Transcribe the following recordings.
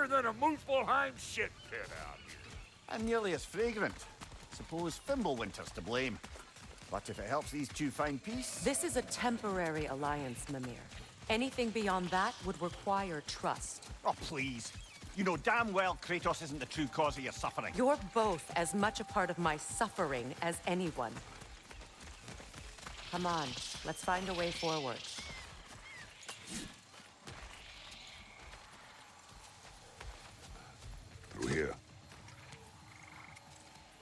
hotter than a Muspelheim shit pit out here. And nearly as fragrant. Suppose Fimbulwinter's to blame. But if it helps these two find peace... This is a temporary alliance, Mimir. Anything beyond that would require trust. Oh, please. You know damn well Kratos isn't the true cause of your suffering. You're both as much a part of my suffering as anyone. Come on, let's find a way forward. Through here.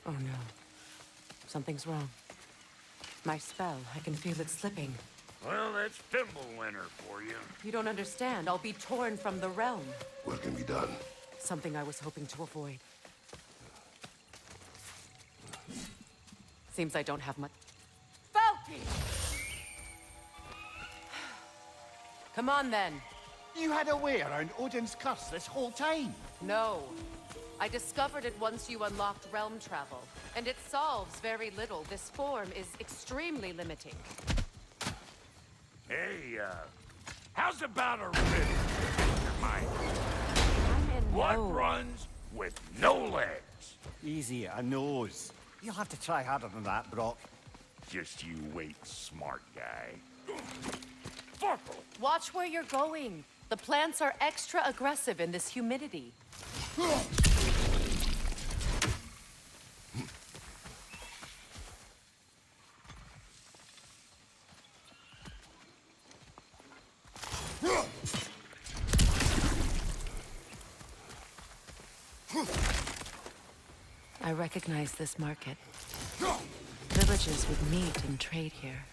Oh no. Something's wrong. My spell, I can feel it slipping. Well, that's Fimbulwinter for you. You don't understand. I'll be torn from the realm. What can be done? Something I was hoping to avoid. Seems I don't have much... Valky! Come on, then. You had a way around Odin's curse this whole time. No. I discovered it once you unlocked realm travel, and it solves very little. This form is extremely limiting. Hey, how's about a riddle? I'm in What no... runs with no legs? Easy, I knows. You'll have to try harder than that, Brock. Just you wait, smart guy. Fuckle! Watch where you're going. The plants are extra aggressive in this humidity. I recognize this market. Villages would meet and trade here.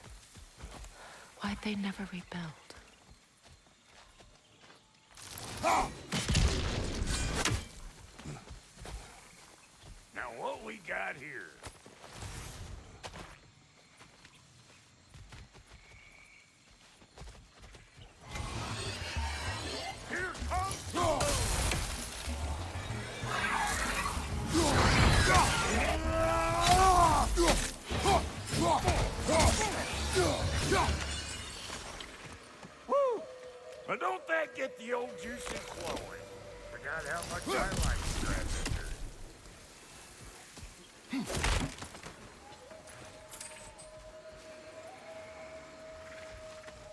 Why'd they never rebuild? Now what we got here? Here comes Thor! Woo! But don't that get the old juices flowing? Forgot how much I like Scrappinger.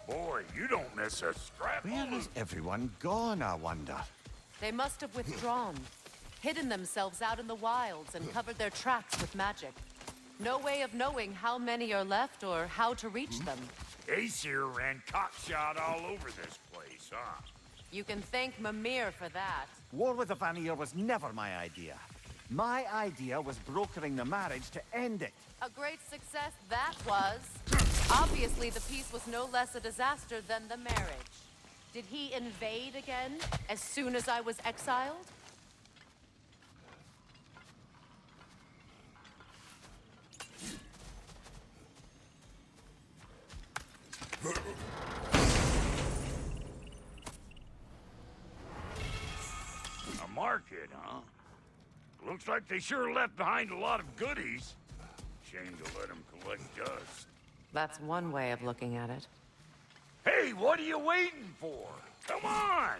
Boy, you don't miss a scrap. Where is everyone gone, I wonder? They must have withdrawn, hidden themselves out in the wilds and covered their tracks with magic. No way of knowing how many are left or how to reach them. Aesir ran cockshot all over this place, huh? You can thank Mimir for that. War with the Vanir was never my idea. My idea was brokering the marriage to end it. A great success that was. Obviously, the peace was no less a disaster than the marriage. Did he invade again as soon as I was exiled? A market, huh? Looks like they sure left behind a lot of goodies. Shame to let them collect dust. That's one way of looking at it. Hey, what are you waiting for? Come on!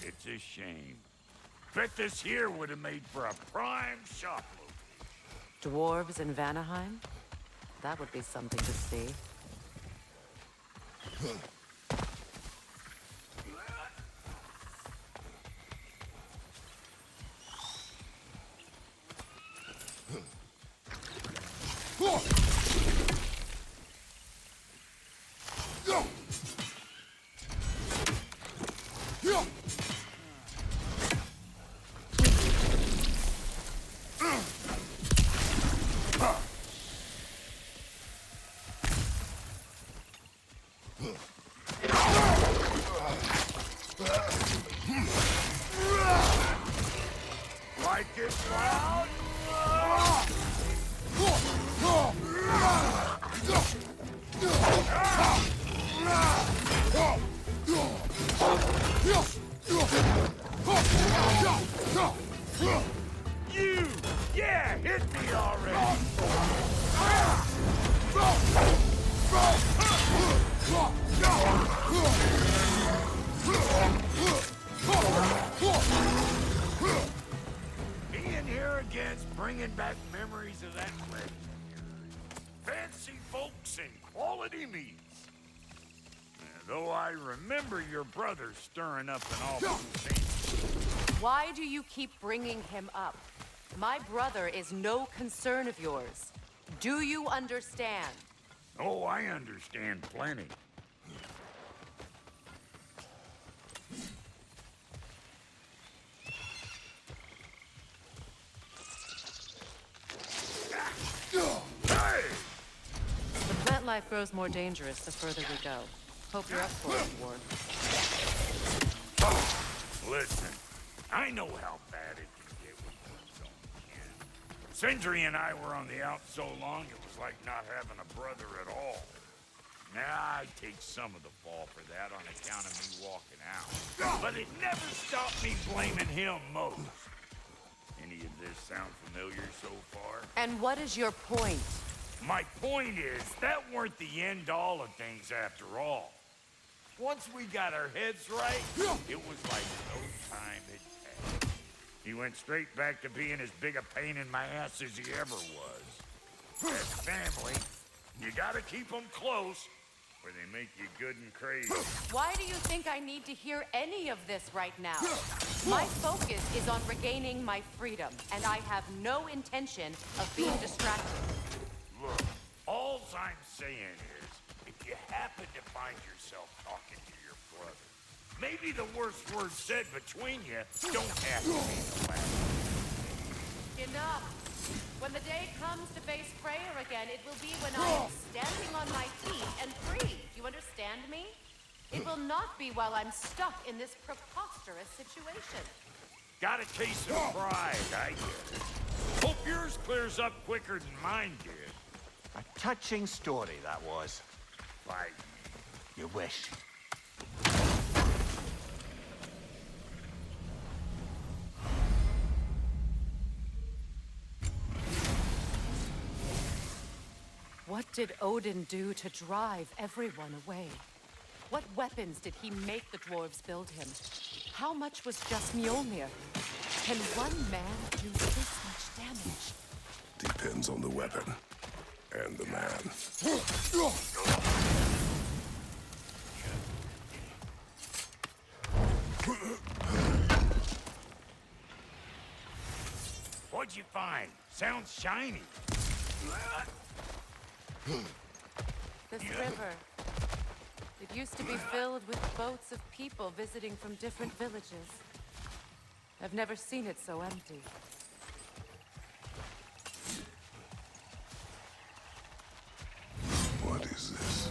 It's a shame. Bet this here would have made for a prime shop location. Dwarves in Vanaheim? That would be something to see. Hit me already! Being here again's bringing back memories of that place of yours. Fancy folks and quality meats. Though I remember your brother stirring up an awful thing. Why do you keep bringing him up? My brother is no concern of yours. Do you understand? Oh, I understand plenty. Hey! The plant life grows more dangerous the further we go. Hope you're up for it, Ward. Listen, I know how bad it can get when one's own kin. Sindri and I were on the out so long, it was like not having a brother at all. Now, I take some of the fall for that on account of me walking out. But it never stopped me blaming him most. Any of this sound familiar so far? And what is your point? My point is, that weren't the end-all of things after all. Once we got our heads right, it was like no time had passed. He went straight back to being as big a pain in my ass as he ever was. As family, you gotta keep them close, or they make you good and crazy. Why do you think I need to hear any of this right now? My focus is on regaining my freedom, and I have no intention of being distracted. Look, all I'm saying is, if you happen to find yourself talking to your brother, maybe the worst word said between you don't have to be the last. Enough! When the day comes to face Freya again, it will be when I am standing on my feet and free. Do you understand me? It will not be while I'm stuck in this preposterous situation. Got a case of pride, I guess. Hope yours clears up quicker than mine did. A touching story, that was. Bye. You wish. What did Odin do to drive everyone away? What weapons did he make the dwarves build him? How much was just Mjolnir? Can one man do this much damage? Depends on the weapon. And the man. What'd you find? Sounds shiny. This river. It used to be filled with boats of people visiting from different villages. I've never seen it so empty. What is this?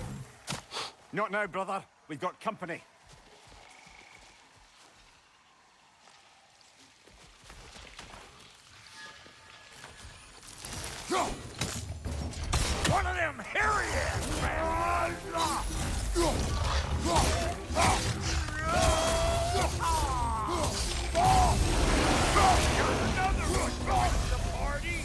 Not now, brother. We've got company. One of them hairy ass man! Here's another one joining the party!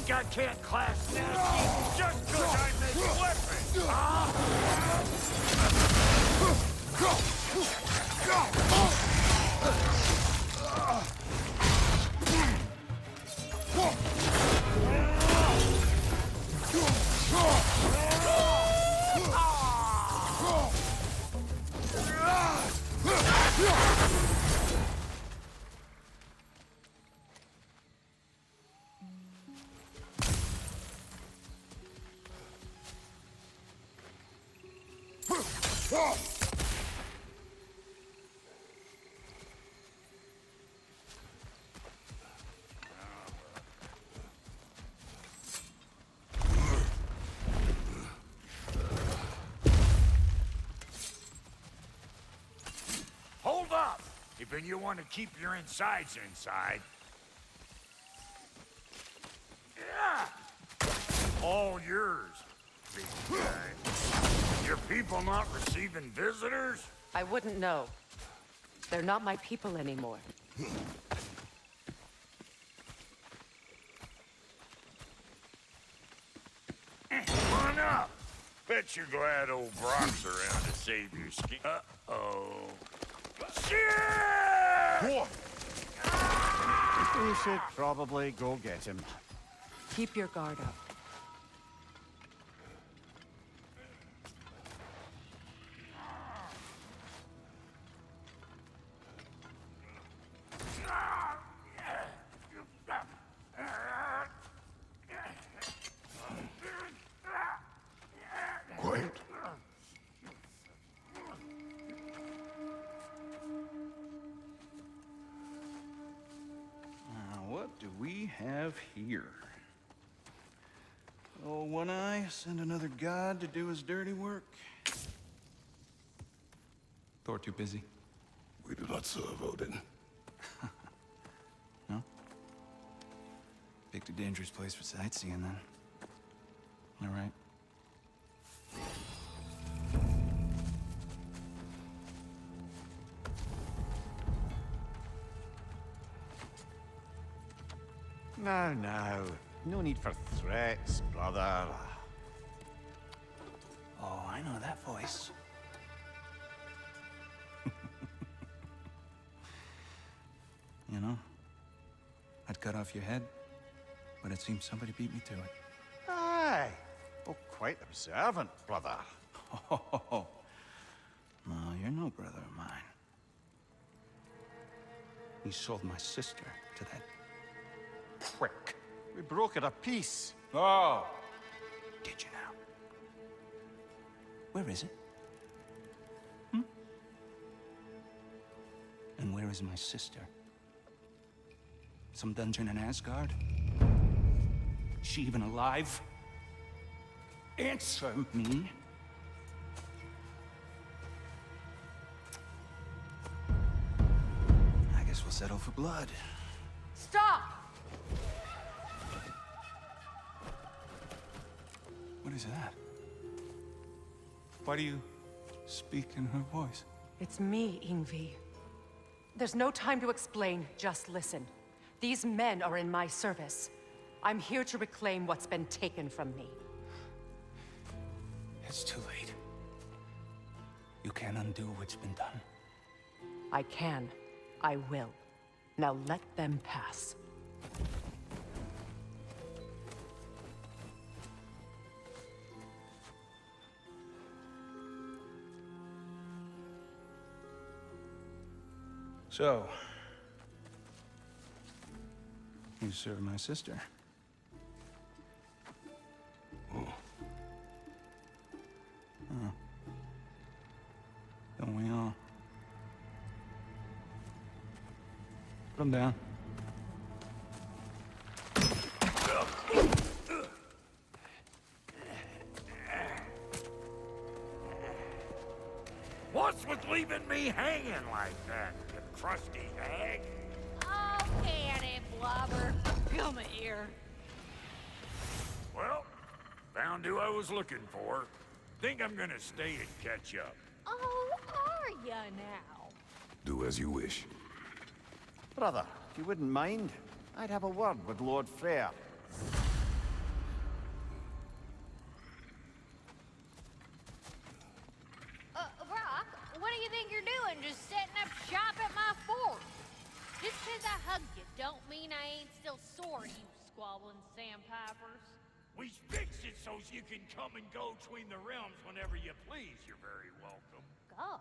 I can't class nasty just because I make weapons, huh? Hold up! If you want to keep your insides inside. Yeah! All yours, big guy. Your people not receiving visitors? I wouldn't know. They're not my people anymore. Come on up. Bet you're glad old Brock's around to save your skin. Uh-oh. Shit! We should probably go get him. Keep your guard up. Quiet. What do we have here? Oh, One Eye, send another god to do his dirty work. Thor too busy? We do not serve Odin. No? Picked a dangerous place for sightseeing, then. All right. Now. No need for threats, brother. Oh, I know that voice. You know, I'd cut off your head, but it seems somebody beat me to it. Aye. Oh, quite observant, brother. Oh, no, you're no brother of mine. You sold my sister to that prick. We brokered a peace. Oh! Did you now? Where is it? And where is my sister? Some dungeon in Asgard? She even alive? Answer me. I guess we'll settle for blood. Stop! What is that? Why do you speak in her voice? It's me, Ingvi. There's no time to explain, just listen. These men are in my service. I'm here to reclaim what's been taken from me. It's too late. You can't undo what's been done. I can. I will. Now let them pass. So, you serve my sister. Oh. Don't we all? Put him down. What's with leaving me hanging like that, you crusty hag? Oh, can it, blubber? Come here. Well, found who I was looking for. Think I'm gonna stay and catch up. Oh, are ya now? Do as you wish. Brother, if you wouldn't mind, I'd have a word with Lord Freya. Brock, what do you think you're doing? Just setting up shop at my fort? Just 'cause I hugged you don't mean I ain't still sore, you squabbling sandpipers. We fixed it so you can come and go between the realms whenever you please. You're very welcome. Go.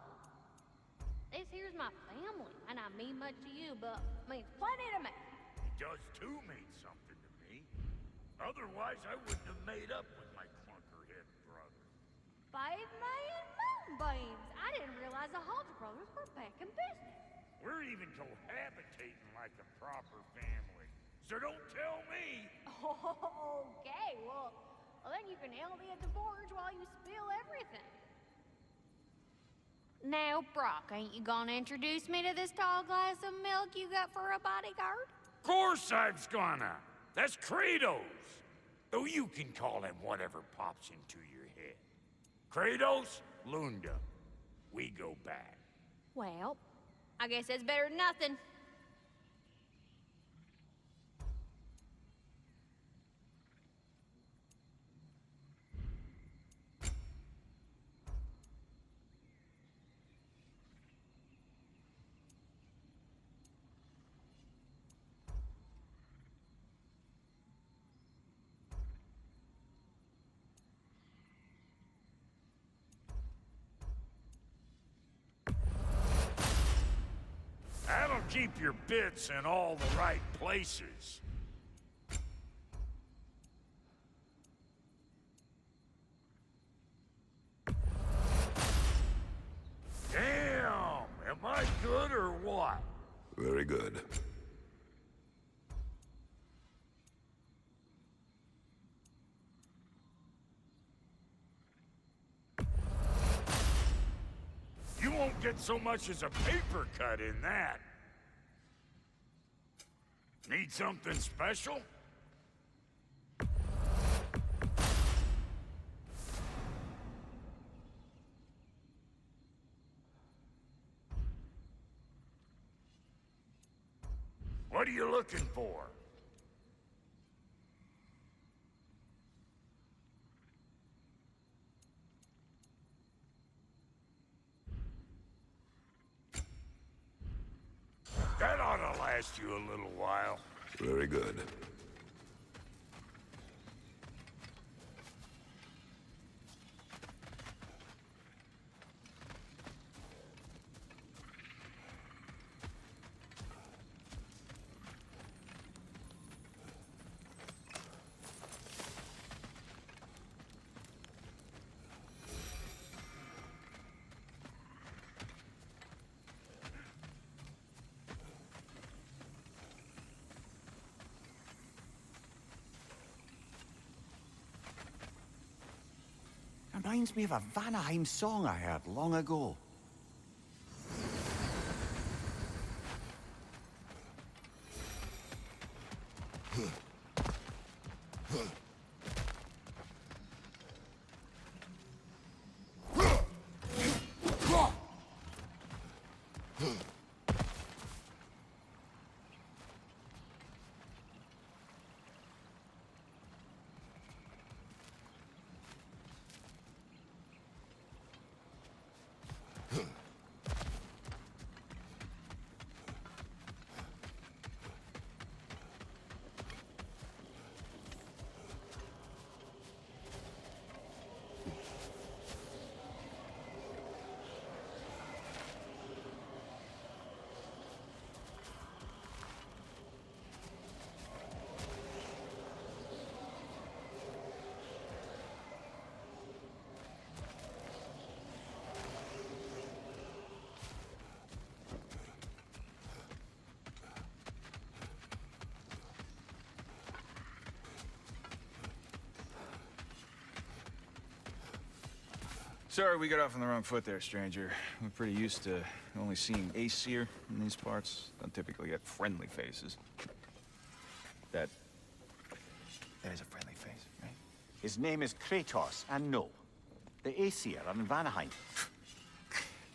This here's my family, and I mean much to you, but means plenty to me. It does too mean something to me. Otherwise, I wouldn't have made up with my clunkerhead brother. 5 million more. Moonbeams! I didn't realize the Halter brothers were back in business. We're even cohabitating like a proper family. So don't tell me. Okay, well, then you can help me at the forge while you spill everything. Now, Brock, ain't you gonna introduce me to this tall glass of milk you got for a bodyguard? Of course I'm gonna. That's Kratos. Though you can call him whatever pops into your head. Kratos, Lunda. We go back. Well, I guess that's better than nothing. That'll keep your bits in all the right places. Damn! Am I good or what? Very good. You won't get so much as a paper cut in that. Need something special? What are you looking for? That ought to last you a little while. Very good. Reminds me of a Vanaheim song I heard long ago. Sorry we got off on the wrong foot there, stranger. We're pretty used to only seeing Aesir in these parts. Don't typically get friendly faces. That is a friendly face, right? His name is Kratos, and no, the Aesir are in Vanaheim.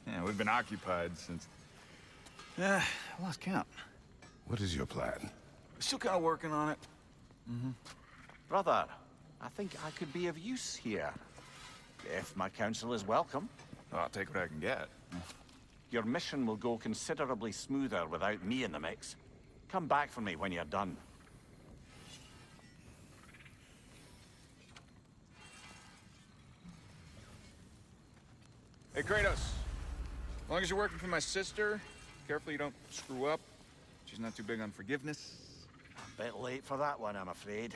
Yeah, we've been occupied since... I lost count. What is your plan? We're still kind of working on it. Brother, I think I could be of use here. If my counsel is welcome. Well, I'll take what I can get. Your mission will go considerably smoother without me in the mix. Come back for me when you're done. Hey, Kratos. As long as you're working for my sister, careful you don't screw up. She's not too big on forgiveness. A bit late for that one, I'm afraid.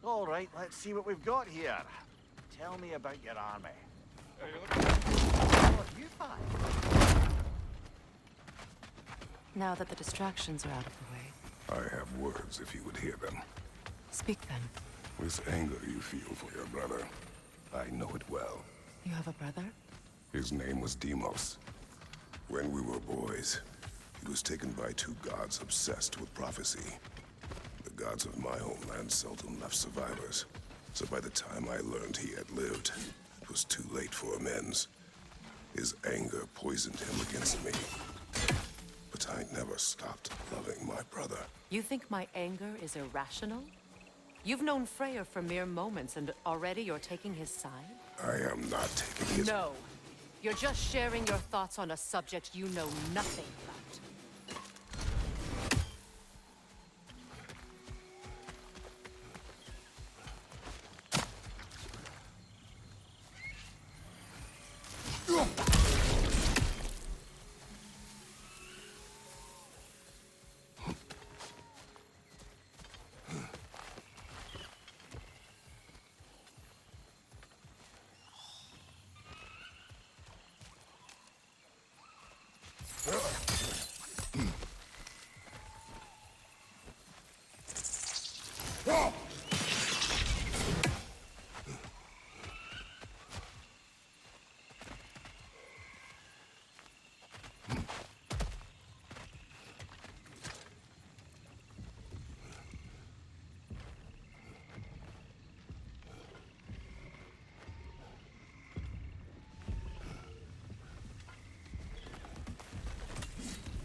All right, let's see what we've got here. Tell me about your army. Hey, you're looking... You five. Now that the distractions are out of the way, I have words if you would hear them. speak then. This anger you feel for your brother, I know it well. You have a brother? His name was Deimos. When we were boys, he was taken by two gods obsessed with prophecy. The gods of my homeland seldom left survivors, so by the time I learned he had lived, it was too late for amends. His anger poisoned him against me. But I never stopped loving my brother. You think my anger is irrational? You've known Freya for mere moments, and already you're taking his side? I am not taking his... No. You're just sharing your thoughts on a subject you know nothing about.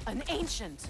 An ancient!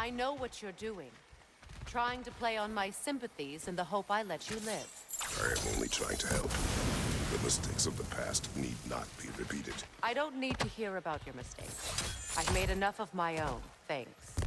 I know what you're doing. Trying to play on my sympathies in the hope I let you live. I am only trying to help. The mistakes of the past need not be repeated. I don't need to hear about your mistakes. I've made enough of my own, thanks.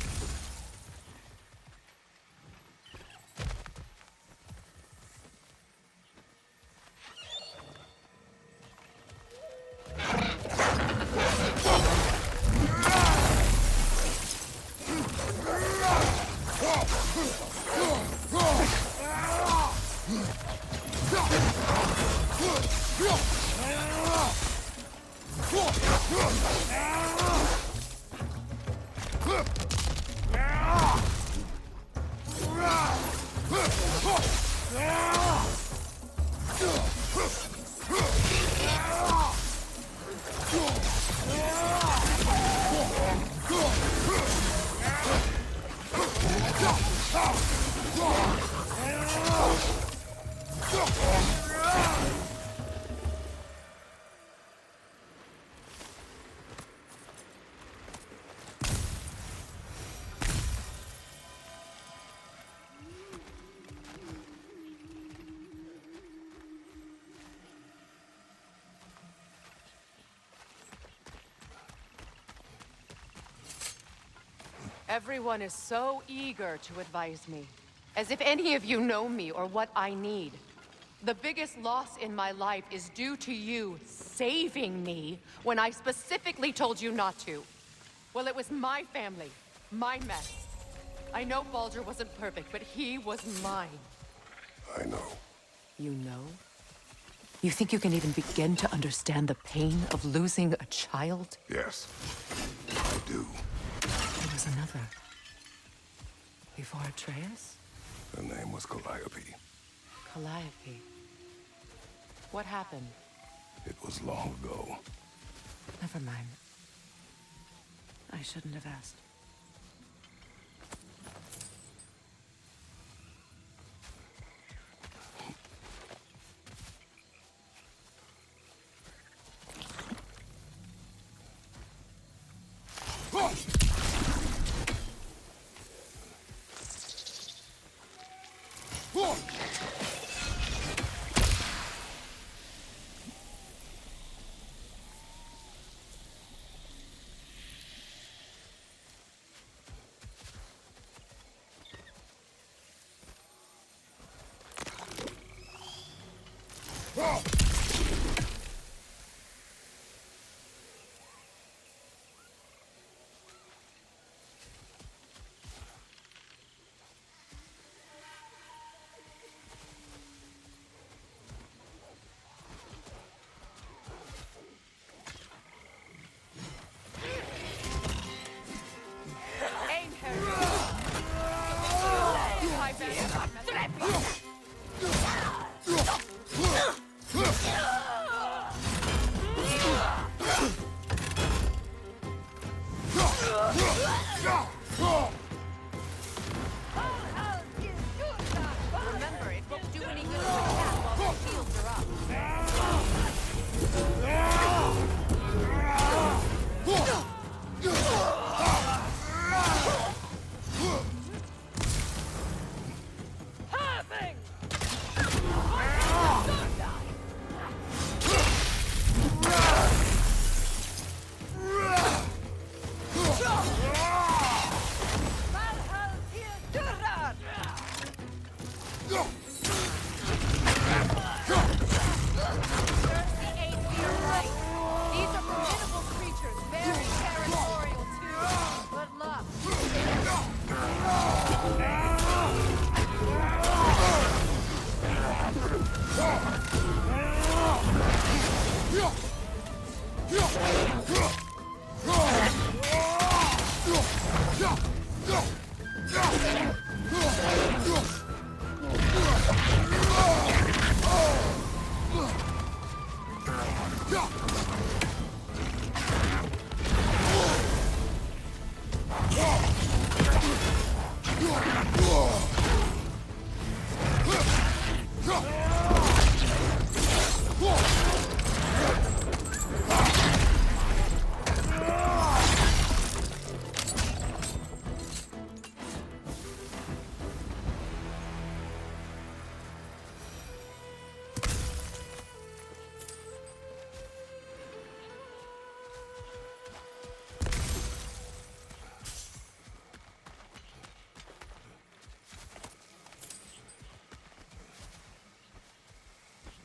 Everyone is so eager to advise me. As if any of you know me or what I need. The biggest loss in my life is due to you saving me when I specifically told you not to. Well, it was my family, my mess. I know Baldur wasn't perfect, but he was mine. I know. You know? You think you can even begin to understand the pain of losing a child? Yes, I do. There was another. Before Atreus? Her name was Calliope. Calliope. What happened? It was long ago. Never mind. I shouldn't have asked. Remember, it won't do any good to attack while the shields are up.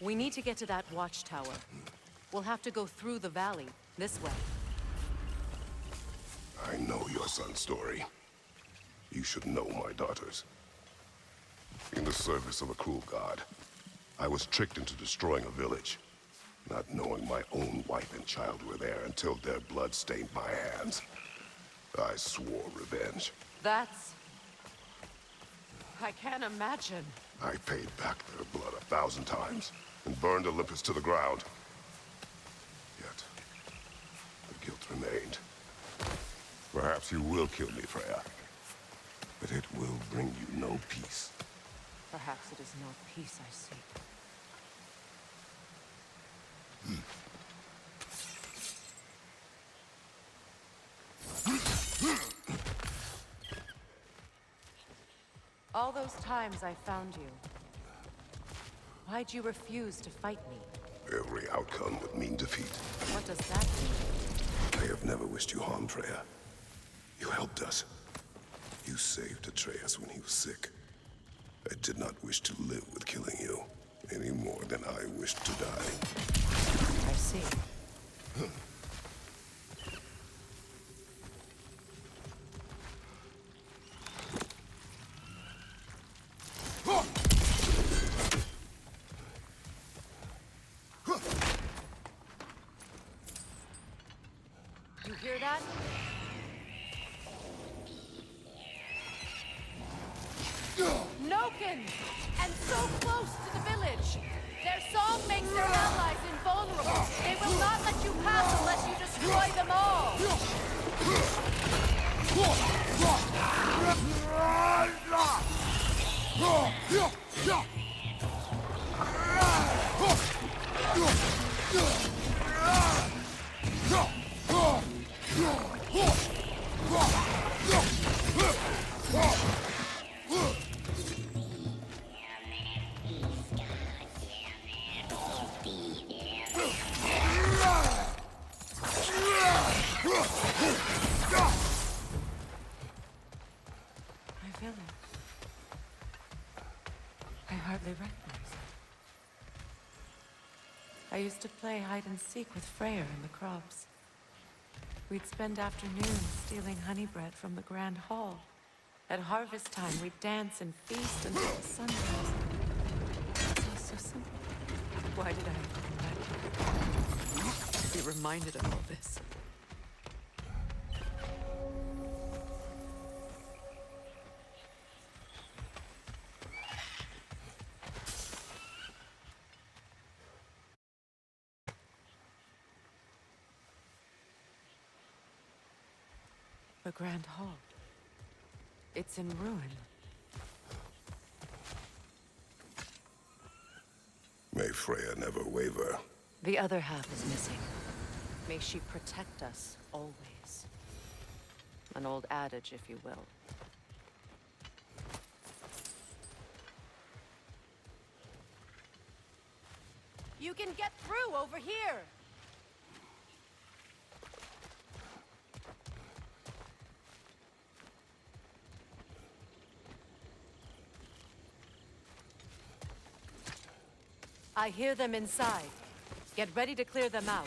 We need to get to that watchtower. We'll have to go through the valley, this way. I know your son's story. You should know my daughter's. In the service of a cruel god, I was tricked into destroying a village, not knowing my own wife and child were there until their blood stained my hands. I swore revenge. That's... I can't imagine. I paid back their blood 1,000 times and burned Olympus to the ground. Yet, the guilt remained. Perhaps you will kill me, Freya, but it will bring you no peace. Perhaps it is not peace I seek. All those times I found you, why'd you refuse to fight me? Every outcome would mean defeat. What does that mean? I have never wished you harm, Freya. You helped us. You saved Atreus when he was sick. I did not wish to live with killing you, any more than I wished to die. I see. You hear that? Noken! And so close to the village! Their song makes their allies invulnerable! They will not let you pass unless you destroy them all! My village. I hardly recognize it. I used to play hide and seek with Freya in the crops. We'd spend afternoons stealing honey bread from the grand hall. At harvest time, we'd dance and feast until the sun rose. It's all so simple. Why did I have to come back here? To be reminded of all this. The Grand Hall. It's in ruin. May Freya never waver. The other half is missing. May she protect us always. An old adage, if you will. You can get through over here! I hear them inside. Get ready to clear them out.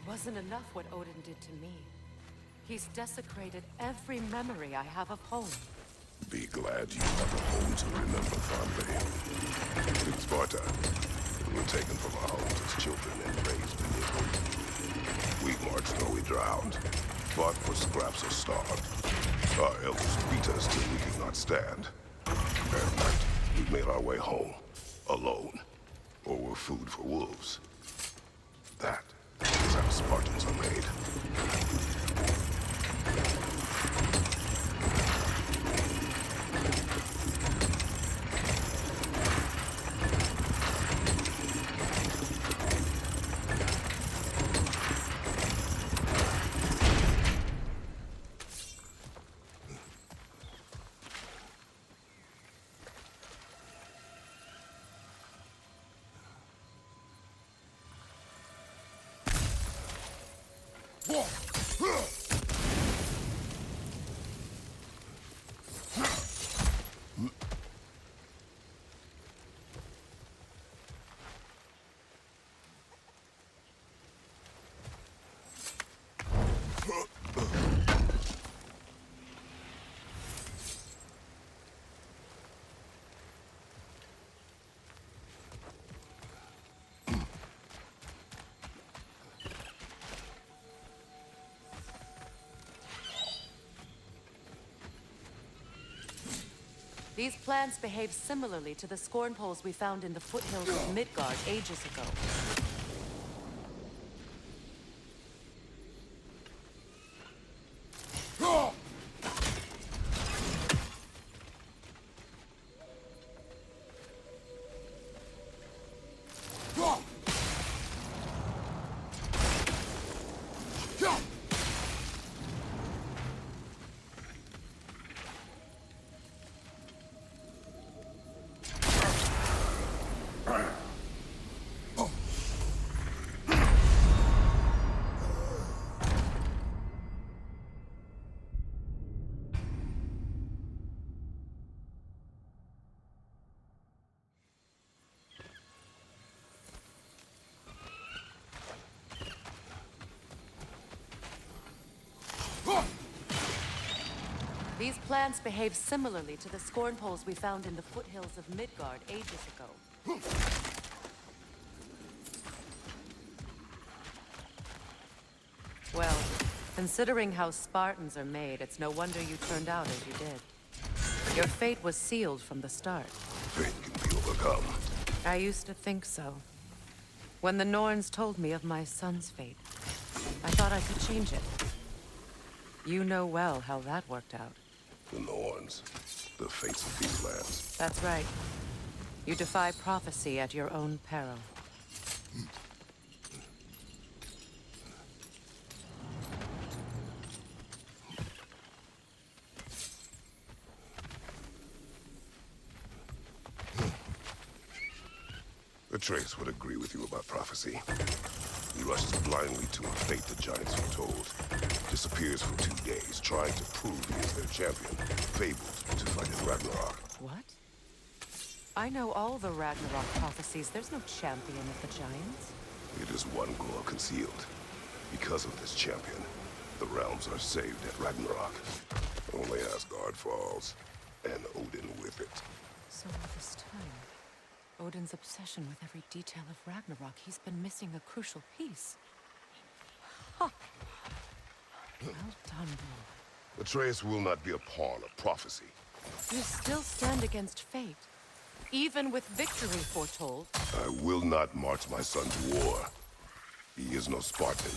Wasn't enough what Odin did to me. He's desecrated every memory I have of home. Be glad you have a home to remember fondly. In Sparta, we were taken from our homes as children and raised beneath Odin. We marched or we drowned, fought for scraps or starved. Our elders beat us till we could not stand. At night, we made our way home, alone, or were food for wolves. That is how Spartans are made. These plants behave similarly to the scorn poles we found in the foothills of Midgard ages ago. These plants behave similarly to the scorn poles we found in the foothills of Midgard ages ago. Well, considering how Spartans are made, it's no wonder you turned out as you did. Your fate was sealed from the start. Fate can be overcome. I used to think so. When the Norns told me of my son's fate, I thought I could change it. You know well how that worked out. The Norns, the fates of these lands. That's right. You defy prophecy at your own peril. Atreus would agree with you about prophecy. He rushes blindly to a fate the giants foretold. Disappears for 2 days, trying to prove he is their champion. Fabled to fight in Ragnarok. What? I know all the Ragnarok prophecies. There's no champion of the giants. It is one glow concealed. Because of this champion, the realms are saved at Ragnarok. Only Asgard falls, and Odin with it. So all this time, Odin's obsession with every detail of Ragnarok, he's been missing a crucial piece. Ha! Well done, boy. Atreus will not be a pawn of prophecy. You still stand against fate, even with victory foretold. I will not march my son to war. He is no Spartan.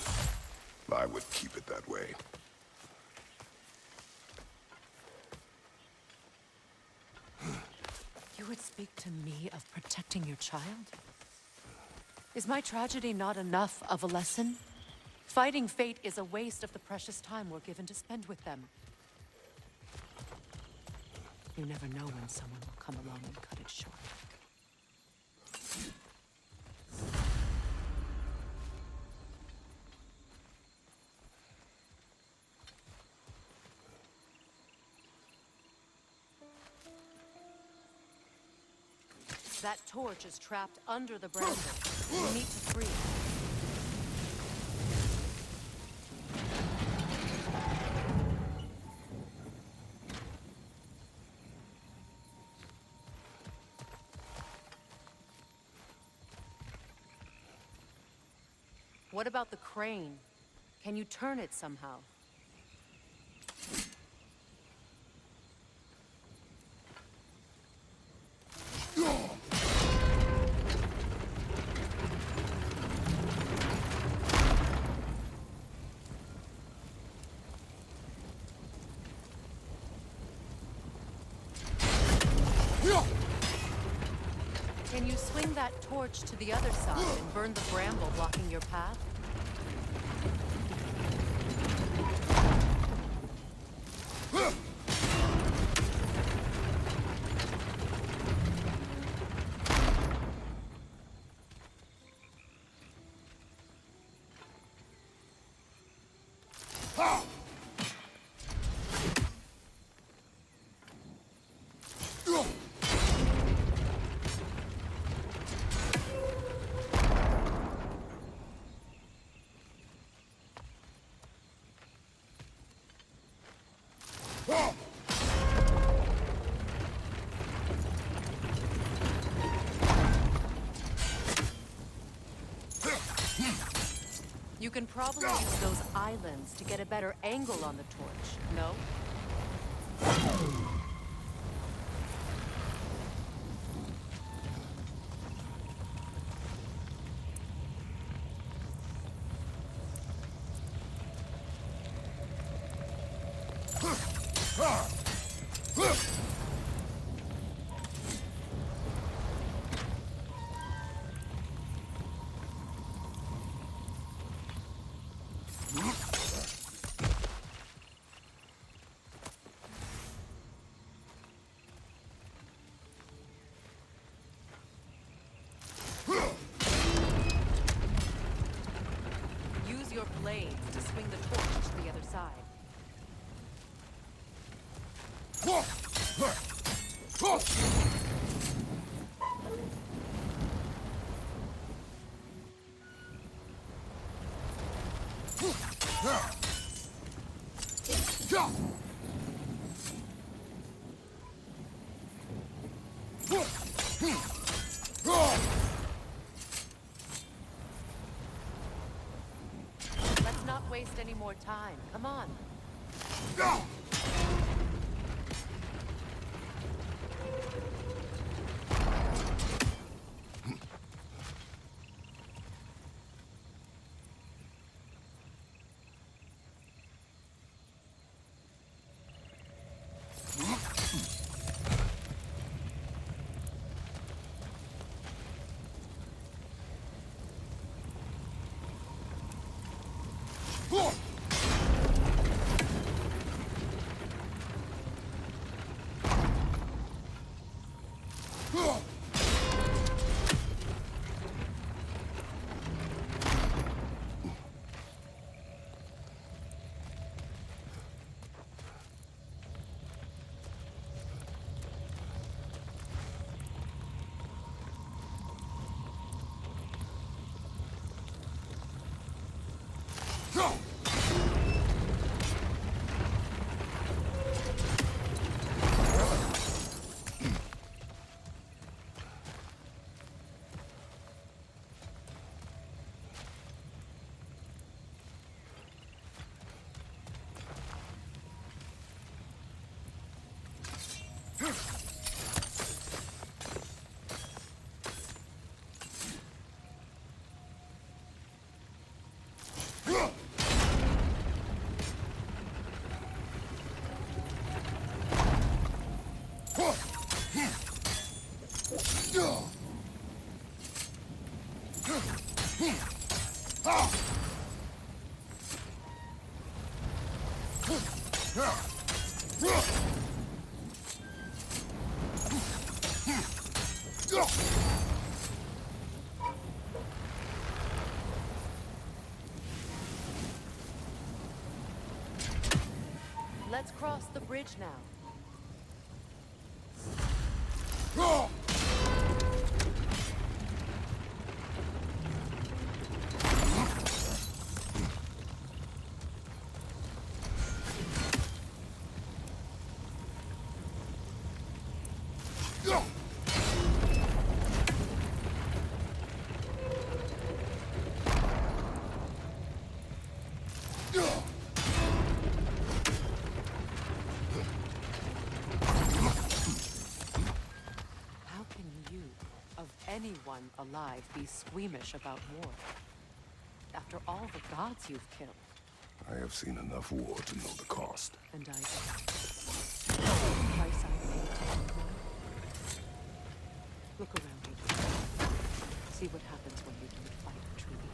I would keep it that way. You would speak to me of protecting your child? Is my tragedy not enough of a lesson? Fighting fate is a waste of the precious time we're given to spend with them. You never know when someone will come along and cut it short. That torch is trapped under the bramble. We need to free it. What about the crane? Can you turn it somehow? Can you swing that torch to the other side and burn the bramble blocking your path? You can probably use those islands to get a better angle on the torch, no? Use your blades to swing the torch to the other side. Let's not waste any more time. Come on. Let's cross the bridge now. Anyone alive be squeamish about war? After all the gods you've killed. I have seen enough war to know the cost. And I don't. The price I paid to end war. Look around you. See what happens when you don't fight truly.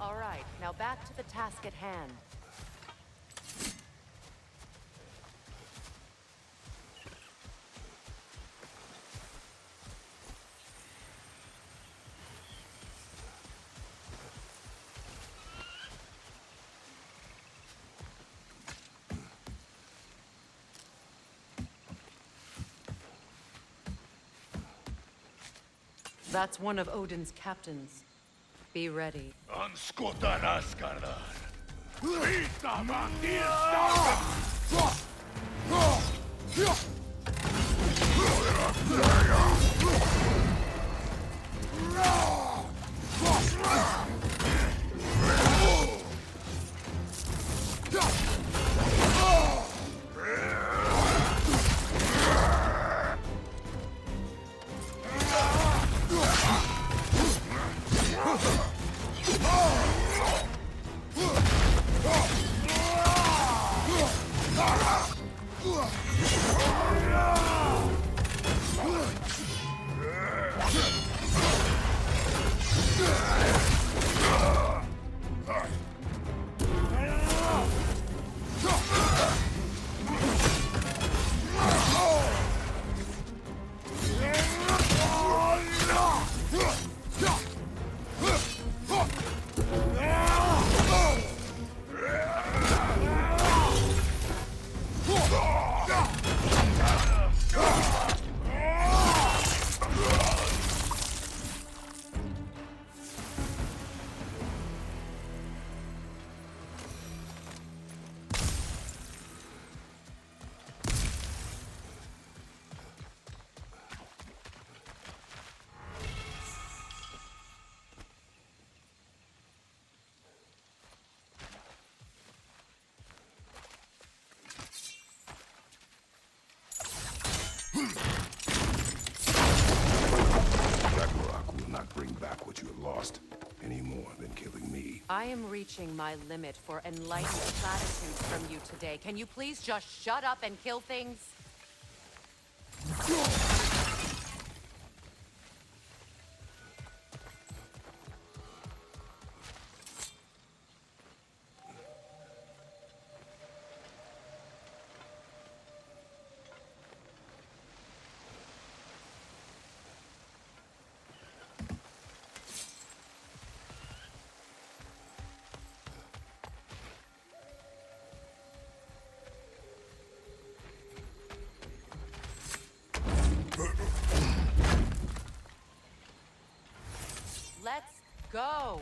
All right, now back to the task at hand. That's one of Odin's captains. Be ready. Ragnarok will not bring back what you have lost, any more than killing me. I am reaching my limit for enlightened platitudes from you today. Can you please just shut up and kill things? Let's go!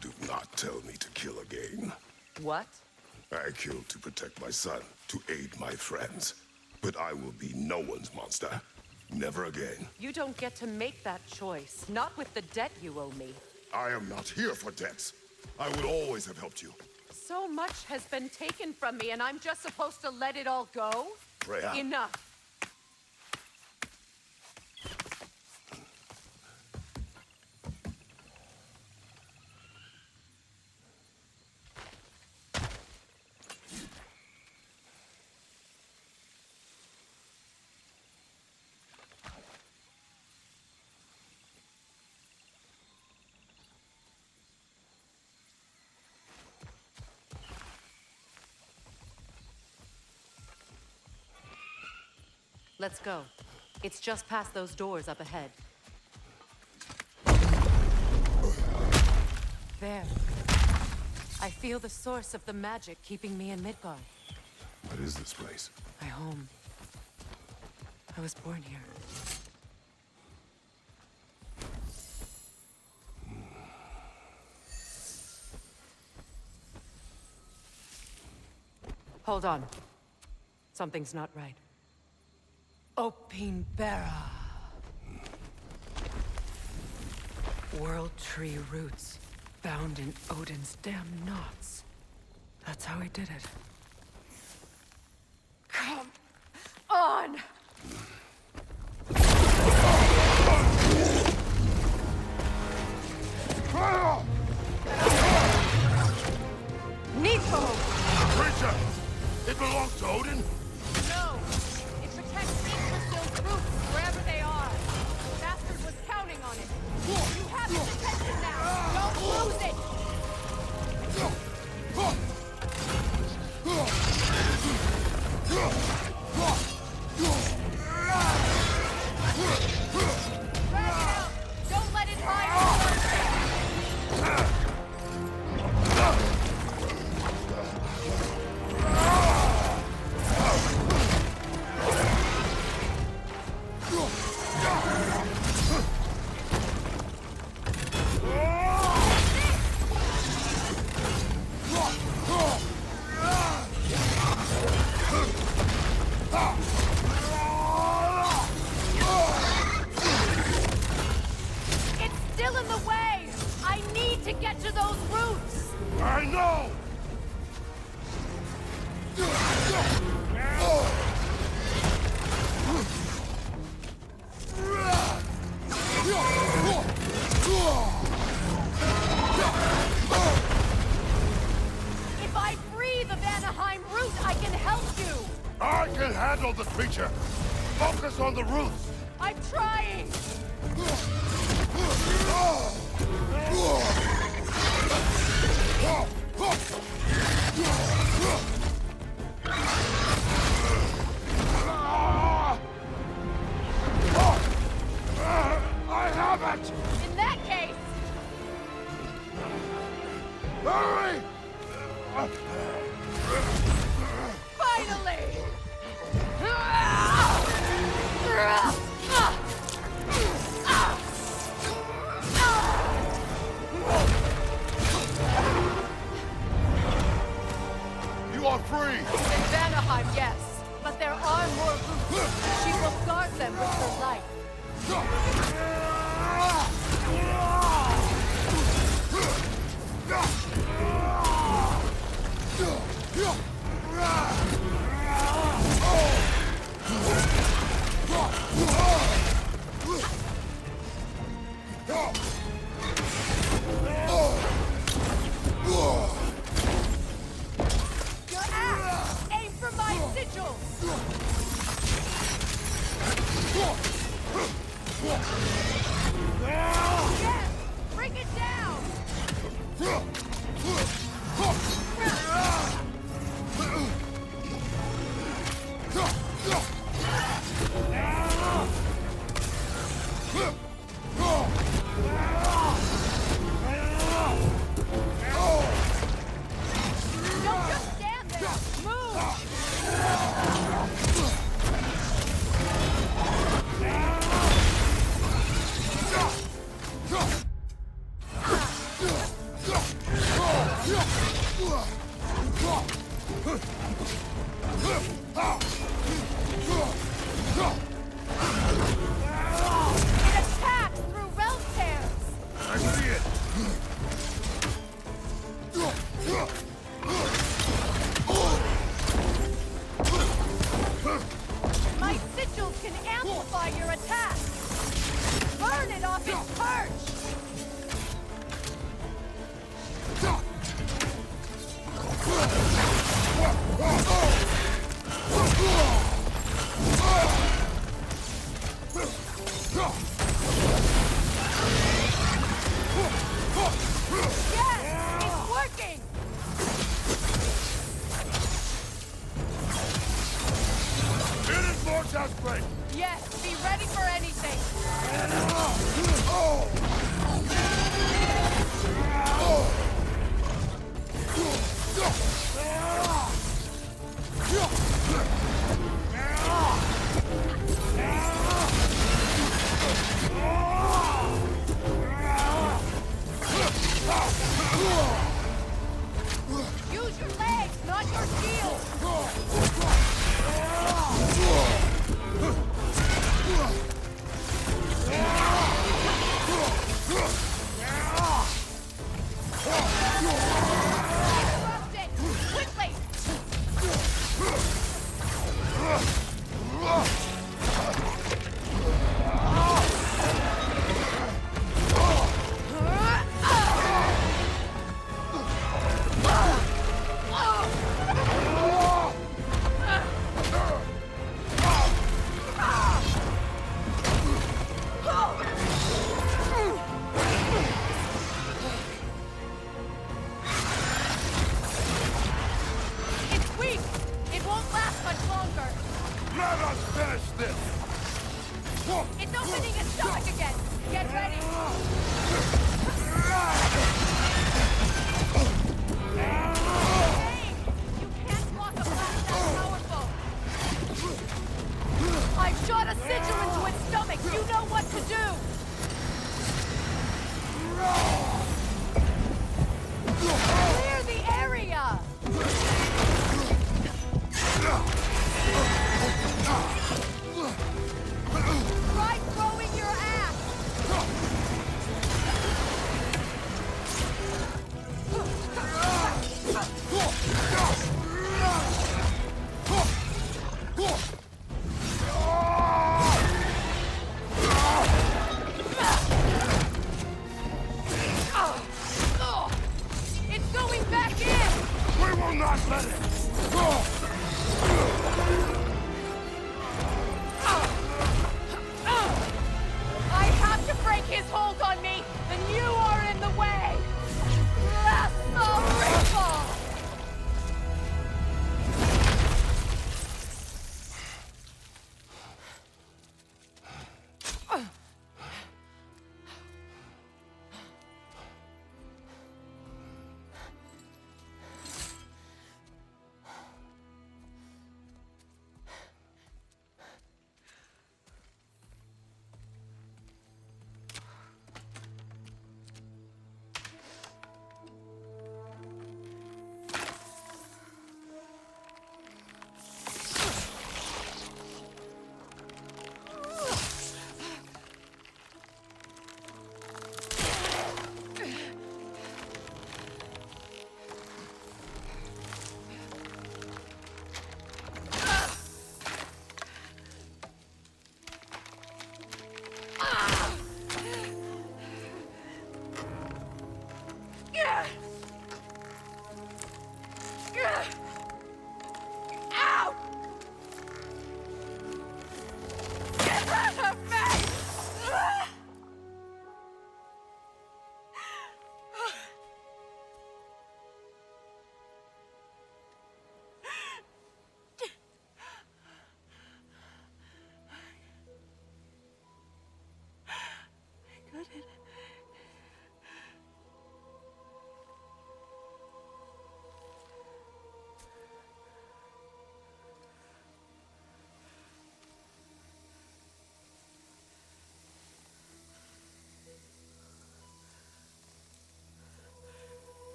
Do not tell me to kill again. What? I killed to protect my son, to aid my friends. But I will be no one's monster. Never again. You don't get to make that choice. Not with the debt you owe me. I am not here for debts. I would always have helped you. So much has been taken from me, and I'm just supposed to let it all go? Freya. Enough. Let's go. It's just past those doors up ahead. There. I feel the source of the magic keeping me in Midgard. What is this place? My home. I was born here. Hold on. Something's not right. Opinbera. World tree roots, bound in Odin's damn knots. That's how he did it. Come on! Needful! Creature! It belongs to Odin? No! It protects Yggdrasil's roots, wherever they are. The bastard was counting on it. You have his attention now! Don't lose it! Drag it out! Don't let it hide! I know! If I free the Vanaheim root, I can help you! I can handle the creature! Focus on the roots! I'm trying! I have it! In that case... Hurry! Finally! You are free! In Vanaheim, yes. But there are more routes. She will guard them with her life. Your axe! Aim for my sigils! Yes! Bring it down! Don't just stand there! Move! It attacks through realm tears! I see it. My sigils can amplify your attack! Burn it off its perch! Yes! It's working! It is more desperate. Yes, be ready for anything! Use your legs, not your shield! Interrupt it! Quickly! It's weak! It won't last much longer! Let us finish this. It's opening its stomach again! Get ready! Hey! You can't block a blast that powerful! I've shot a sigil into its stomach! You know what to do! Clear the area! Try throwing your axe! It's going back in! We will not let it. I have to break his hold on me, and you are in the way! That's the ripple!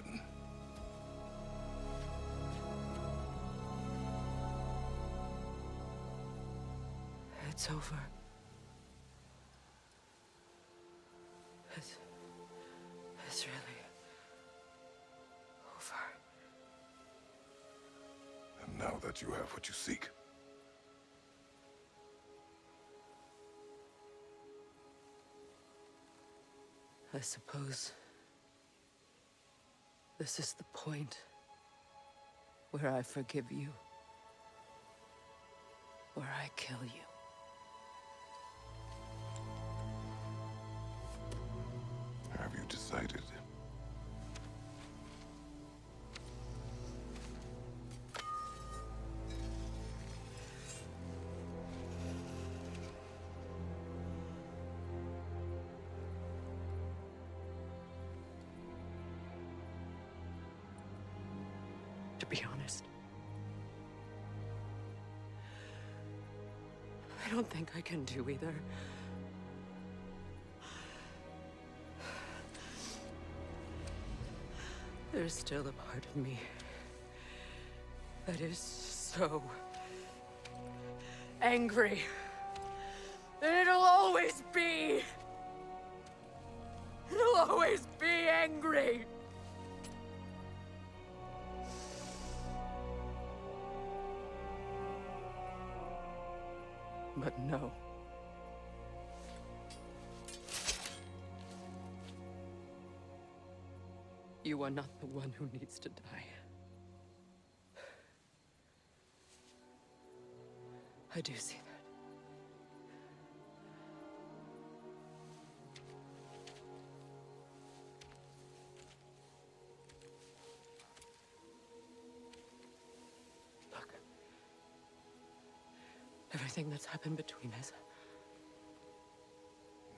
forgotten. It's over. It's really over. And now that you have what you seek, I suppose this is the point where I forgive you, where I kill you. have you decided? To be honest, I don't think I can do either. There's still a part of me that is so angry. And it'll always be. It'll always be angry. But no. You are not the one who needs to die. I do see that. Look. Everything that's happened between us.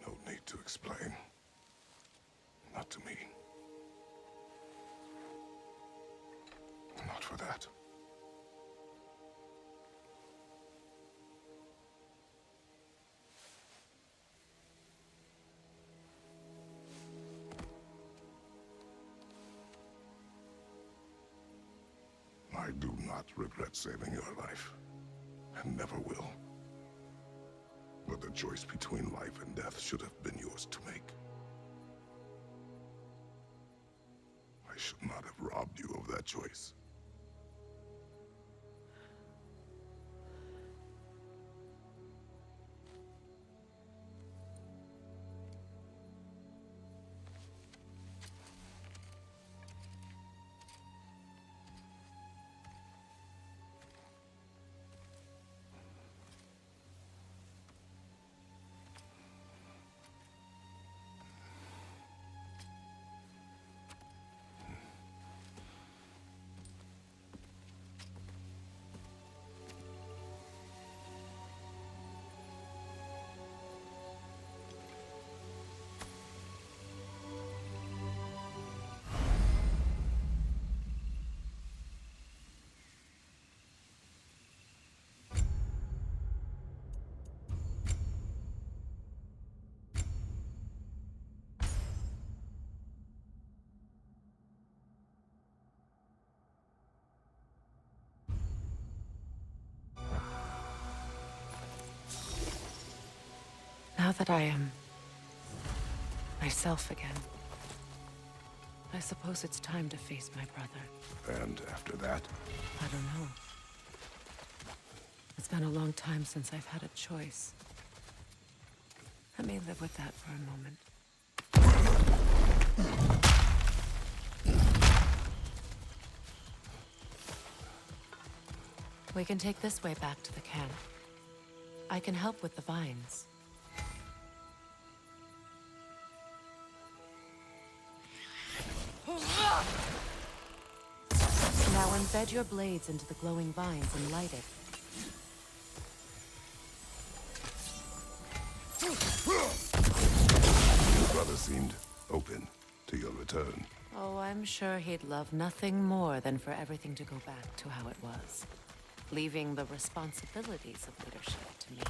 No need to explain. Not to me. Not for that. I do not regret saving your life, and never will. But the choice between life and death should have been yours to make. I should not have robbed you of that choice. Now that I am myself again, I suppose it's time to face my brother. And after that? I don't know. It's been a long time since I've had a choice. Let me live with that for a moment. We can take this way back to the camp. I can help with the vines. Now embed your blades into the glowing vines and light it. Your brother seemed open to your return. Oh, I'm sure he'd love nothing more than for everything to go back to how it was, leaving the responsibilities of leadership to me.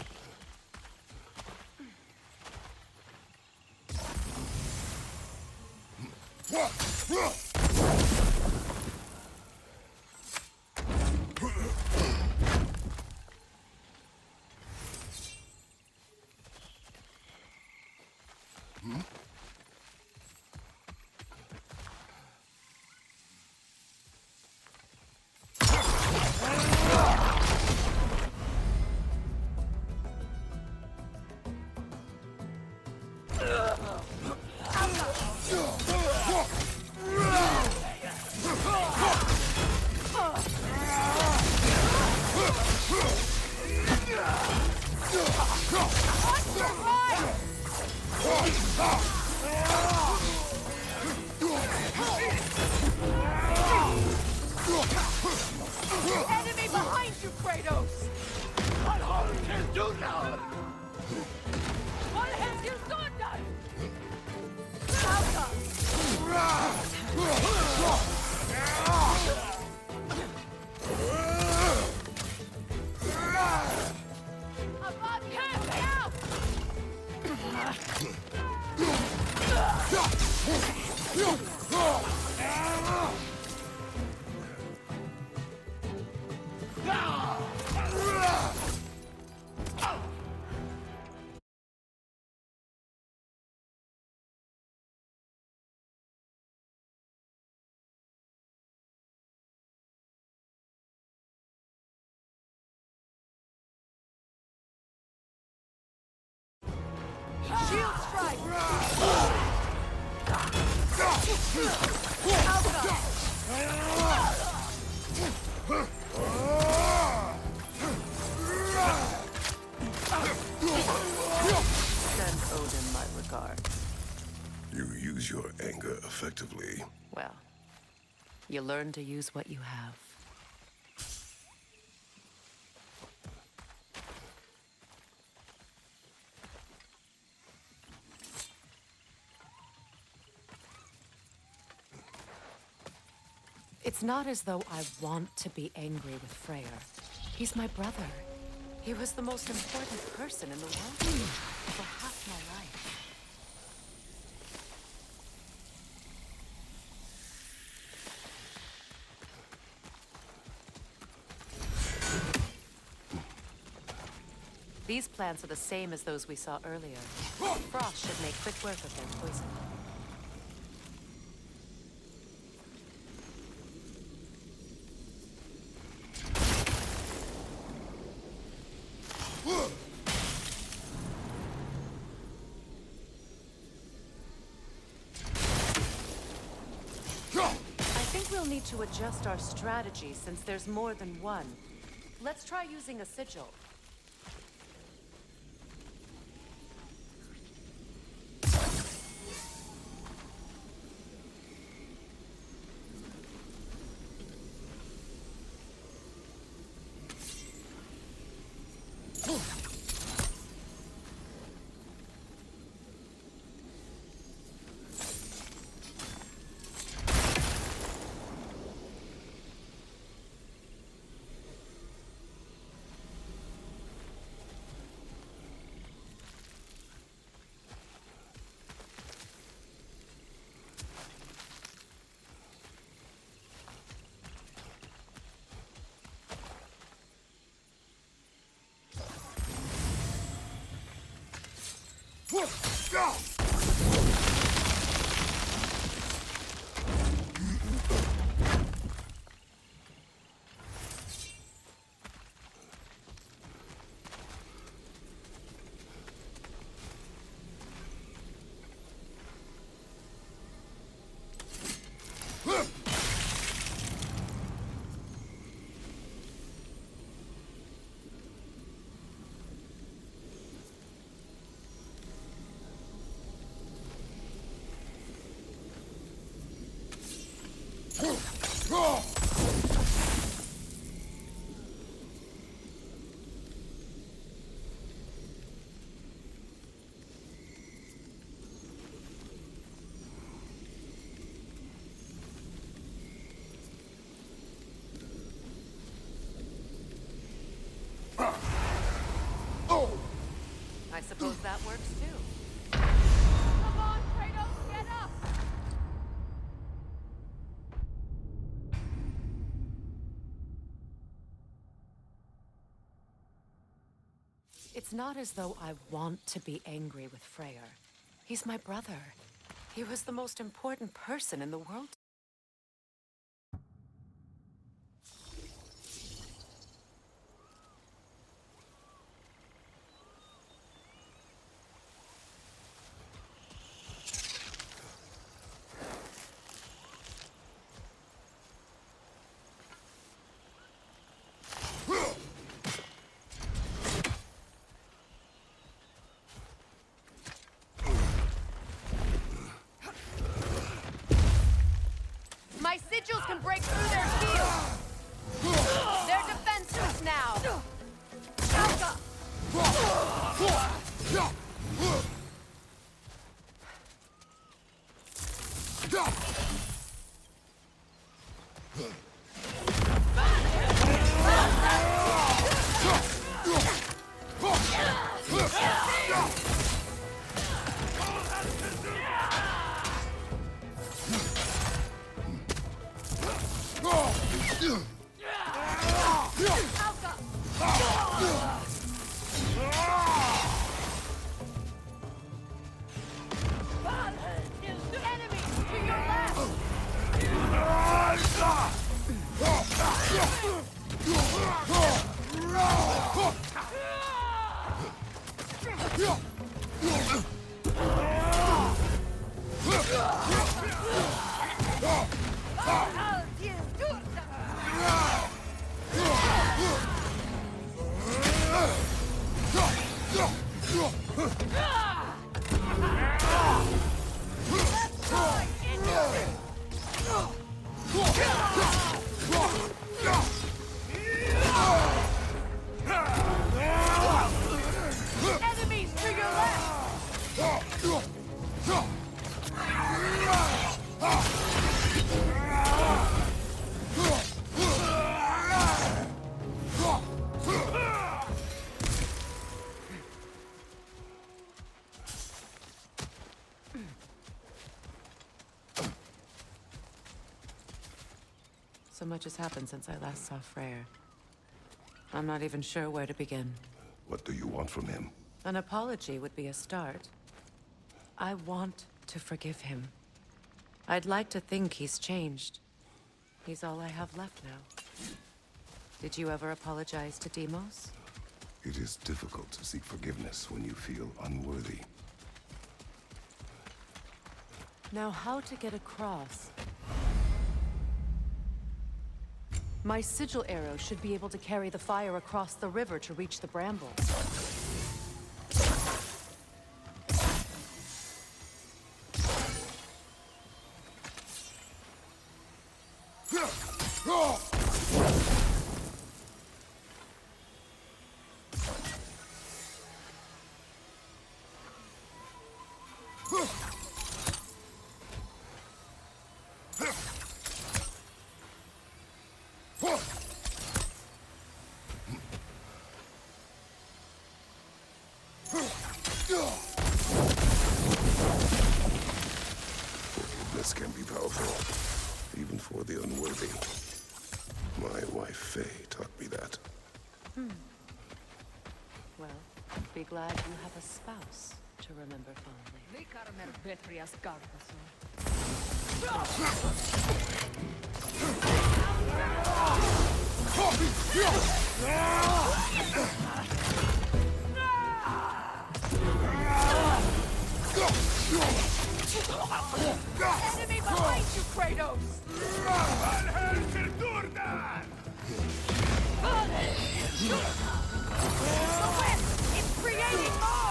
Enemy behind you, Kratos! What harm can do now? What have you done? Falcon! Above you! Now! Shield strike! Send Odin my regards. You use your anger effectively. Well, you learn to use what you have. It's not as though I want to be angry with Freya. He's my brother. He was the most important person in the world to me for half my life. These plants are the same as those we saw earlier. Frost should make quick work of their poison. I think we'll need to adjust our strategy since there's more than one. Let's try using a sigil. I suppose that works too. Come on, Kratos, get up! It's not as though I want to be angry with Freya. He's my brother. He was the most important person in the world. break through their shield! They're defenseless now! So much has happened since I last saw Freya. I'm not even sure where to begin. What do you want from him? An apology would be a start. I want to forgive him. I'd like to think he's changed. He's all I have left now. Did you ever apologize to Deimos? It is difficult to seek forgiveness when you feel unworthy. Now, how to get across? My sigil arrow should be able to carry the fire across the river to reach the brambles. Forgiveness can be powerful, even for the unworthy. My wife, Faye, taught me that. Well, be glad you have a spouse to remember fondly. Enemy behind you, Kratos! The wind! It's creating more!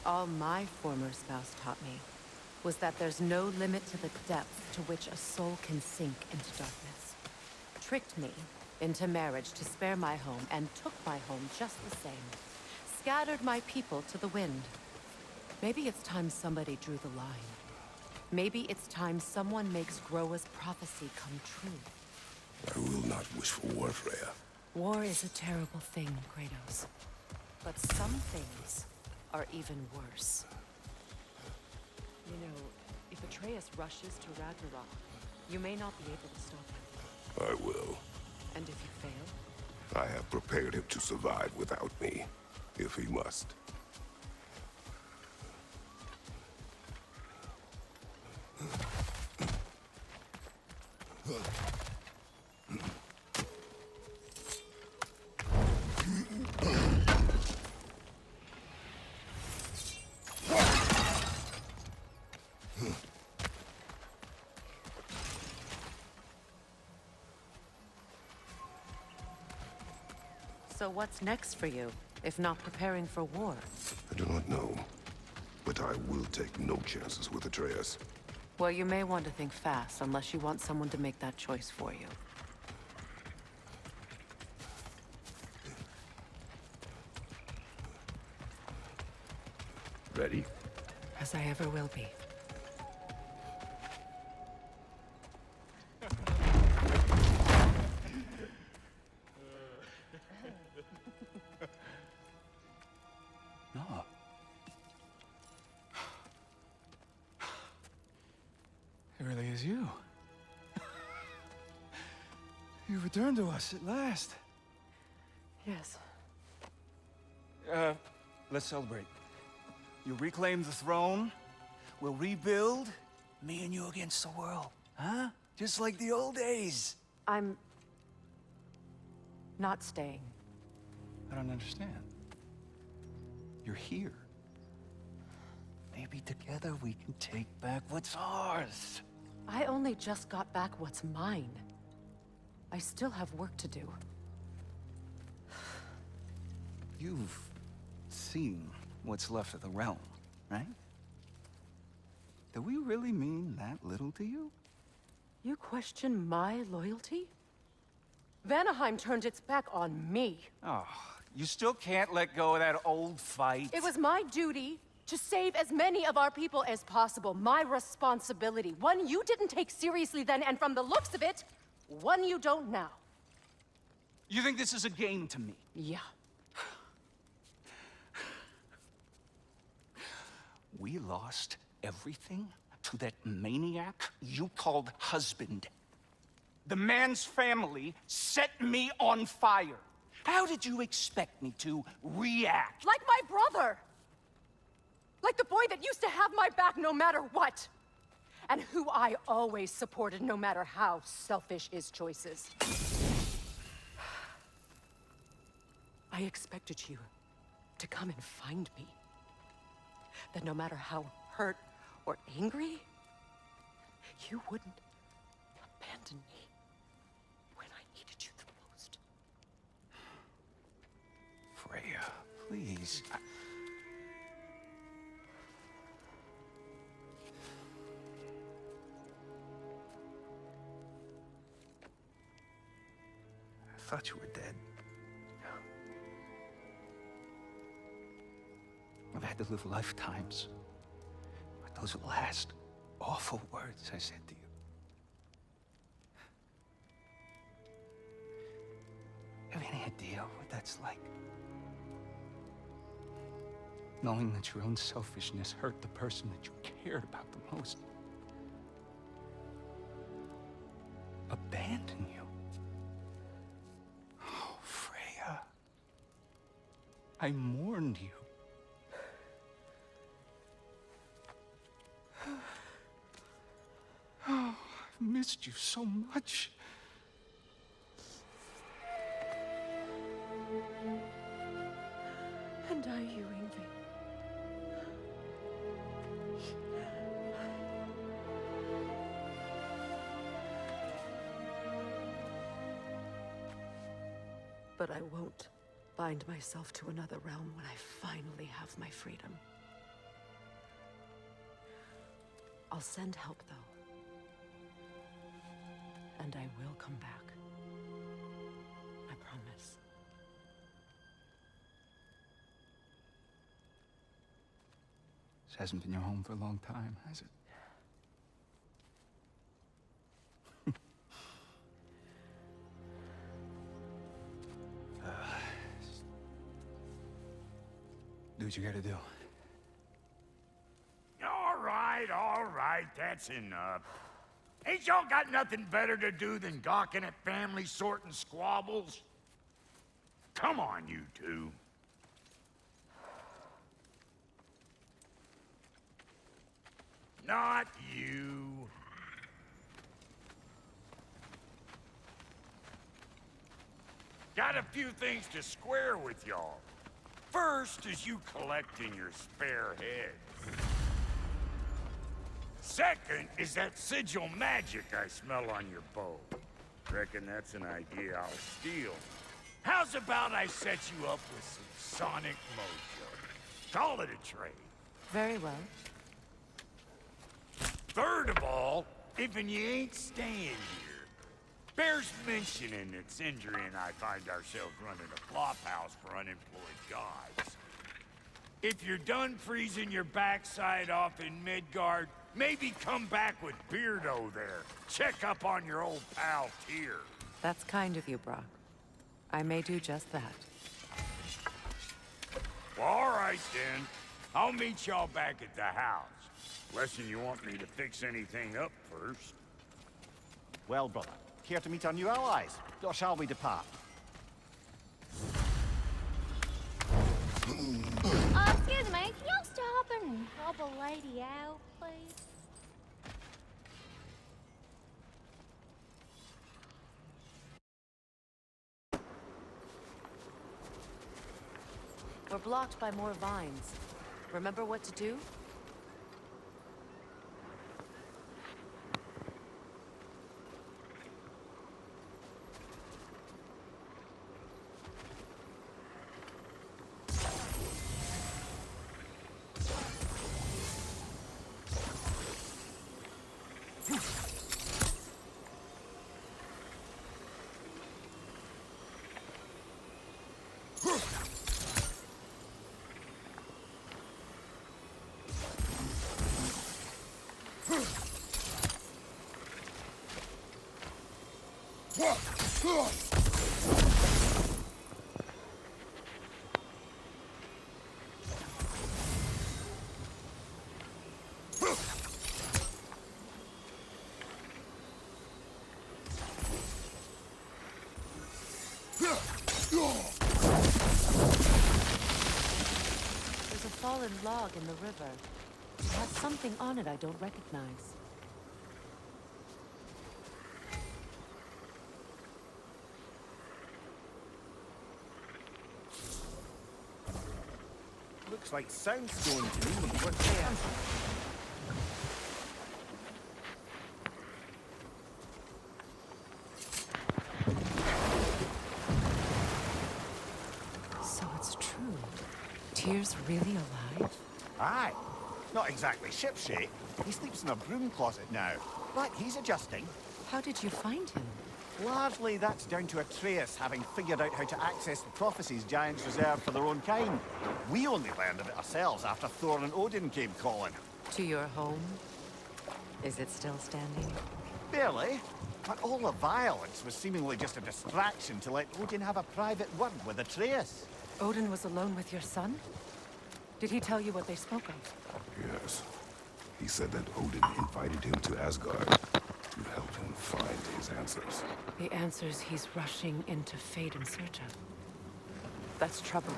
All my former spouse taught me was that there's no limit to the depth to which a soul can sink into darkness. Tricked me into marriage to spare my home and took my home just the same. Scattered my people to the wind. Maybe it's time somebody drew the line. Maybe it's time someone makes Groa's prophecy come true. I will not wish for war, Freya. War is a terrible thing, Kratos. But some things are even worse. You know, if Atreus rushes to Ragnarok, you may not be able to stop him. I will. And if you fail? I have prepared him to survive without me, if he must. So what's next for you, if not preparing for war? I do not know, but I will take no chances with Atreus. Well, you may want to think fast, unless you want someone to make that choice for you. Ready? As I ever will be. No. It really is you. You returned to us at last. Yes. Let's celebrate. You reclaim the throne, we'll rebuild, me and you against the world, huh? Just like the old days. I'm... not staying. I don't understand. You're here. Maybe together we can take back what's ours. I only just got back what's mine. I still have work to do. You've seen what's left of the realm, right? Do we really mean that little to you? You question my loyalty? Vanaheim turned its back on me. Oh, you still can't let go of that old fight? It was my duty to save as many of our people as possible. My responsibility. One you didn't take seriously then, and from the looks of it, one you don't now. You think this is a game to me? Yeah. We lost everything to that maniac you called husband. The man's family set me on fire. How did you expect me to react? Like my brother! Like the boy that used to have my back no matter what! And who I always supported no matter how selfish his choices. I expected you to come and find me. That no matter how hurt or angry, you wouldn't abandon me when I needed you the most. Freya, please. I thought you were dead. I've had to live lifetimes with those last awful words I said to you. Have any idea what that's like? Knowing that your own selfishness hurt the person that you cared about the most. Abandon you. Oh, Freya. I mourned you. Oh, I've missed you so much. And I you, Ingvi. But I won't bind myself to another realm when I finally have my freedom. I'll send help, though. And I will come back. I promise. This hasn't been your home for a long time, has it? Do what you gotta do. All right, that's enough. Ain't y'all got nothing better to do than gawking at family sorting squabbles? Come on, you two. Not you. Got a few things to square with y'all. First is you collecting your spare heads. Second is that sigil magic I smell on your bow. Reckon that's an idea I'll steal. How's about I set you up with some sonic mojo? Call it a trade. Very well. Third of all, if you ain't staying here, bears mentioning that Sindri and I find ourselves running a flophouse for unemployed gods. If you're done freezing your backside off in Midgard, maybe come back with Beardo there. Check up on your old pal Tyr. That's kind of you, Brock. I may do just that. Well, all right then. I'll meet y'all back at the house. Unless you want me to fix anything up first. Well, brother, care to meet our new allies? Or shall we depart? Excuse me, can y'all stop and help a lady out, please? We're blocked by more vines. Remember what to do? There's a fallen log in the river. It has something on it I don't recognize. Looks like soundstone to me. What's there? So it's true. Tyr's really alive? Aye. Not exactly shipshape. He sleeps in a broom closet now. But he's adjusting. How did you find him? Largely, that's down to Atreus having figured out how to access the prophecies giants reserve for their own kind. We only learned of it ourselves after Thor and Odin came calling. To your home? Is it still standing? Barely. But all the violence was seemingly just a distraction to let Odin have a private word with Atreus. Odin was alone with your son? Did he tell you what they spoke of? Yes. He said that Odin invited him to Asgard to help him find his answers. The answers he's rushing into fate in search of. That's troubling.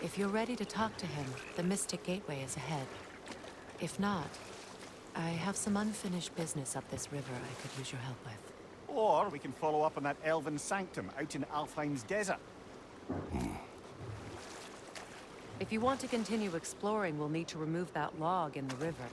If you're ready to talk to him, the Mystic Gateway is ahead. If not, I have some unfinished business up this river I could use your help with. Or we can follow up on that elven sanctum out in Alfheim's desert. If you want to continue exploring, we'll need to remove that log in the river.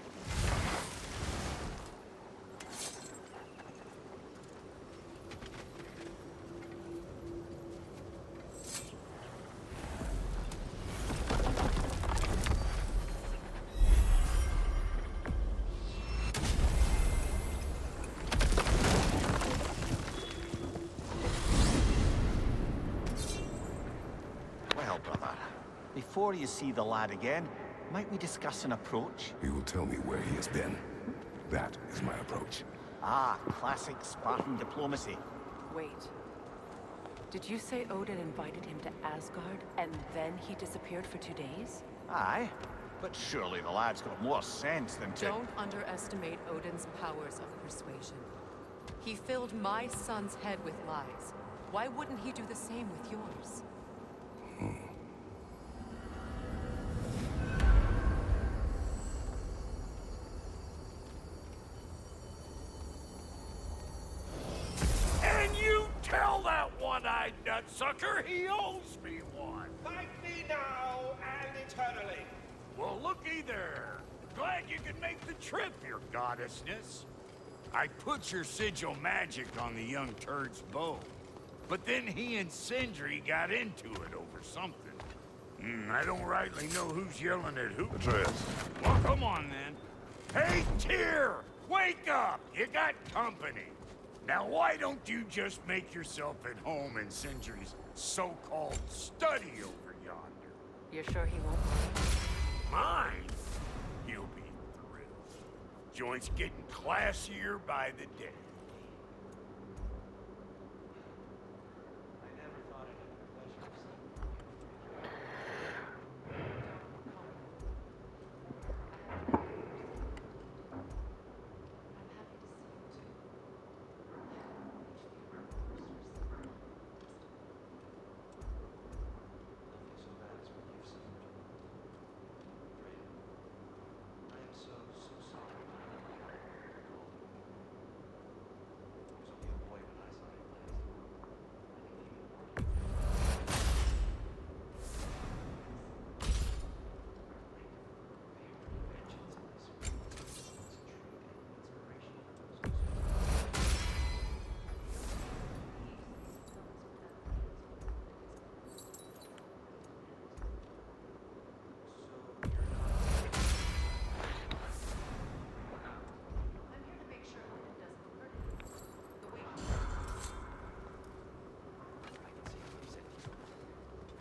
brother. Before you see the lad again, might we discuss an approach? He will tell me where he has been. That is my approach. Ah, classic Spartan diplomacy. Wait. Did you say Odin invited him to Asgard, and then he disappeared for 2 days? Aye, but surely the lad's got more sense than to... Don't underestimate Odin's powers of persuasion. He filled my son's head with lies. Why wouldn't he do the same with yours? And you tell that one-eyed nutsucker he owes me one. Fight me now and eternally. Well, looky there. Glad you could make the trip, your goddessness. I put your sigil magic on the young turd's bow. But then he and Sindri got into it over something. I don't rightly know who's yelling at who. Atreus. Well, come on, then. Hey, Tyr! Wake up! You got company. Now, why don't you just make yourself at home in Sindri's so-called study over yonder? You're sure he won't? Mine? He'll be thrilled. Joint's getting classier by the day.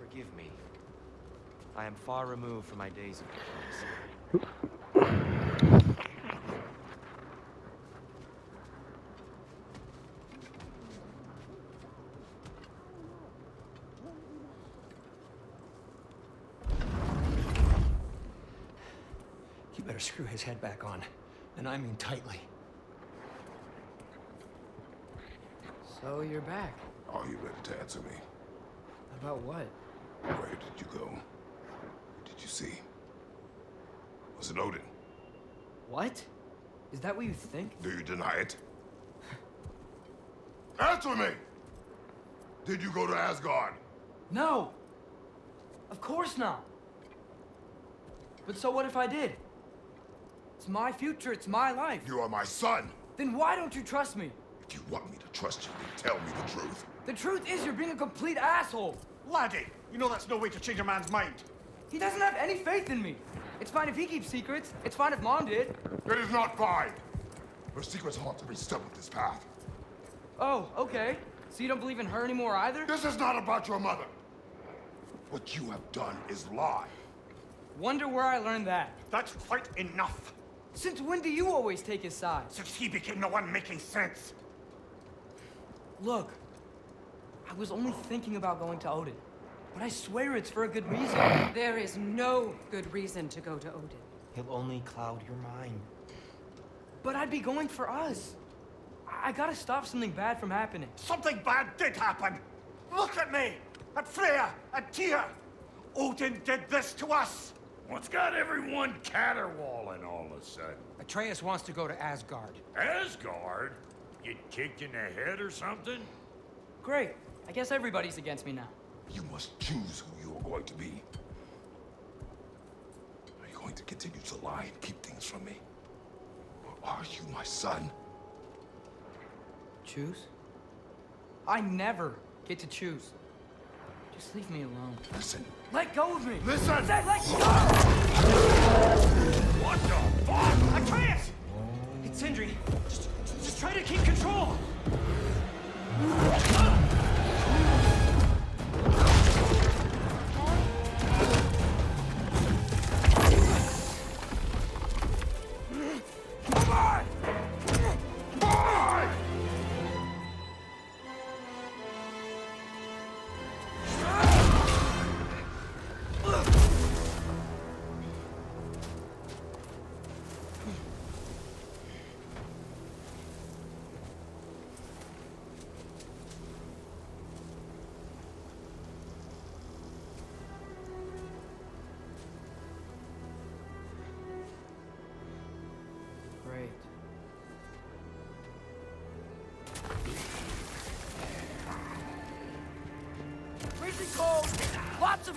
Forgive me. I am far removed from my days of diplomacy. You better screw his head back on, and I mean tightly. So you're back. Are you ready to answer me? About what? Where did you go? What did you see? Was it Odin? What? Is that what you think? Do you deny it? Answer me! Did you go to Asgard? No! Of course not! But so what if I did? It's my future, it's my life. You are my son! Then why don't you trust me? If you want me to trust you, then tell me the truth. The truth is you're being a complete asshole! Laddie, you know that's no way to change a man's mind. He doesn't have any faith in me. It's fine if he keeps secrets. It's fine if Mom did. It is not fine! Her secrets haunt every step of this path. Oh, okay. So you don't believe in her anymore either? This is not about your mother. What you have done is lie. Wonder where I learned that. That's quite enough. Since when do you always take his side? Since he became the one making sense. Look, I was only thinking about going to Odin. But I swear it's for a good reason. There is no good reason to go to Odin. He'll only cloud your mind. But I'd be going for us. I gotta stop something bad from happening. Something bad did happen. Look at me, at Freya, at Tyr. Odin did this to us. What's got everyone caterwauling all of a sudden? Atreus wants to go to Asgard. Asgard? Get kicked in the head or something? Great. I guess everybody's against me now. You must choose who you are going to be. Are you going to continue to lie and keep things from me? Or are you my son? Choose? I never get to choose. Just leave me alone. Listen. Let go of me! Listen! I said let go! What the fuck? Atreus! It's Sindri. Just try to keep control!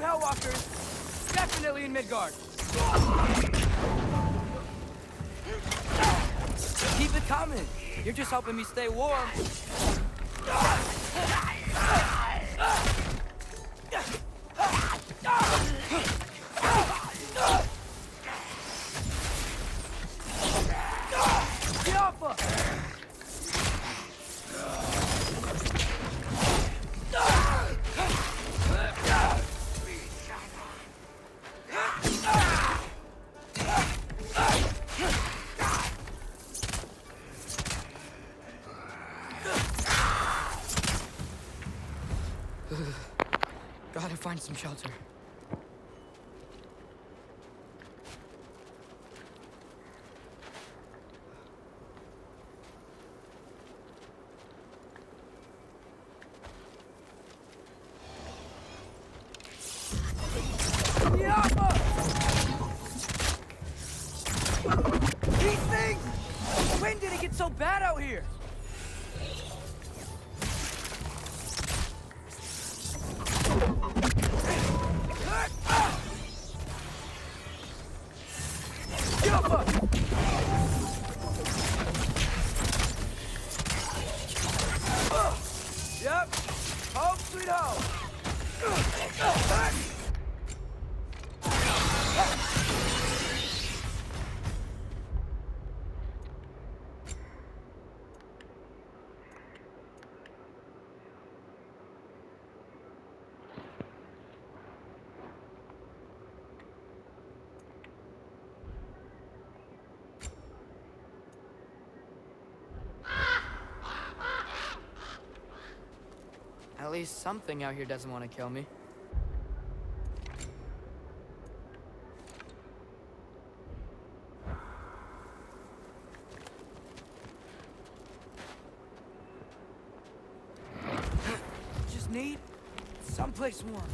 Hellwalkers. Definitely in Midgard. Keep it coming. You're just helping me stay warm. Get off us! Gotta find some shelter. These things! When did it get so bad out here? Yep. Home sweet home. At least something out here doesn't want to kill me. Just need someplace warm.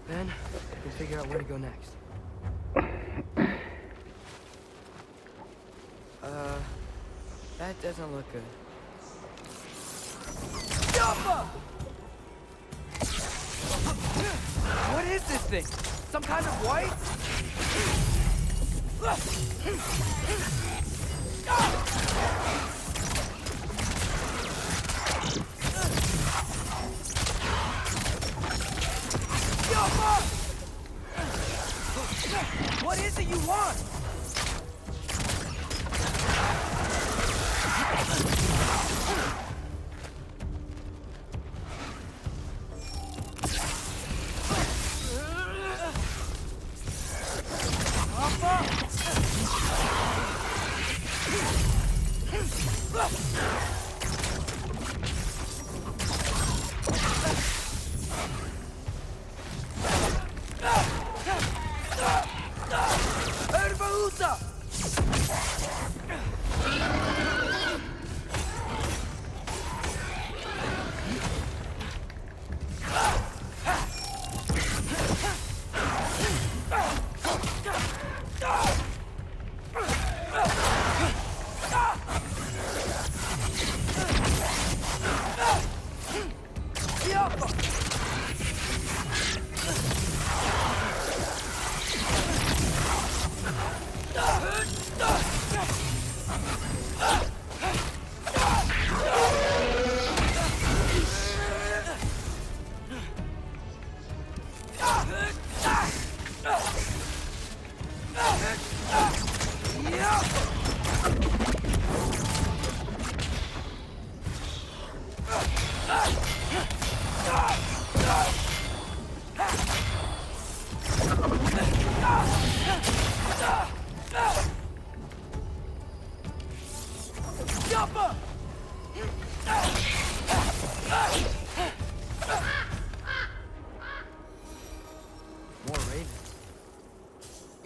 Then we can figure out where to go next. That doesn't look good. What is this thing? Some kind of white? What is it you want?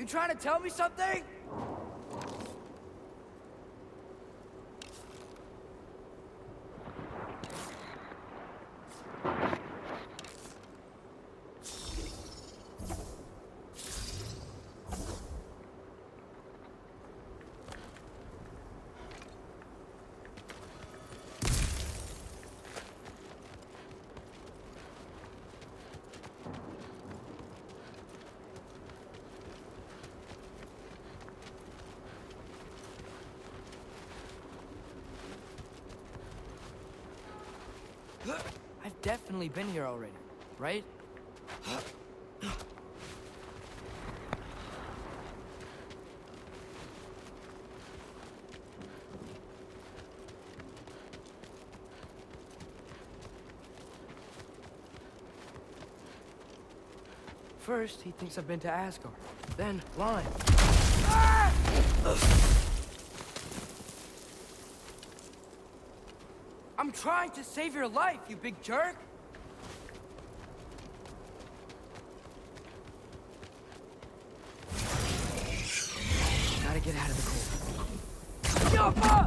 Trying to tell me something? I've definitely been here already, right? First, he thinks I've been to Asgard. Then, Lime. Ah! I'm trying to save your life, you big jerk! Gotta get out of the cold. Yappa!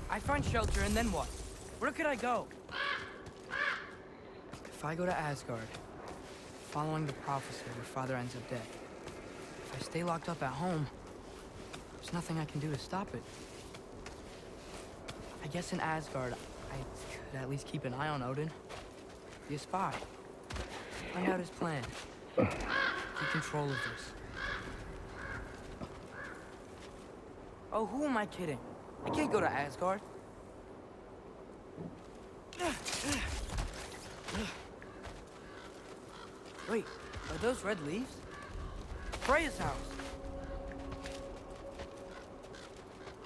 I find shelter, and then what? Where could I go? If I go to Asgard, following the prophecy, your father ends up dead. If I stay locked up at home, there's nothing I can do to stop it. I guess in Asgard, I could at least keep an eye on Odin. Be a spy. Find out his plan. Take control of this. Oh, who am I kidding? I can't go to Asgard. Wait, are those red leaves? Freya's house.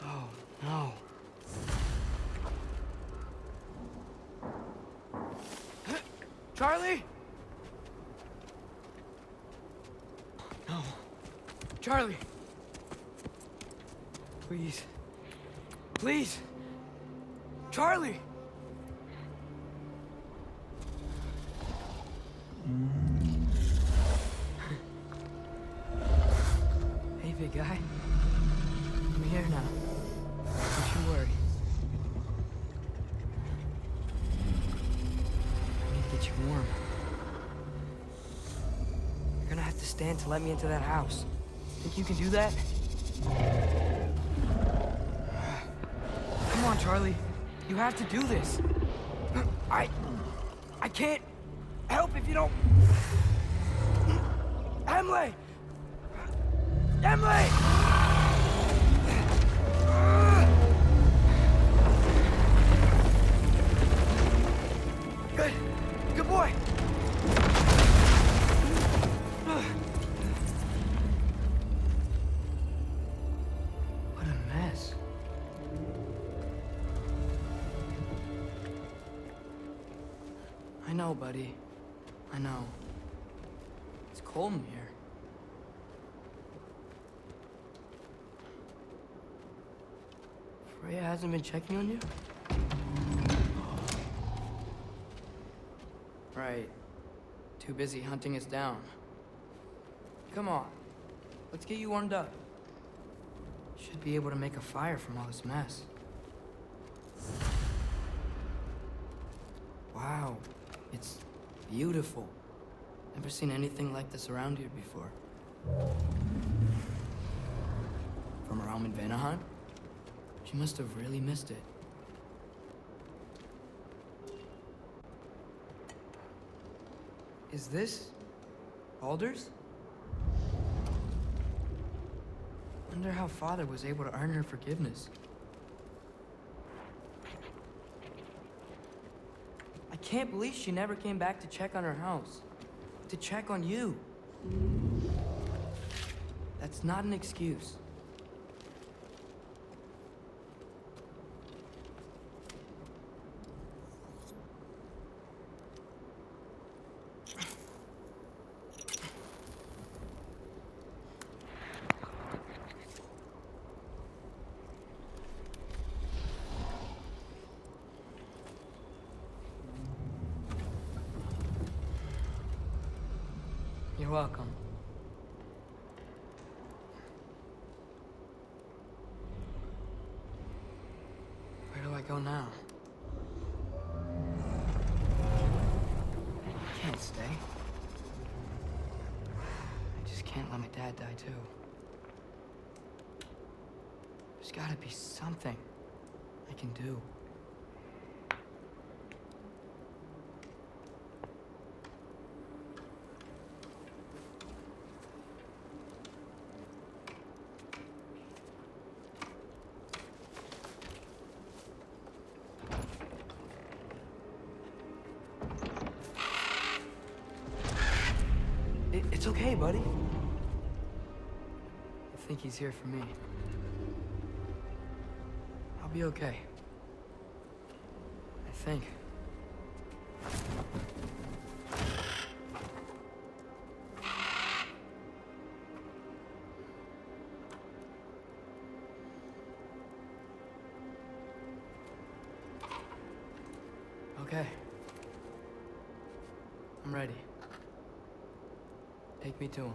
Oh, no. Charlie? No. Charlie. Please. Please. Charlie. Hey, big guy. I'm here now. Don't you worry. I need to get you warm. You're gonna have to stand to let me into that house. Think you can do that? Come on, Charlie. You have to do this. I can't help if you don't... Emily! Emily! Good. Good boy. What a mess. I know, buddy. I know. It's cold in here. Freya hasn't been checking on you? Right. Too busy hunting us down. Come on. Let's get you warmed up. Should be able to make a fire from all this mess. Wow. It's beautiful. Never seen anything like this around here before. From around home in Vanaheim? She must have really missed it. Is this Baldur's? Wonder how Father was able to earn her forgiveness. I can't believe she never came back to check on her house. To check on you. That's not an excuse. You're welcome. Where do I go now? I can't stay. I just can't let my dad die too. There's gotta be something I can do. It's okay, buddy. I think he's here for me. I'll be okay. I think. Okay. I'm ready. Take me to him.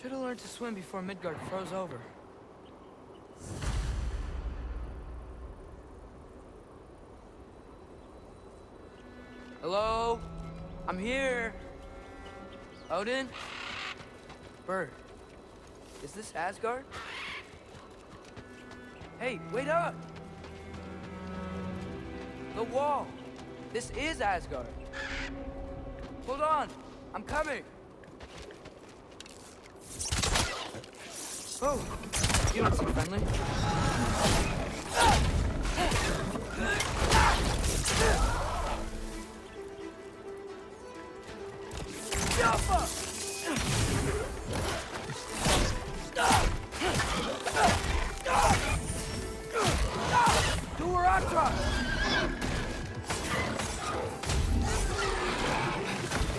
Should have learned to swim before Midgard froze over. Hello? I'm here. Odin? Bird. Is this Asgard? Hey, wait up! The wall. This is Asgard. Hold on. I'm coming. Oh, you don't seem friendly.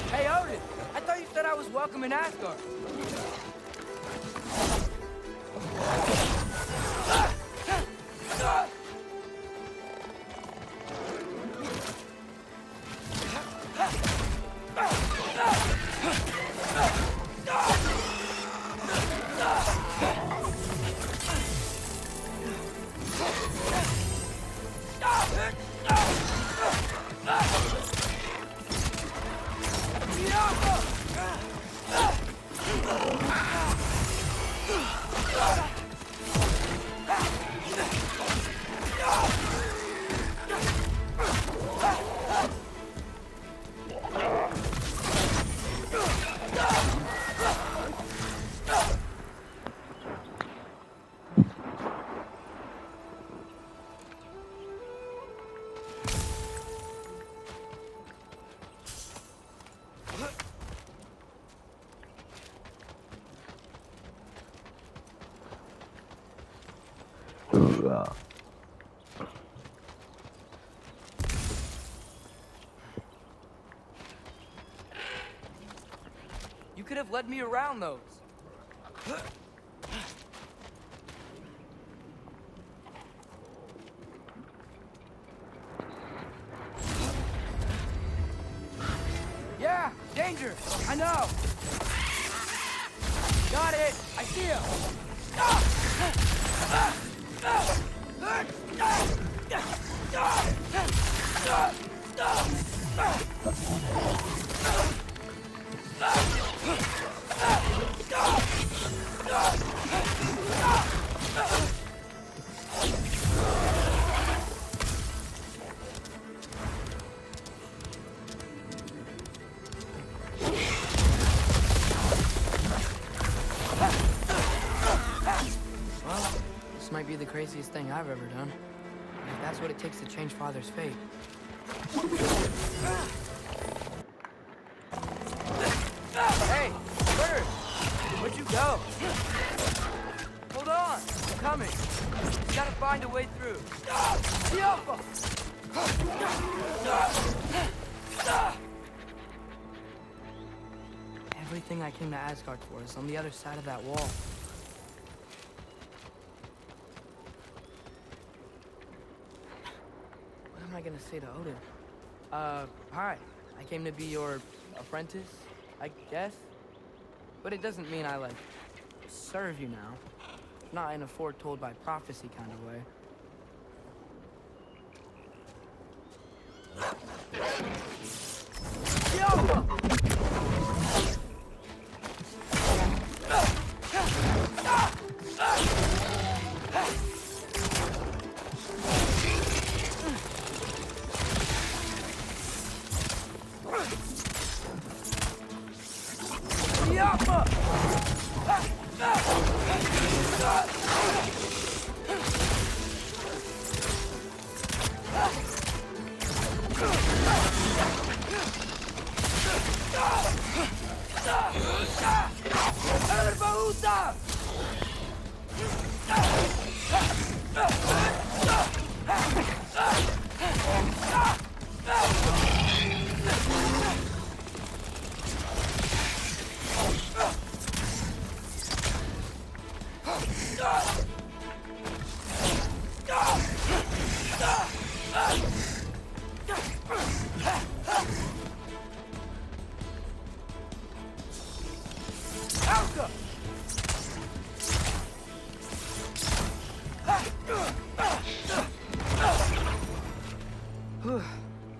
Hey, Odin, I thought you said I was welcome in Asgard. You could have led me around those. Yeah, danger! I know! Got it! I see him! This might be the craziest thing I've ever done. And if that's what it takes to change Father's fate. Hey, bird! Where'd you go? Hold on, I'm coming. You gotta find a way through. Tiafa! Everything I came to Asgard for is on the other side of that wall. What am I gonna say to Odin? Hi. I came to be your apprentice, I guess? But it doesn't mean I, like, serve you now. Not in a foretold by prophecy kind of way.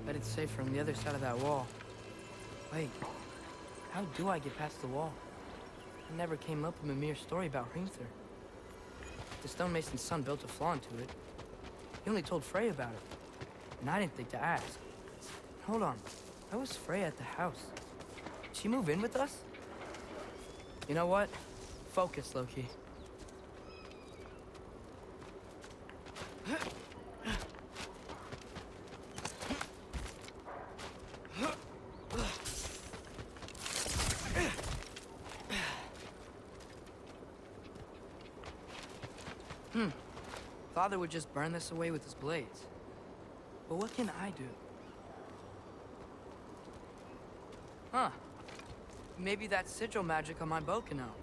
Bet it's safe from the other side of that wall. Wait, how do I get past the wall? I never came up with Mimir's story about Hrimthur. The stonemason's son built a flaw into it. He only told Freya about it, and I didn't think to ask. Hold on, why was Freya at the house? Did she move in with us? You know what? Focus, Loki. Father would just burn this away with his blades. But what can I do? Huh. Maybe that sigil magic on my bow can help.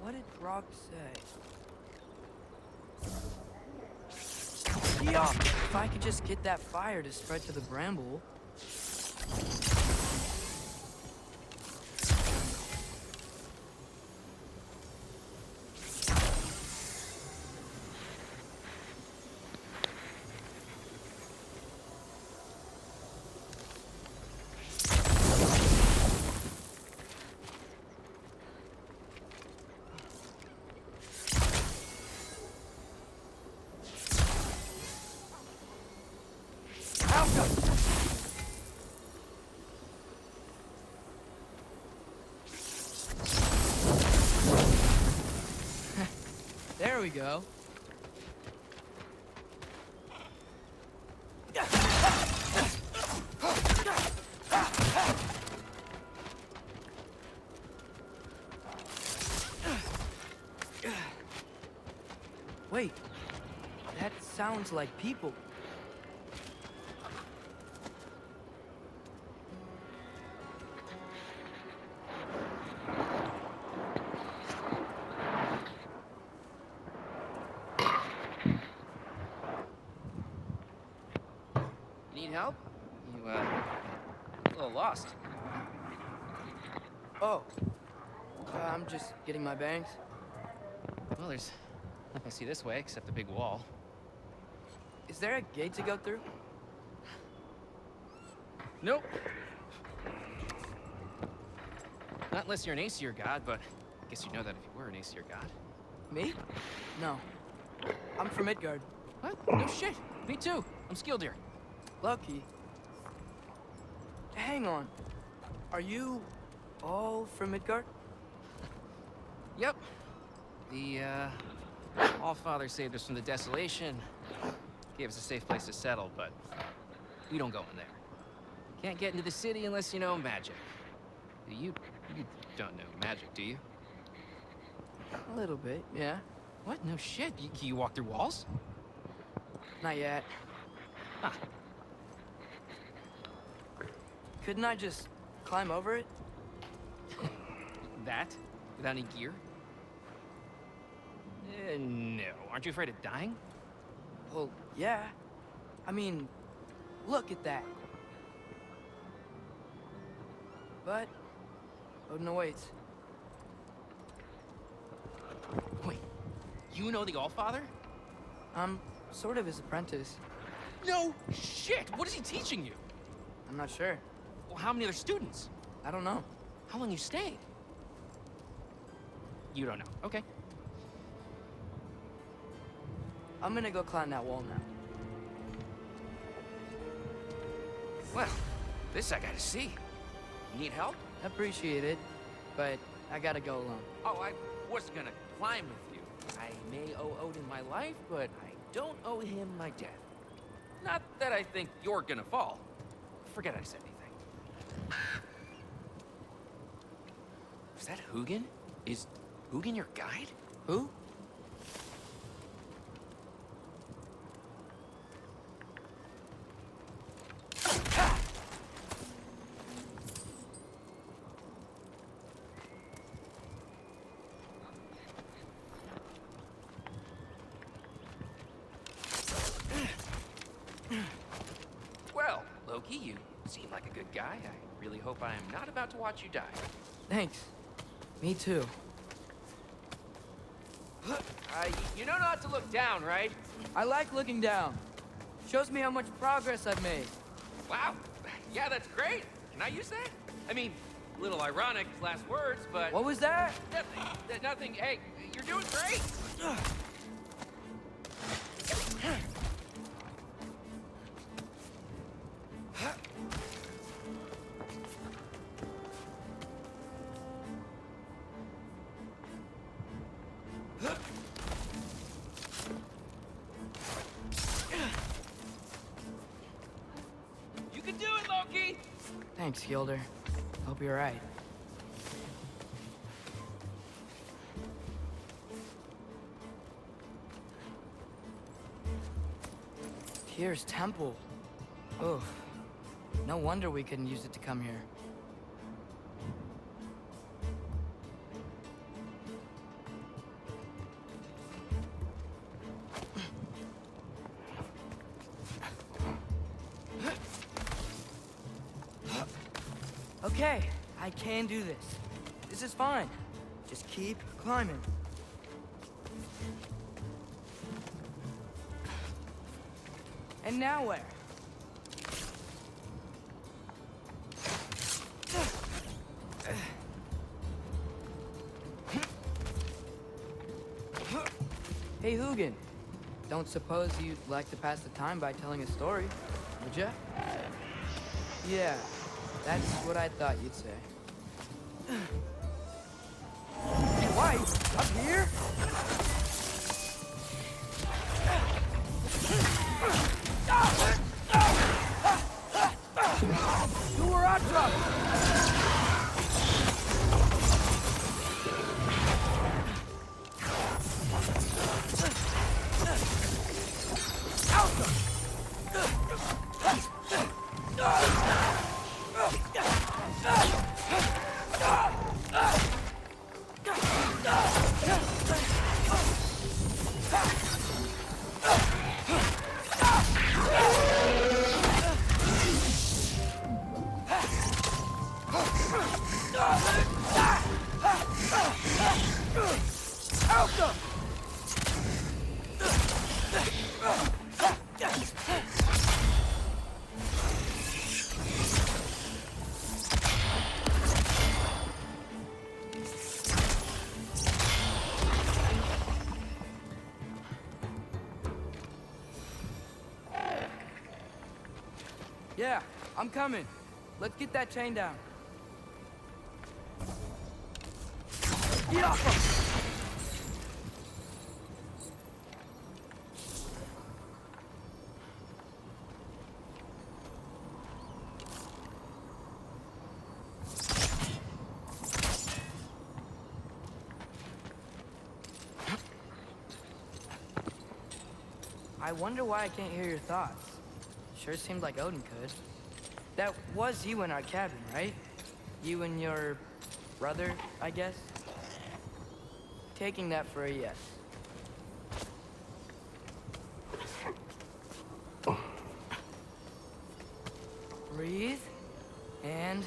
What did Grog say? Yeah, if I could just get that fire to spread to the bramble. There we go. Wait, That sounds like people. Need help? You, a little lost. Oh. I'm just getting my bearings. Well, there's nothing I see this way except the big wall. Is there a gate to go through? Nope. Not unless you're an Aesir god, but I guess you'd know that if you were an Aesir god. Me? No. I'm from Midgard. What? No shit. Me too. I'm Skildir. Lucky. Hang on. Are you all from Midgard? Yep. The, All-Father saved us from the desolation. Gave us a safe place to settle, but we don't go in there. Can't get into the city unless you know magic. You don't know magic, do you? A little bit, yeah. What? No shit. You walk through walls? Not yet. Huh. Couldn't I just climb over it? That? Without any gear? No. Aren't you afraid of dying? Well, yeah. I mean, look at that. But Odin awaits. Wait, you know the Allfather? I'm sort of his apprentice. No shit! What is he teaching you? I'm not sure. Well, how many other students? I don't know. How long you stayed? You don't know. Okay. I'm gonna go climb that wall now. Well, this I gotta see. Need help? Appreciate it, but I gotta go alone. Oh, I was gonna climb with you. I may owe Odin my life, but I don't owe him my death. Not that I think you're gonna fall. Forget I said anything. Is that Hugin? Is Hugin your guide? Who? Well, Loki, you seem like a good guy. I really hope I am not about to watch you die. Thanks. Me too. You know not to look down, right? I like looking down. Shows me how much progress I've made. Wow. Yeah, that's great. Can I use that? I mean, a little ironic, last words, but... What was that? Nothing. Nothing. Hey, you're doing great. You can do it, Loki! Thanks, Gilder. Hope you're right. Tyr's temple. Oof. No wonder we couldn't use it to come here. Okay, I can do this. This is fine. Just keep climbing. And now where? Hey, Hugin. Don't suppose you'd like to pass the time by telling a story, would ya? Yeah, that's what I thought you'd say. White? Up here? You were out trouble! Yeah, I'm coming. Let's get that chain down. Get off him! I wonder why I can't hear your thoughts. Sure seemed like Odin could. That was you in our cabin, right? You and your brother, I guess? Taking that for a yes. Breathe. And...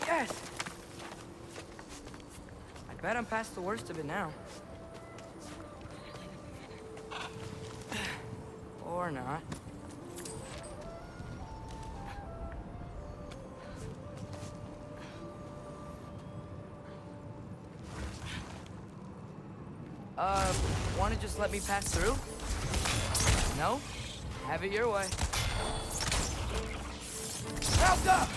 Yes! I bet I'm past the worst of it now. Or not. Wanna just let me pass through? No? Have it your way. Help up!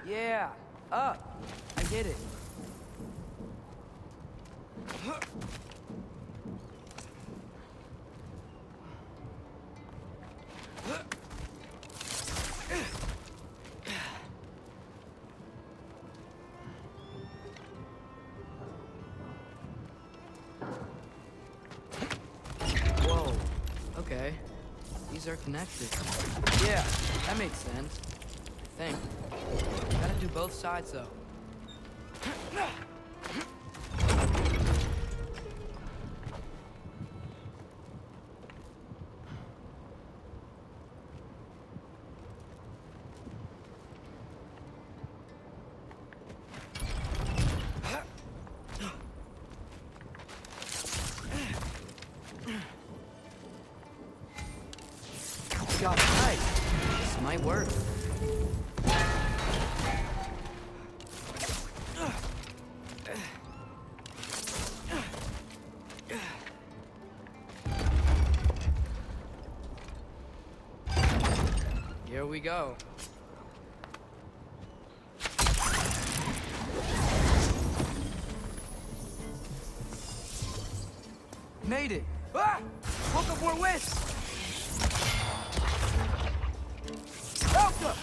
Yeah, up. I get it. Whoa. Okay. These are connected. Yeah, that makes sense. I think. Gotta do both sides, though. Got it right. This might work. There we go. Made it! Ah! Woke up more west! Alta!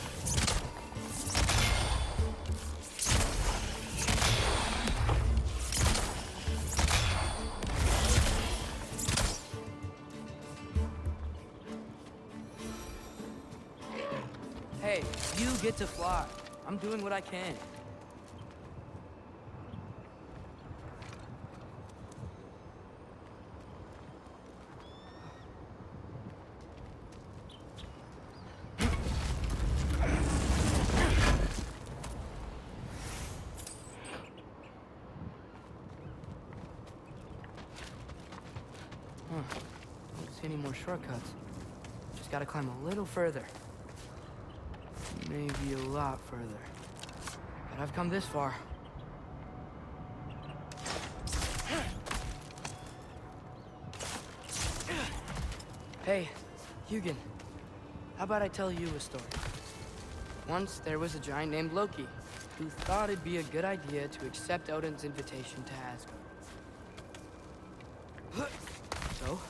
Hey, you get to fly. I'm doing what I can. Don't see any more shortcuts. Just gotta climb a little further. Maybe a lot further. But I've come this far. Hey, Hugin. How about I tell you a story? Once there was a giant named Loki who thought it'd be a good idea to accept Odin's invitation to Asgard. So,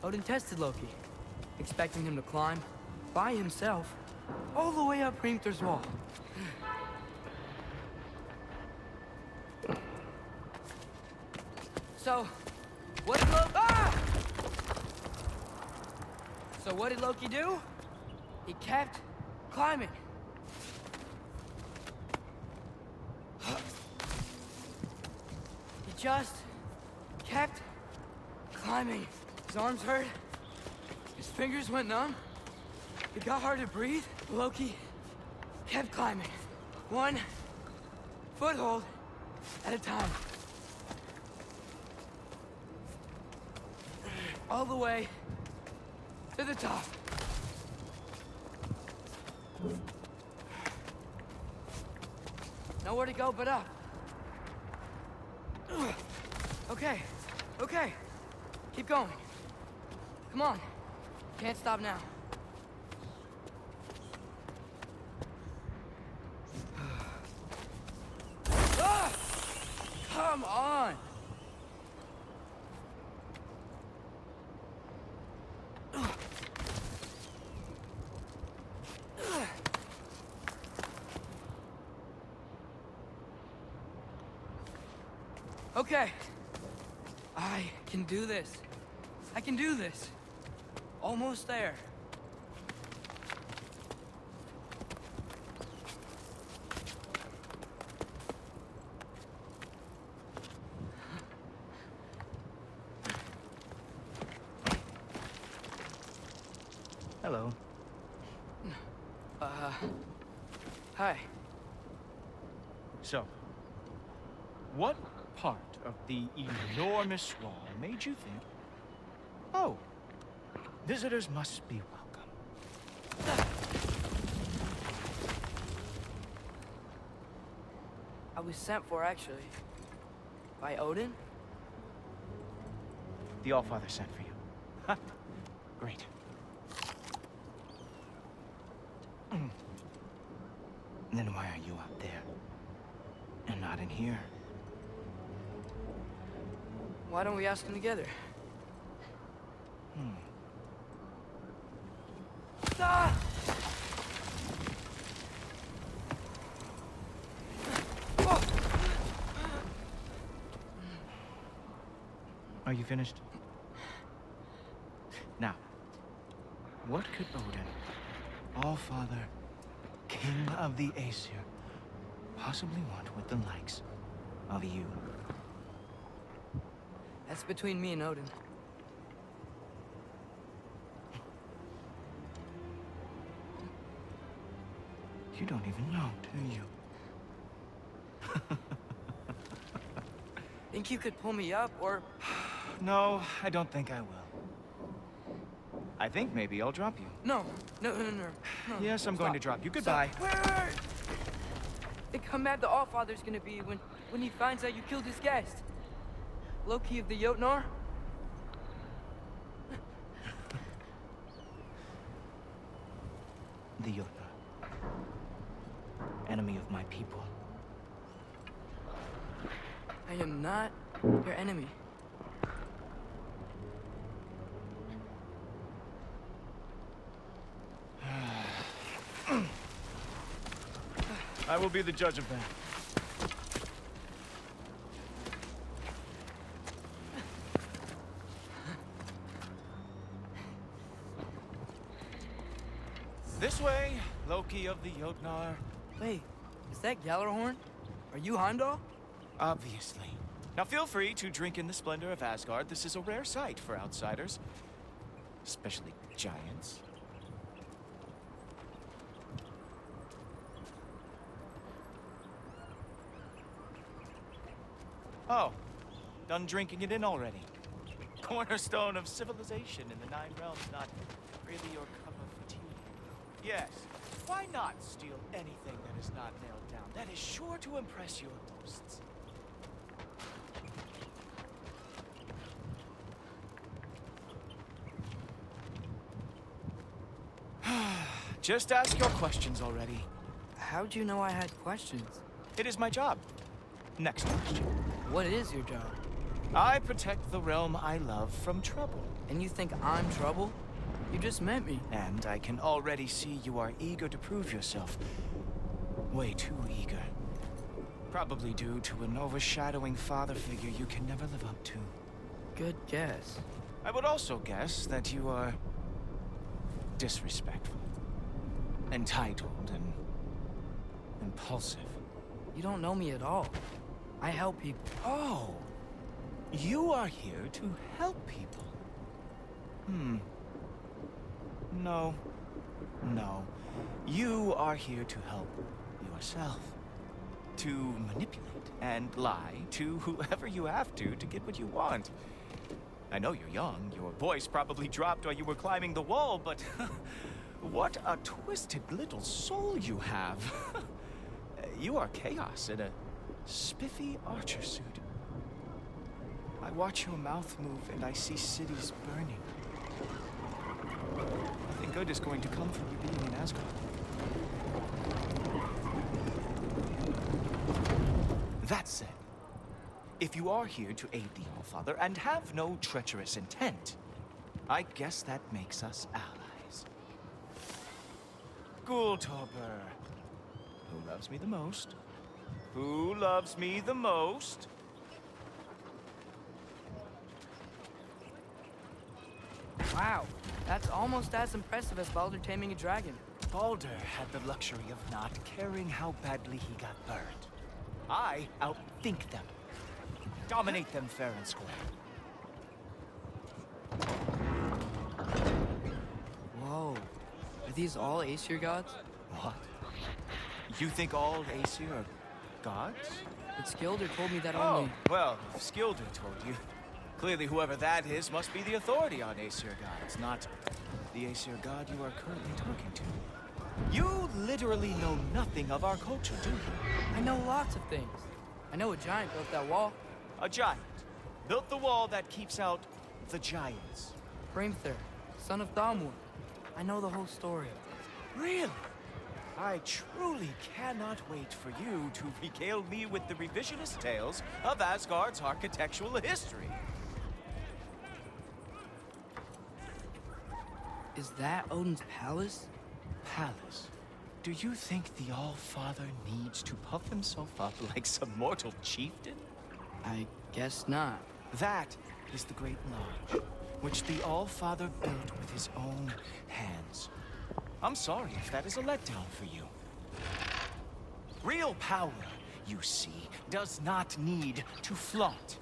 Odin tested Loki, expecting him to climb by himself all the way up Hrimthur's wall. So, what did Loki... Ah! So what did Loki do? He kept climbing. He just kept climbing. His arms hurt. His fingers went numb. It got hard to breathe. Loki kept climbing. One foothold at a time. All the way to the top. Nowhere to go but up. Okay, okay. Keep going. Come on. Can't stop now. Ah! Come on! Okay. I can do this. I can do this. Almost there. Hello. Hi. So, what part of the enormous wall made you think, oh, visitors must be welcome? I was sent for, actually. By Odin? The Allfather sent for you. Huh. Great. Then why are you up there? And not in here? Why don't we ask him together? Ah! Oh! Are you finished? Now, what could Odin, Allfather, King of the Aesir, possibly want with the likes of you? That's between me and Odin. You don't even know, do you? Think you could pull me up, or... No, I don't think I will. I think maybe I'll drop you. No. No. Yes, I'm going to drop you. Goodbye. Stop. Wait. Think how mad the Allfather's gonna be when he finds out you killed his guest. Loki of the Jotnar? the Jotnar. Enemy of my people. I am not your enemy. I will be the judge of that. This way, Loki of the Jotnar. Wait, is that Gjallarhorn? Are you Heimdall? Obviously. Now feel free to drink in the splendor of Asgard. This is a rare sight for outsiders. Especially giants. Oh, done drinking it in already. Cornerstone of civilization in the Nine Realms, not really your cup of tea. Yes, why not steal anything that is not nailed down? That is sure to impress your hosts. Just ask your questions already. How'd you know I had questions? It is my job. Next question. What is your job? I protect the realm I love from trouble. And you think I'm trouble? You just met me. And I can already see you are eager to prove yourself. Way too eager. Probably due to an overshadowing father figure you can never live up to. Good guess. I would also guess that you are disrespectful, entitled, and impulsive. You don't know me at all. I help people. Oh, you are here to help people. No. No. You are here to help yourself. To manipulate and lie to whoever you have to get what you want. I know you're young. Your voice probably dropped while you were climbing the wall, but what a twisted little soul you have. You are chaos in a spiffy archer suit. I watch your mouth move and I see cities burning. Nothing good is going to come from you being in Asgard. That said, if you are here to aid the Allfather and have no treacherous intent, I guess that makes us allies. Gultober. Who loves me the most? Who loves me the most? Wow, that's almost as impressive as Baldur taming a dragon. Baldur had the luxury of not caring how badly he got burned. I outthink them. Dominate them fair and square. Whoa, are these all Aesir gods? What? You think all Aesir are gods? But Skilder told me that Oh, only... well, if Skilder told you. Clearly whoever that is must be the authority on Aesir gods, not the Aesir god you are currently talking to. You literally know nothing of our culture, do you? I know lots of things. I know a giant built that wall. A giant built the wall that keeps out the giants. Hrimthur, son of Thamur. I know the whole story. Really? I truly cannot wait for you to regale me with the revisionist tales of Asgard's architectural history. Is that Odin's palace? Palace? Do you think the All-Father needs to puff himself up like some mortal chieftain? I guess not. That is the Great Lodge, which the All-Father built with his own hands. I'm sorry if that is a letdown for you. Real power, you see, does not need to flaunt.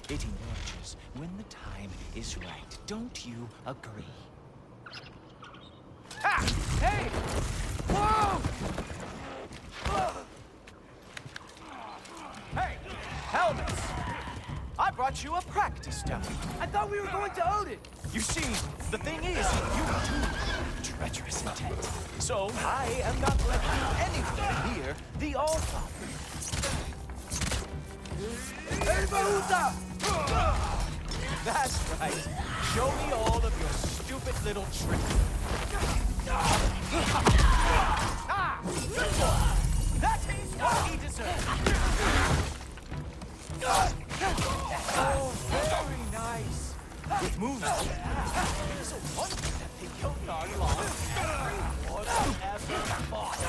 It emerges when the time is right. Don't you agree? Ah! Hey! Whoa! Hey! Helmets! I brought you a practice dummy. I thought we were going to Odin! You see, the thing is, you have treacherous intent. So I am not letting you anywhere near the All-Father. That's right. Show me all of your stupid little tricks. That is what he deserves! Oh, very nice! Good moves. It's a wonder that the Jotnar lost every war they ever fought.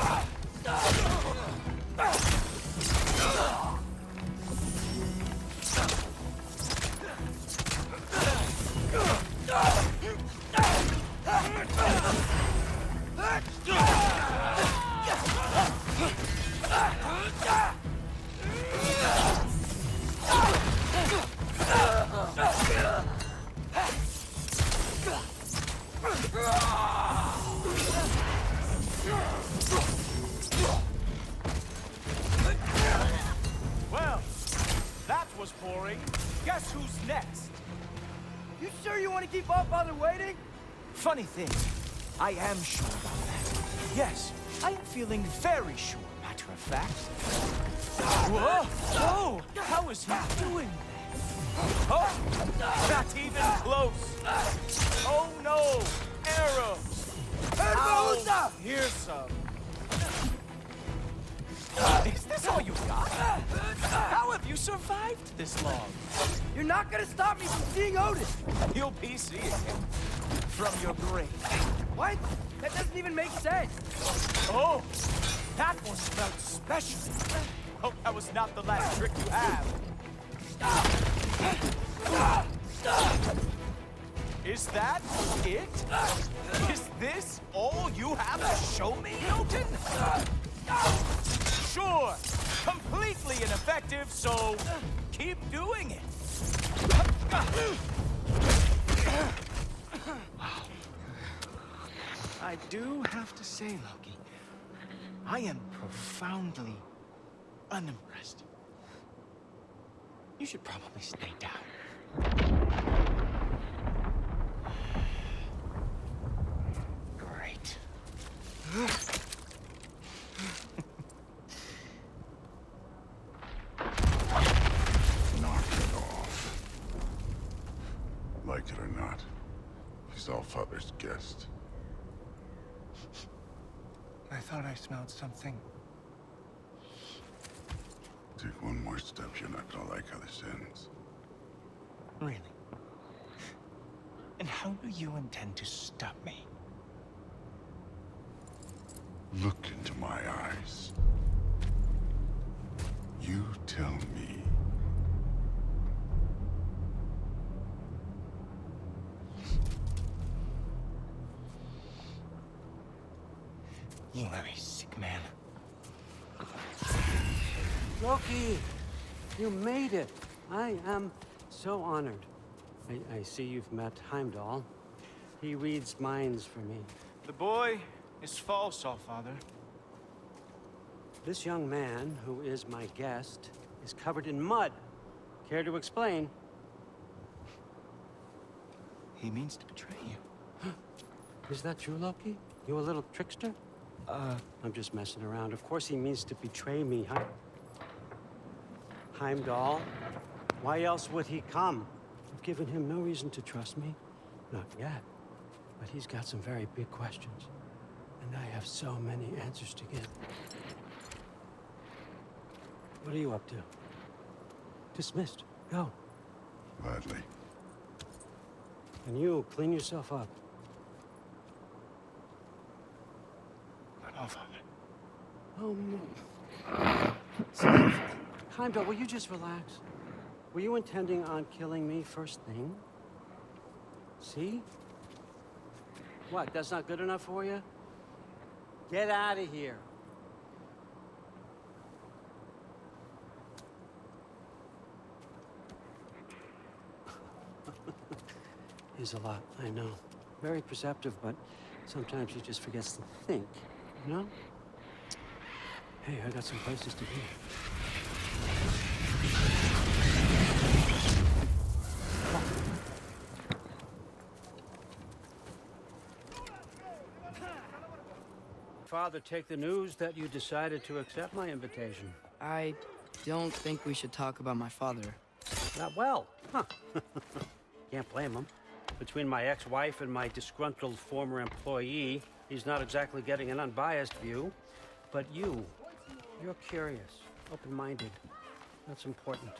Well, that was boring. Guess who's next? You sure you want to keep our father waiting? Funny thing, I am sure about that. Yes, I am feeling very sure, matter of fact. Whoa! Whoa! How is he doing that? Oh! Not even close! Oh no! Arrows! Ow, here's some. Is this all you got? How have you survived this long? You're not gonna stop me from seeing Odin! You'll be seeing him from your grave. What? That doesn't even make sense! Oh! That one felt special. Hope that was not the last trick you have. Is that it? Is this all you have to show me, Odin? Sure, completely ineffective, so keep doing it. I do have to say, Loki, I am profoundly unimpressed. You should probably stay down. Great. Knock it off. Like it or not, he's Allfather's guest. I thought I smelled something. Take one more step, you're not gonna like how this ends. Really? And how do you intend to stop me? Look into my eyes. You tell me. You are a sick man. Loki, you made it. I am so honored. I see you've met Heimdall. He reads minds for me. The boy is false, Allfather. This young man, who is my guest, is covered in mud. Care to explain? He means to betray you. Is that true, Loki? You a little trickster? I'm just messing around. Of course he means to betray me. Heimdall? Why else would he come? I've given him no reason to trust me. Not yet. But he's got some very big questions. And I have so many answers to give. What are you up to? Dismissed. Go. Gladly. And you, clean yourself up. But Allfather. Oh, no. Heimdall, will you just relax? Were you intending on killing me first thing? See? What, that's not good enough for you? Get out of here. He's a lot, I know. Very perceptive, but sometimes he just forgets to think, you know? Hey, I got some places to be. Father, take the news that you decided to accept my invitation. I don't think we should talk about my father. Not well, huh? Can't blame him. Between my ex-wife and my disgruntled former employee, He's not exactly getting an unbiased view. But you're curious, open-minded. That's important.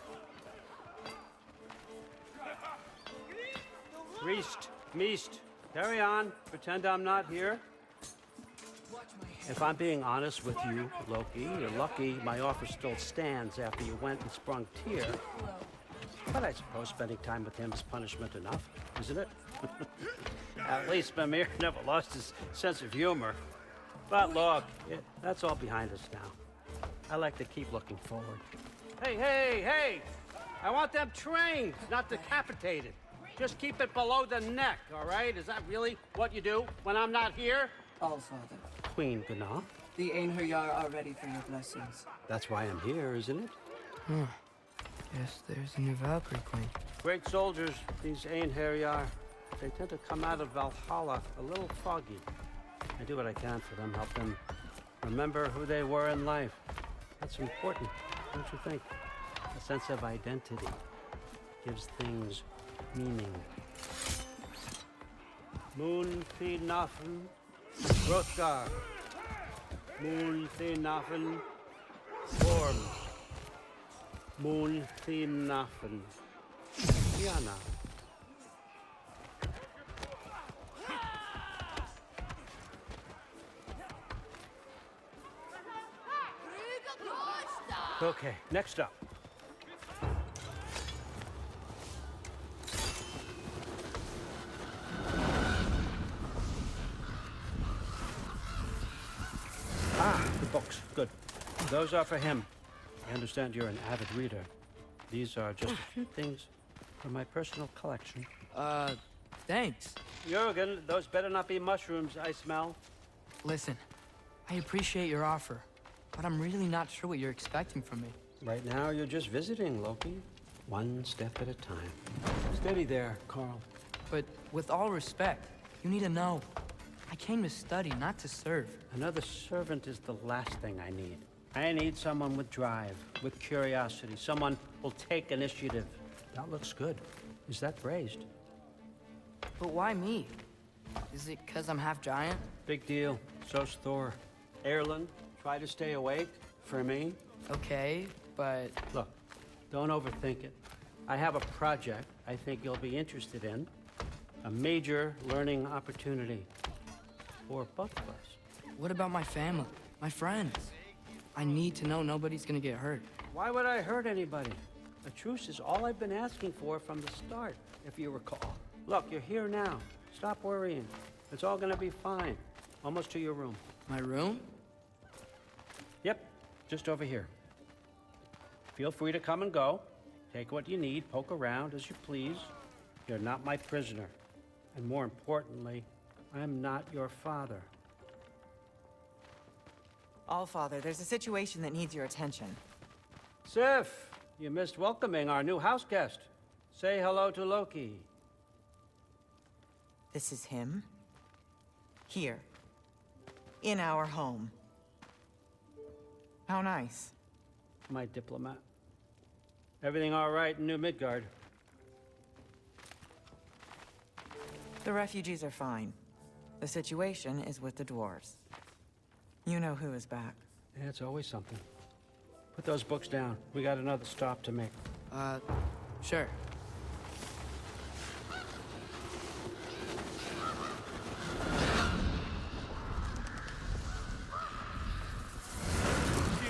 Priest, Meest, carry on. Pretend I'm not here. If I'm being honest with you, Loki, you're lucky my offer still stands after you went and sprung Tyr. But I suppose spending time with him is punishment enough, isn't it? At least Mimir never lost his sense of humor. But look, that's all behind us now. I like to keep looking forward. Hey! I want them trained, not decapitated. Just keep it below the neck, all right? Is that really what you do when I'm not here? All Father. Queen Gná. The Einherjar are ready for your blessings. That's why I'm here, isn't it? Yes, there's a new Valkyrie queen. Great soldiers, these Einherjar. They tend to come out of Valhalla a little foggy. I do what I can for them, help them remember who they were in life. That's important, don't you think? A sense of identity gives things meaning. Moon fi nafen, Hrothgar. Moon fi nafen, Worm. Moon fi nafen, Diana. Okay, next up. The books. Good. Those are for him. I understand you're an avid reader. These are just a few things from my personal collection. Thanks. Jürgen, those better not be mushrooms I smell. Listen, I appreciate your offer, but I'm really not sure what you're expecting from me. Right now, you're just visiting, Loki. One step at a time. Steady there, Carl. But with all respect, you need to know. I came to study, not to serve. Another servant is the last thing I need. I need someone with drive, with curiosity, someone who'll take initiative. That looks good. Is that praised? But why me? Is it because I'm half giant? Big deal. So's Thor. Erlen, try to stay awake for me. Okay, but... Look, don't overthink it. I have a project I think you'll be interested in. A major learning opportunity. For both of us. What about my family? My friends? I need to know nobody's gonna get hurt. Why would I hurt anybody? A truce is all I've been asking for from the start, if you recall. Look, you're here now. Stop worrying. It's all gonna be fine. Almost to your room. My room? Yep, just over here. Feel free to come and go. Take what you need, poke around as you please. You're not my prisoner. And more importantly, I'm not your father. Allfather, there's a situation that needs your attention. Sif, you missed welcoming our new house guest. Say hello to Loki. This is him. Here. In our home. How nice. My diplomat. Everything all right in New Midgard? The refugees are fine. The situation is with the dwarves. You know who is back. Yeah, it's always something. Put those books down. We got another stop to make. Sure.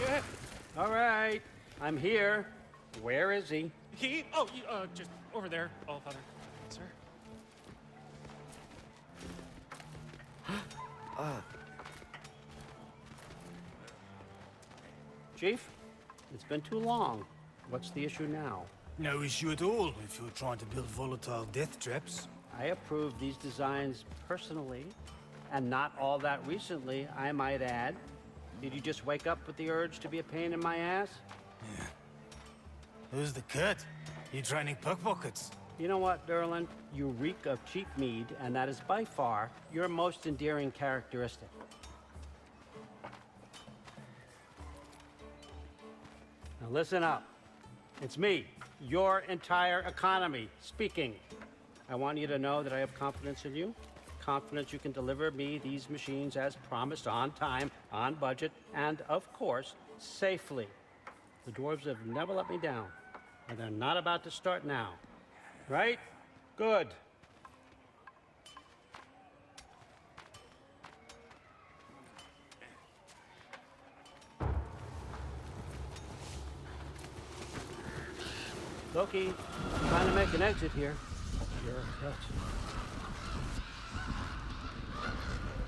Yeah. All right. I'm here. Where is he? He? Oh, just over there, Allfather. Sir? Chief, it's been too long. What's the issue now? No issue at all if you're trying to build volatile death traps. I approve these designs personally, and not all that recently, I might add. Did you just wake up with the urge to be a pain in my ass? Yeah. Who's the cut? You training pickpockets? You know what, Derlin? You reek of cheap mead, and that is by far your most endearing characteristic. Now listen up. It's me, your entire economy, speaking. I want you to know that I have confidence in you. confidence you can deliver me these machines as promised, on time, on budget, and, of course, safely. The dwarves have never let me down, and they're not about to start now. Right? Good. Loki, I'm trying to make an exit here.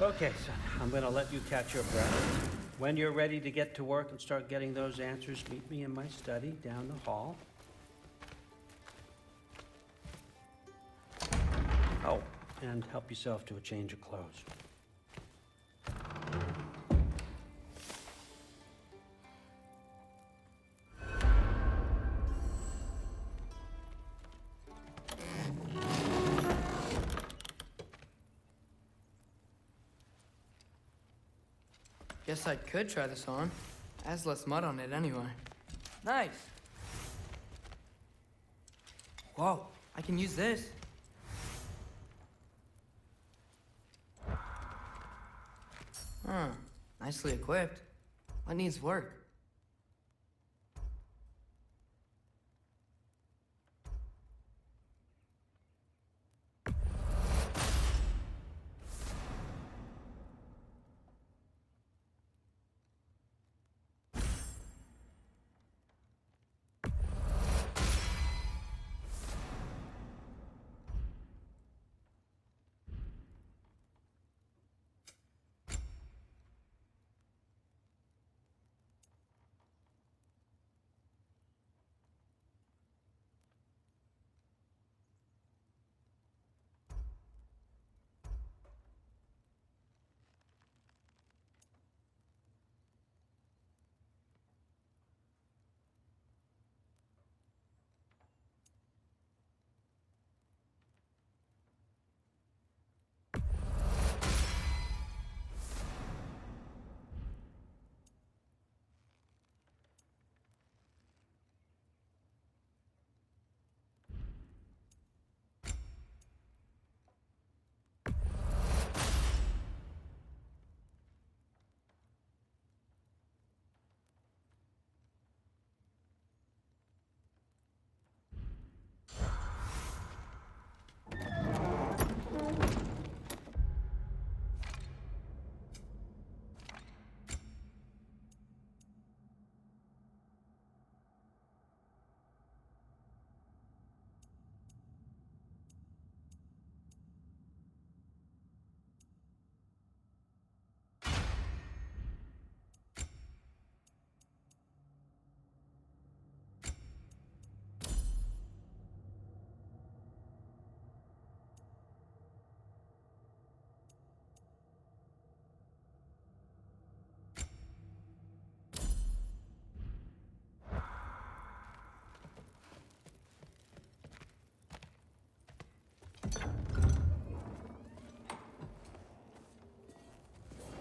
Okay, son, I'm gonna let you catch your breath. When you're ready to get to work and start getting those answers, meet me in my study down the hall. Oh, and help yourself to a change of clothes. Guess I could try this on. Has less mud on it anyway. Nice. Whoa, I can use this. Huh, nicely equipped. What needs work?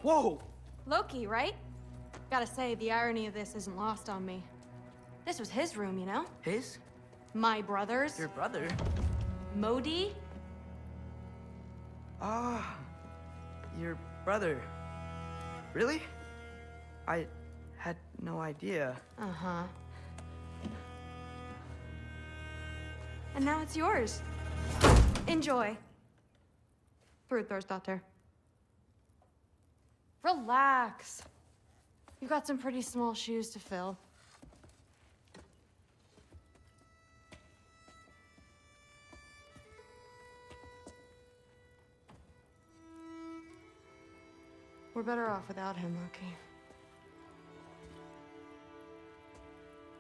Whoa! Loki, right? Gotta say, the irony of this isn't lost on me. This was his room, you know? His? My brother's. Your brother? Modi? Ah, your brother. Really? I had no idea. Uh-huh. And now it's yours. Enjoy. Daughter. Relax. You've got some pretty small shoes to fill. We're better off without him, Loki.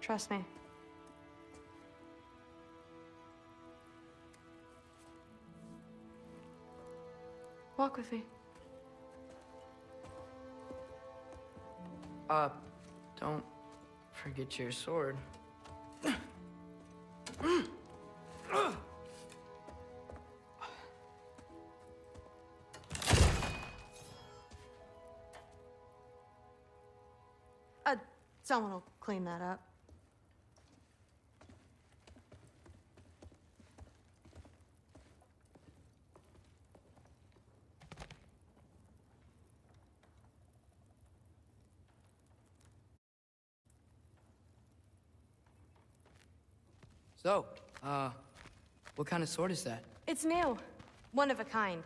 Trust me. Walk with me. Don't forget your sword. Someone will clean that up. So, what kind of sword is that? It's new. One of a kind.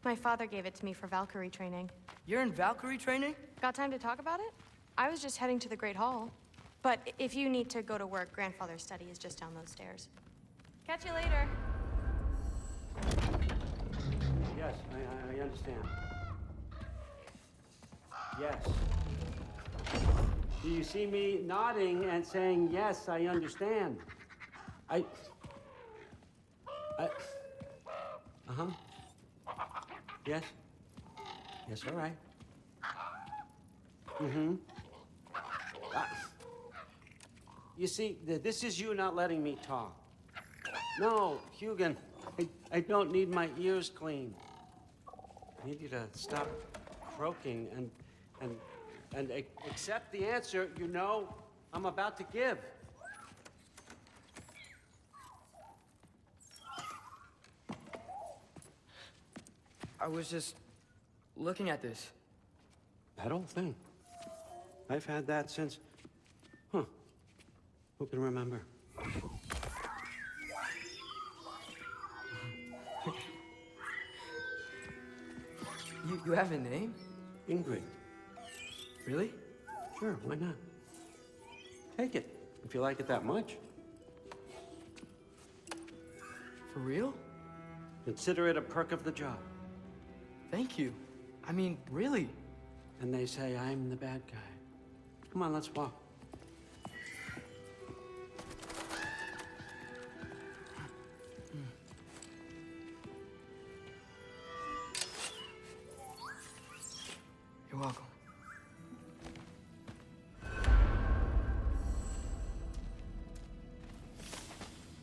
My father gave it to me for Valkyrie training. You're in Valkyrie training? Got time to talk about it? I was just heading to the Great Hall. But if you need to go to work, Grandfather's study is just down those stairs. Catch you later. Yes, I understand. Yes. Do you see me nodding and saying, yes, I understand? Uh-huh. Yes? Yes, all right. Mm-hmm. You see, this is you not letting me talk. No, Hugin, I don't need my ears cleaned. I need you to stop croaking and accept the answer you know I'm about to give. I was just looking at this. That old thing. I've had that since... Who can remember? You have a name? Ingrid. Really? Sure, why not? Take it, if you like it that much. For real? Consider it a perk of the job. Thank you. I mean, really. And they say I'm the bad guy. Come on, let's walk. You're welcome.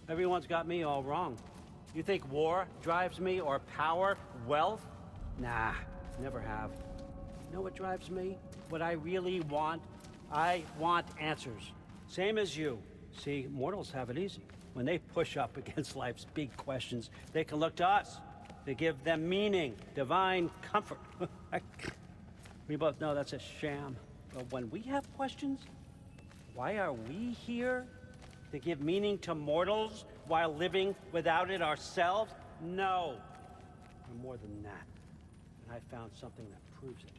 Everyone's got me all wrong. You think war drives me, or power, wealth? Nah, never have. You know what drives me? What I really want? I want answers. Same as you. See, mortals have it easy. When they push up against life's big questions, they can look to us. They give them meaning, divine comfort. We both know that's a sham. But when we have questions, why are we here? To give meaning to mortals while living without it ourselves? No. We're more than that. And I found something that proves it.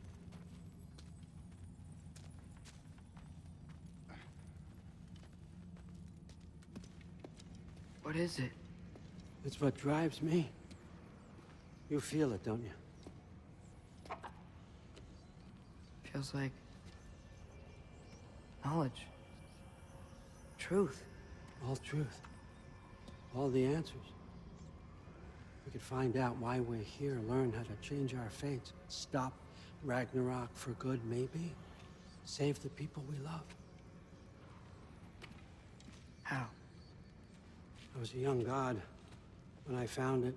What is it? It's what drives me. You feel it, don't you? Feels like knowledge. Truth. All truth. All the answers. We could find out why we're here, learn how to change our fates, stop Ragnarok for good, maybe. Save the people we love. How? I was a young god when I found it.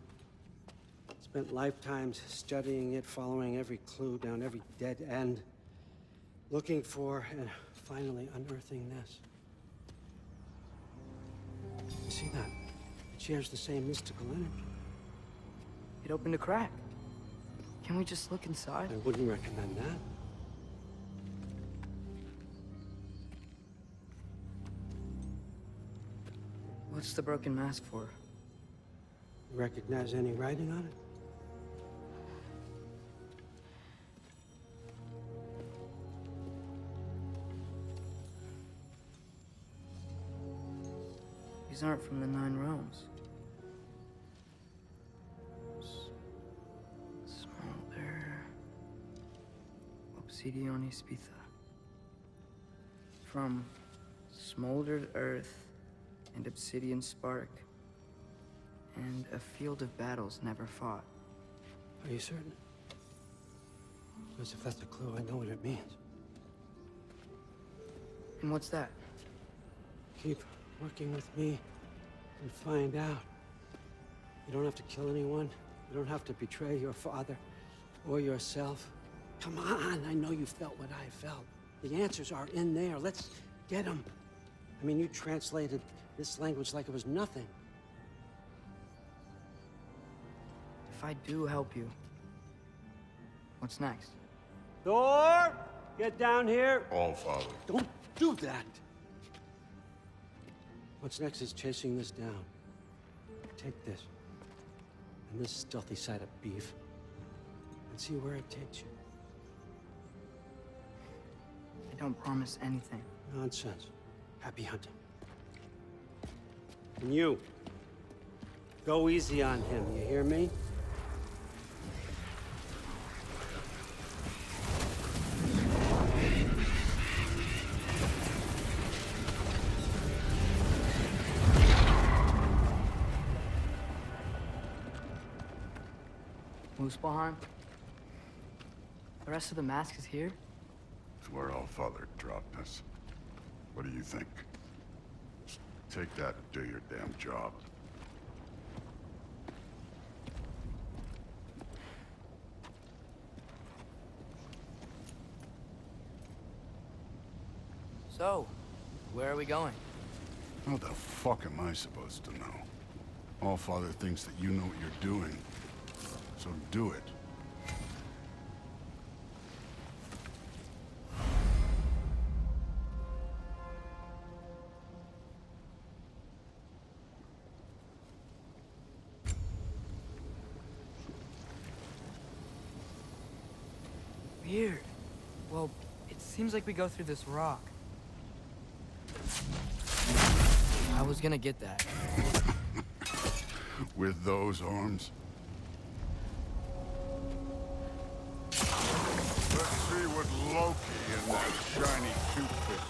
Spent lifetimes studying it, following every clue down every dead end, looking for and finally unearthing this. You see that? It shares the same mystical energy. It opened a crack. Can we just look inside? I wouldn't recommend that. What's the broken mask for? You recognize any writing on it? These aren't from the Nine Realms. Smolder. Obsidione Spitha. From smoldered earth and obsidian spark, and a field of battles never fought. Are you certain? Because if that's a clue, I know what it means. And what's that? Keep working with me and find out. You don't have to kill anyone. You don't have to betray your father or yourself. Come on, I know you felt what I felt. The answers are in there. Let's get them. I mean, you translated this language like it was nothing. If I do help you, what's next? Thor! Get down here! All, Father. Don't do that! What's next is chasing this down. Take this, and this stealthy side of beef, and see where it takes you. I don't promise anything. Nonsense. Happy hunting. And you, go easy on him, you hear me? Muspelheim? The rest of the mask is here? It's where Allfather dropped us. What do you think? Just take that and do your damn job. So, where are we going? How the fuck am I supposed to know? Allfather thinks that you know what you're doing. So do it. Weird. Well, it seems like we go through this rock. I was gonna get that. With those arms? Let's see what Loki and that shiny toothpick.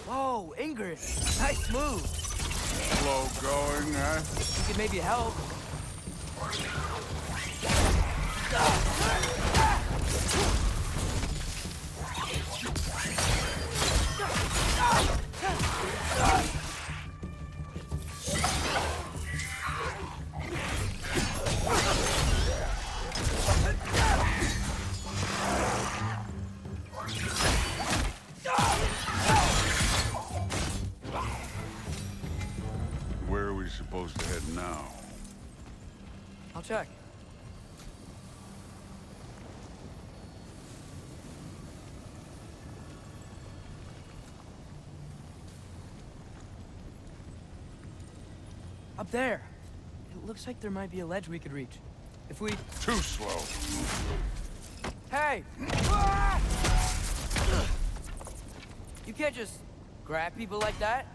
Whoa, Ingrid! Nice move! Slow going, huh? You could maybe help. Where are we supposed to head now? I'll check. Up there. It looks like there might be a ledge we could reach. If we... Too slow. Hey! You can't just grab people like that.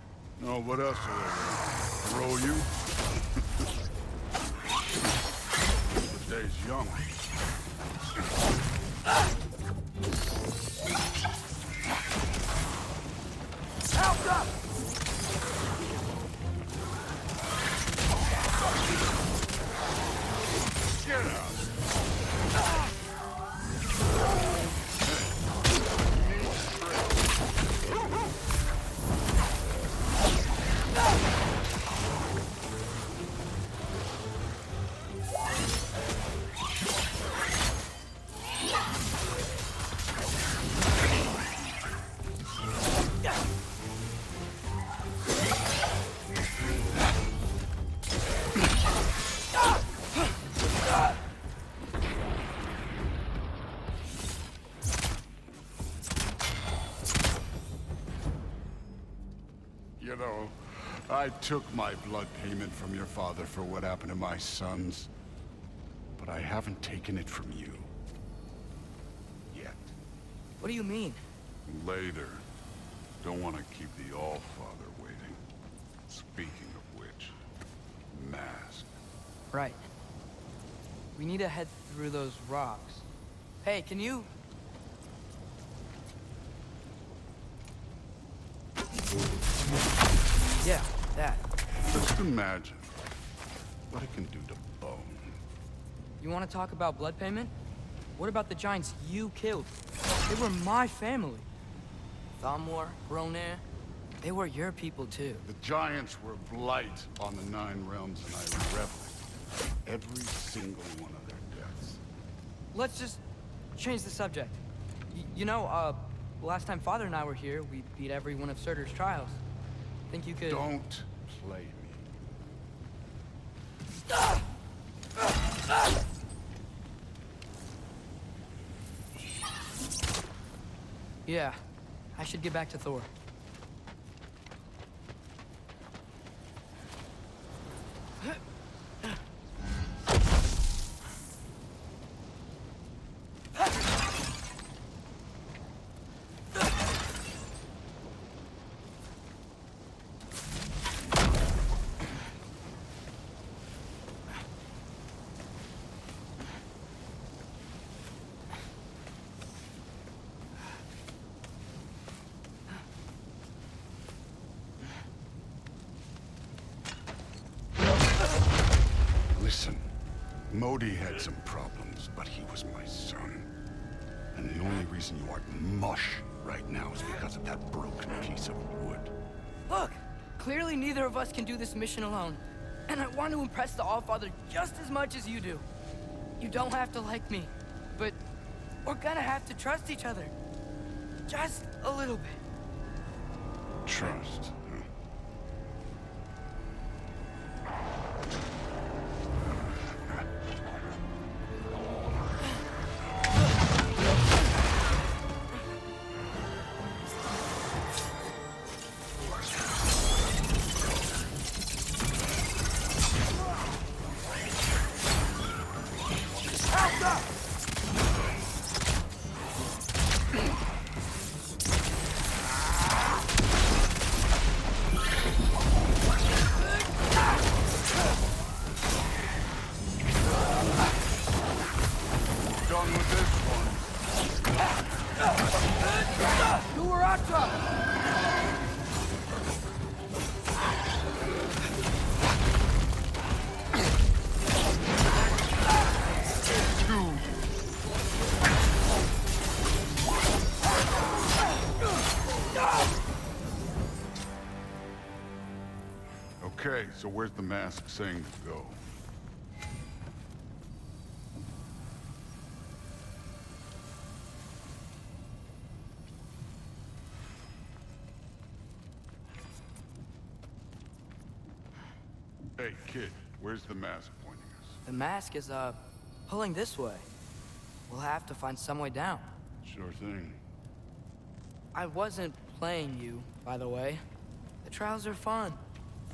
No, what else are they gonna throw you? The day's young. Help up! Get out! You know, I took my blood payment from your father for what happened to my sons. But I haven't taken it from you. Yet. What do you mean? Later. Don't want to keep the Allfather waiting. Speaking of which, mask. Right. We need to head through those rocks. Hey, can you... Yeah, that. Just imagine what it can do to bone. You want to talk about blood payment? What about the giants you killed? They were my family. Thamor, Ronir, they were your people too. The giants were blight on the Nine Realms, and I reveled every single one of their deaths. Let's just change the subject. You know, last time Father and I were here, we beat every one of Surtur's trials. Think you could... Don't play me. Yeah, I should get back to Thor. Listen, Modi had some problems, but he was my son. And the only reason you aren't mush right now is because of that broken piece of wood. Look! Clearly neither of us can do this mission alone. And I want to impress the Allfather just as much as you do. You don't have to like me, but we're gonna have to trust each other. Just a little bit. Trust. Okay, so where's the mask saying to go? Hey, kid, where's the mask pointing us? The mask is, pulling this way. We'll have to find some way down. Sure thing. I wasn't playing you, by the way. The trials are fun.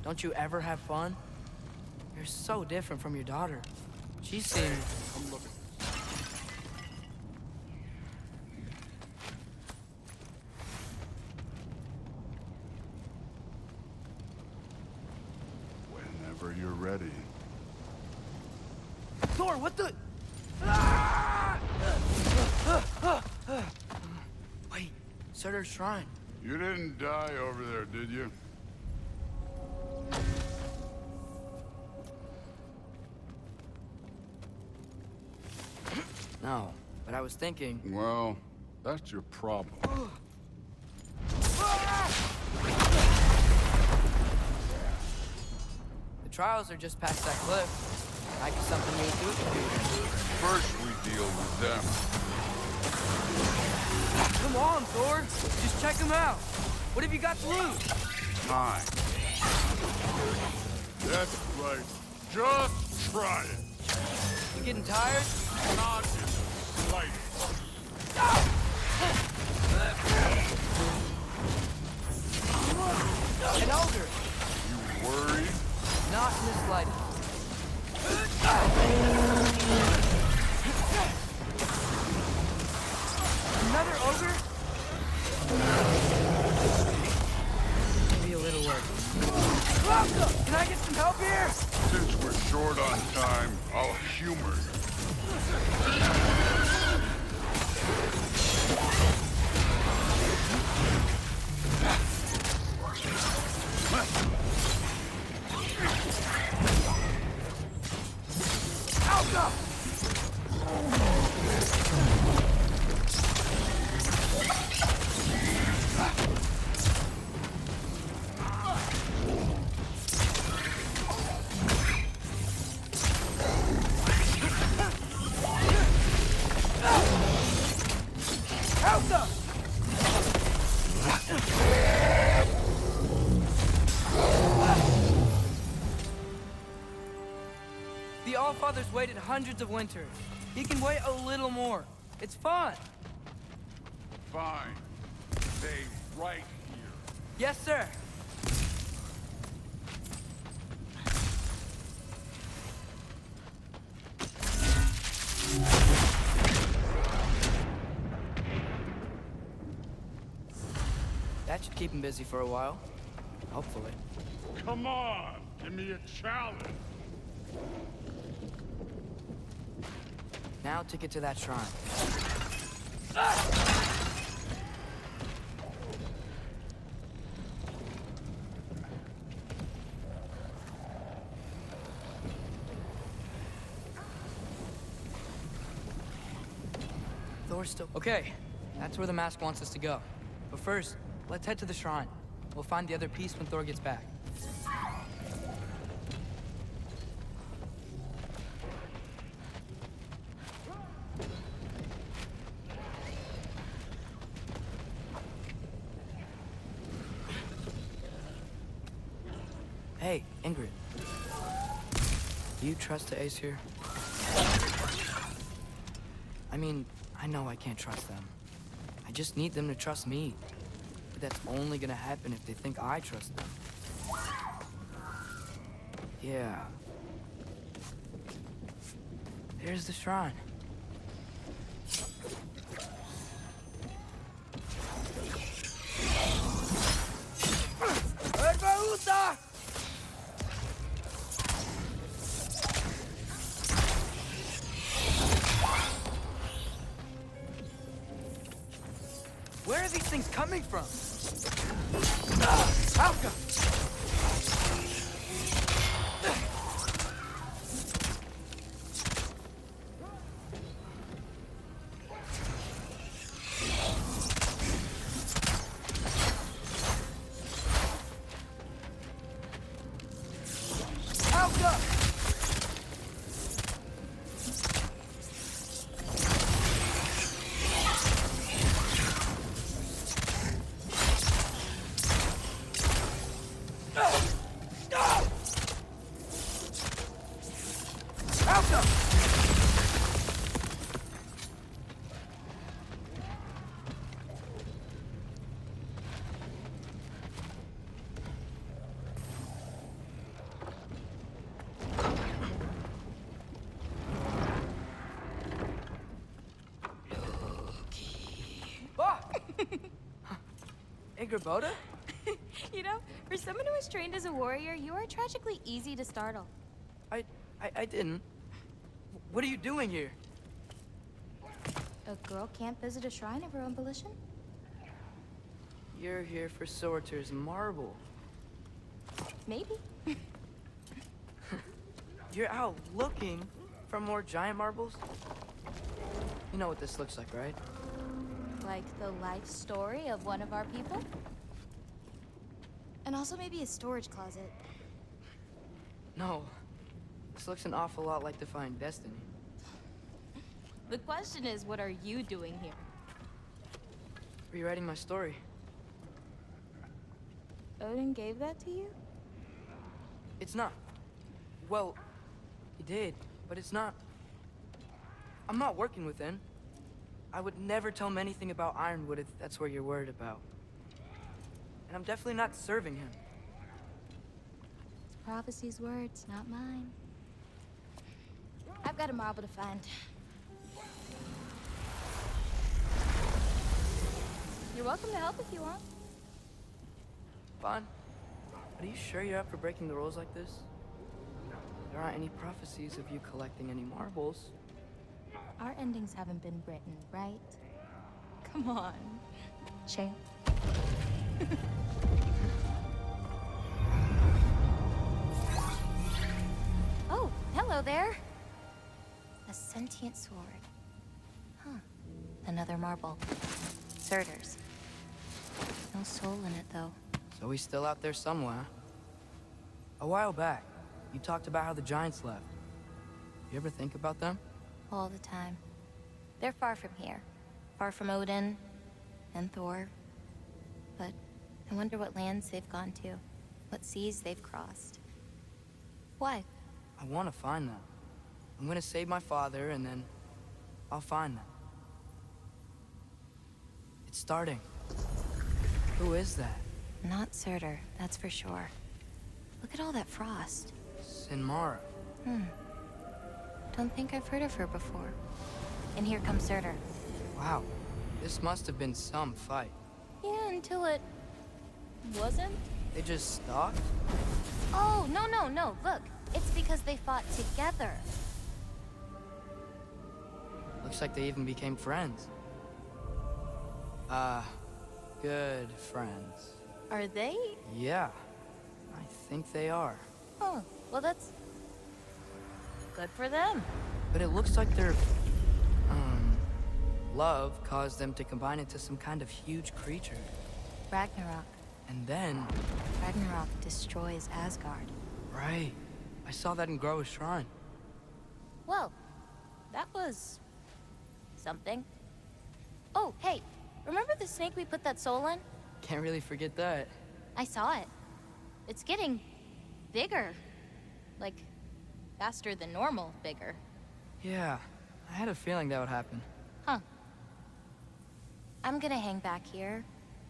Don't you ever have fun? You're so different from your daughter. She seems... Come look at this. Whenever you're ready. Thor, what the... Wait, Surtur's shrine. You didn't die over there, did you? No, but I was thinking... Well, that's your problem. The trials are just past that cliff. Might be something you do. First we deal with them. Come on, Thor. Just check them out. What have you got to lose? Time. That's right. Just try it. You getting tired? Not in the slightest. An ogre. You worried? Not in the slightest. Another ogre? Maybe a little work. Can I get some help here? Since we're short on time, I'll humor you. The Allfather's waited hundreds of winters. He can wait a little more. It's fun. Fine. Stay right here. Yes, sir. That should keep him busy for a while. Hopefully. Come on, give me a challenge. Now to get to that shrine. Thor's still... Okay, that's where the mask wants us to go. But first, let's head to the shrine. We'll find the other piece when Thor gets back. Hey, Ingrid. Do you trust the Aesir? I mean, I know I can't trust them. I just need them to trust me. But that's only gonna happen if they think I trust them. Yeah. There's the shrine. Where are these things coming from? Alka! Ingrid? You know, for someone who was trained as a warrior, you are tragically easy to startle. I didn't. What are you doing here? A girl can't visit a shrine of her own volition? You're here for Sorter's marble. Maybe. You're out looking for more giant marbles? You know what this looks like, right? Like the life story of one of our people? And also maybe a storage closet. No. This looks an awful lot like Defying Destiny. The question is, what are you doing here? Rewriting my story. Odin gave that to you? It's not. Well, he did, but it's not. I'm not working with him. I would never tell him anything about Ironwood if that's what you're worried about. And I'm definitely not serving him. It's prophecy's words, not mine. I've got a marble to find. You're welcome to help if you want. Fine. Are you sure you're up for breaking the rules like this? There aren't any prophecies of you collecting any marbles. Our endings haven't been written, right? Come on, champ. Oh, hello there. A sentient sword. Huh. Another marble. Surtur's. No soul in it, though. So he's still out there somewhere. A while back, you talked about how the giants left. You ever think about them? All the time. They're far from here. Far from Odin and Thor. But I wonder what lands they've gone to. What seas they've crossed. Why? I want to find them. I'm gonna save my father, and then I'll find them. It's starting. Who is that? Not Surtur, that's for sure. Look at all that frost. Sinmara. Don't think I've heard of her before. And here comes Surtur. Wow. This must have been some fight. Yeah, until it... wasn't? They just stopped? Oh, no. Look, it's because they fought together. Looks like they even became friends. Good friends. Are they? Yeah, I think they are. Oh, well that's... good for them. But it looks like their, love caused them to combine into some kind of huge creature. Ragnarok. And then... Ragnarok destroys Asgard. Right. I saw that in Groa's shrine. Well, that was... something. Oh, hey, remember the snake we put that soul in? Can't really forget that. I saw it. It's getting... bigger. Like, faster than normal bigger. Yeah, I had a feeling that would happen. Huh. I'm gonna hang back here.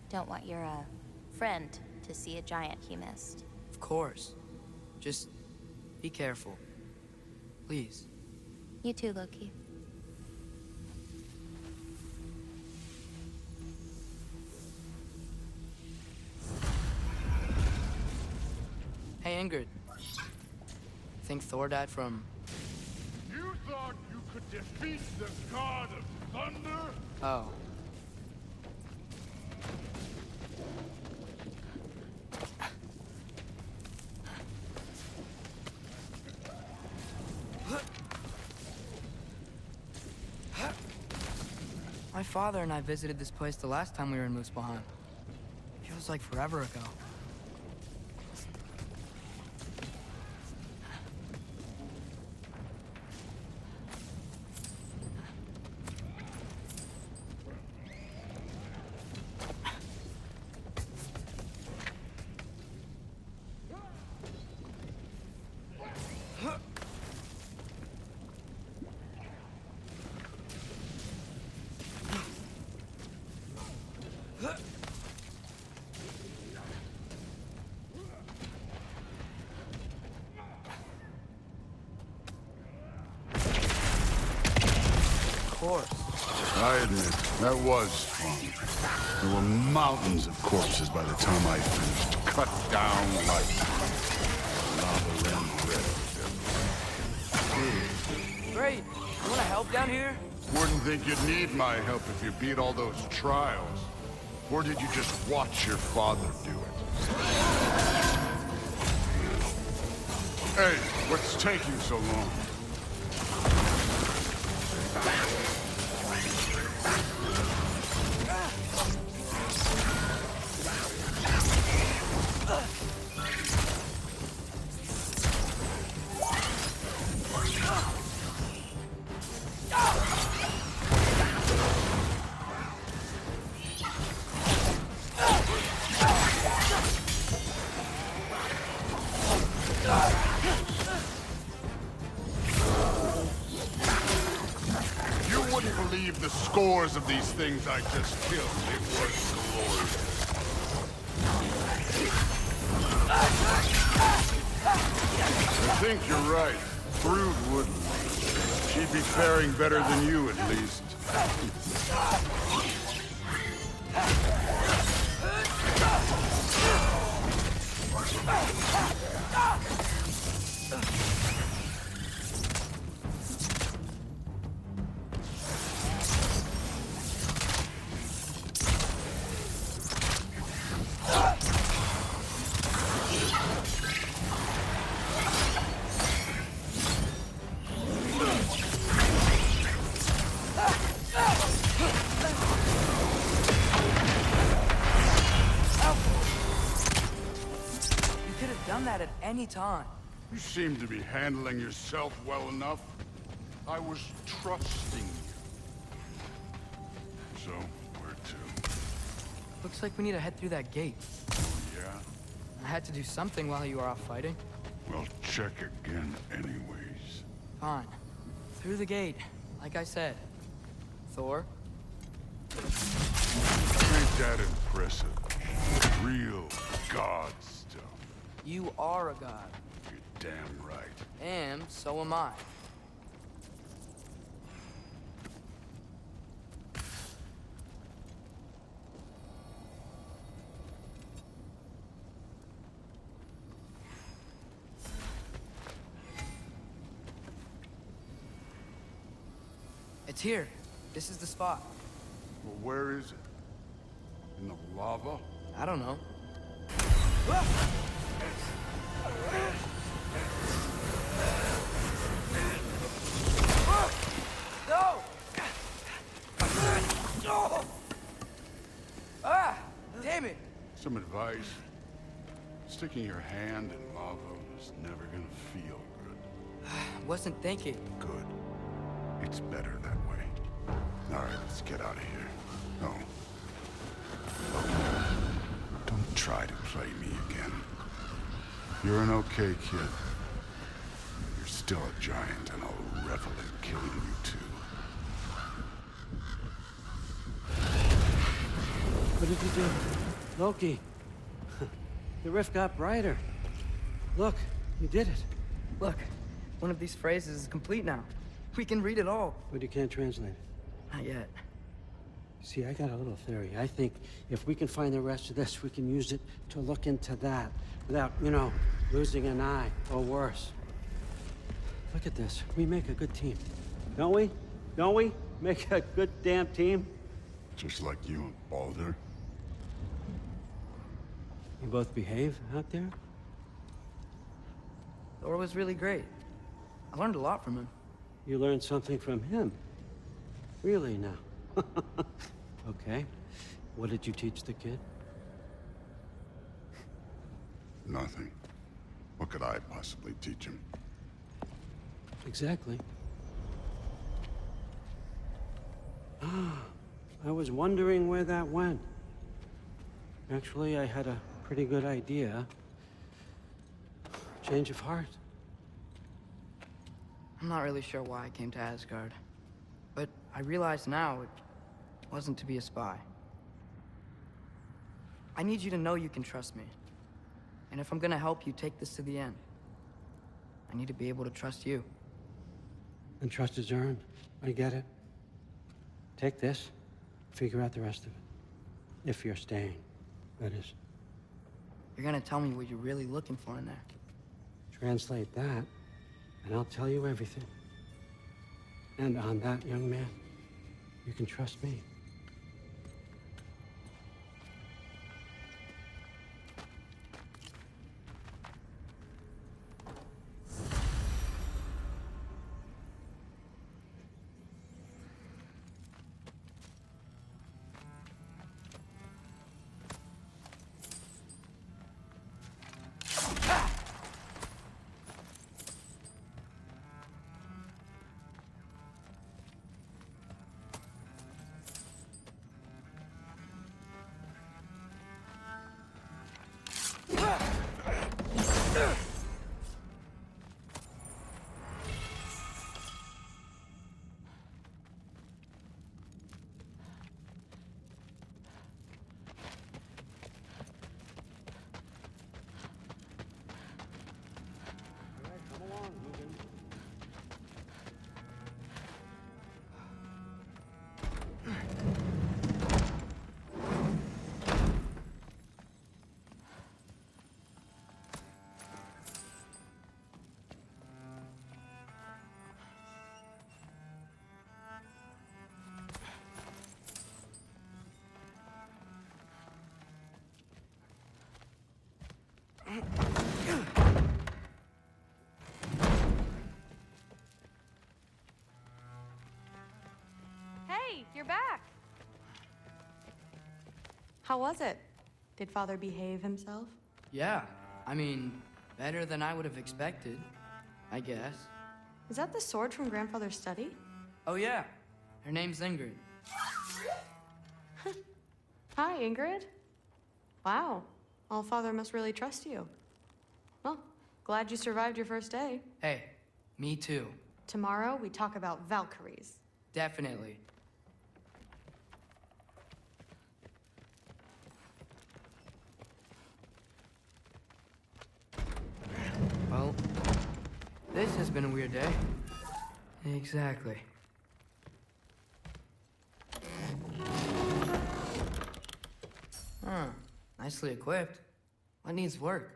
Don't want your, friend to see a giant he missed. Of course. Just be careful. Please. You too, Loki. Hey, Ingrid. Think Thor died from... You thought you could defeat the god of thunder? Oh. My father and I visited this place the last time we were in Muspelheim. Feels like forever ago. I admit, that was fun. There were mountains of corpses by the time I finished. Cut down like lava ran red. Great. You wanna help down here? Wouldn't think you'd need my help if you beat all those trials. Or did you just watch your father do it? Hey, what's taking so long? The scores of these things I just killed. It was glorious. I think you're right. Brood wouldn't. She'd be faring better than you, at least. Any time. You seem to be handling yourself well enough. I was trusting you. So, where to? Looks like we need to head through that gate. Yeah? I had to do something while you were off fighting. Well, check again anyways. Fine. Through the gate, like I said. Thor? Ain't that impressive? Real god stuff. You are a god. You're damn right. And so am I. It's here. This is the spot. Well, where is it? In the lava? I don't know. No! Ah! Damn it! Some advice. Sticking your hand in lava is never gonna feel good. Wasn't thinking. Good. It's better that way. All right, let's get out of here. No. Loki, don't try to play me again. You're an okay kid. You're still a giant, and I'll revel in killing you too. What did you do? Loki. The rift got brighter. Look, you did it. Look, one of these phrases is complete now. We can read it all. But you can't translate it. Not yet. See, I got a little theory. I think if we can find the rest of this, we can use it to look into that without, you know, losing an eye or worse. Look at this. We make a good team. Don't we? Don't we? Make a good damn team? Just like you and Baldur. You both behave out there? Thor was really great. I learned a lot from him. You learned something from him? Really now? Okay. What did you teach the kid? Nothing. What could I possibly teach him? Exactly. I was wondering where that went. Actually, I had a pretty good idea. Change of heart. I'm not really sure why I came to Asgard. But I realize now it wasn't to be a spy. I need you to know you can trust me. And if I'm gonna help you take this to the end, I need to be able to trust you. And trust is earned. I get it. Take this, figure out the rest of it. If you're staying, that is. You're gonna tell me what you're really looking for in there. Translate that, and I'll tell you everything. And on that, young man, you can trust me. Hey, you're back. How was it? Did Father behave himself? Yeah, I mean, better than I would have expected, I guess. Is that the sword from Grandfather's study? Oh yeah, her name's Ingrid. Hi, Ingrid. Wow, All-Father must really trust you. Well, glad you survived your first day. Hey, me too. Tomorrow, we talk about Valkyries. Definitely. Well, this has been a weird day. Exactly. Huh. Nicely equipped. What needs work?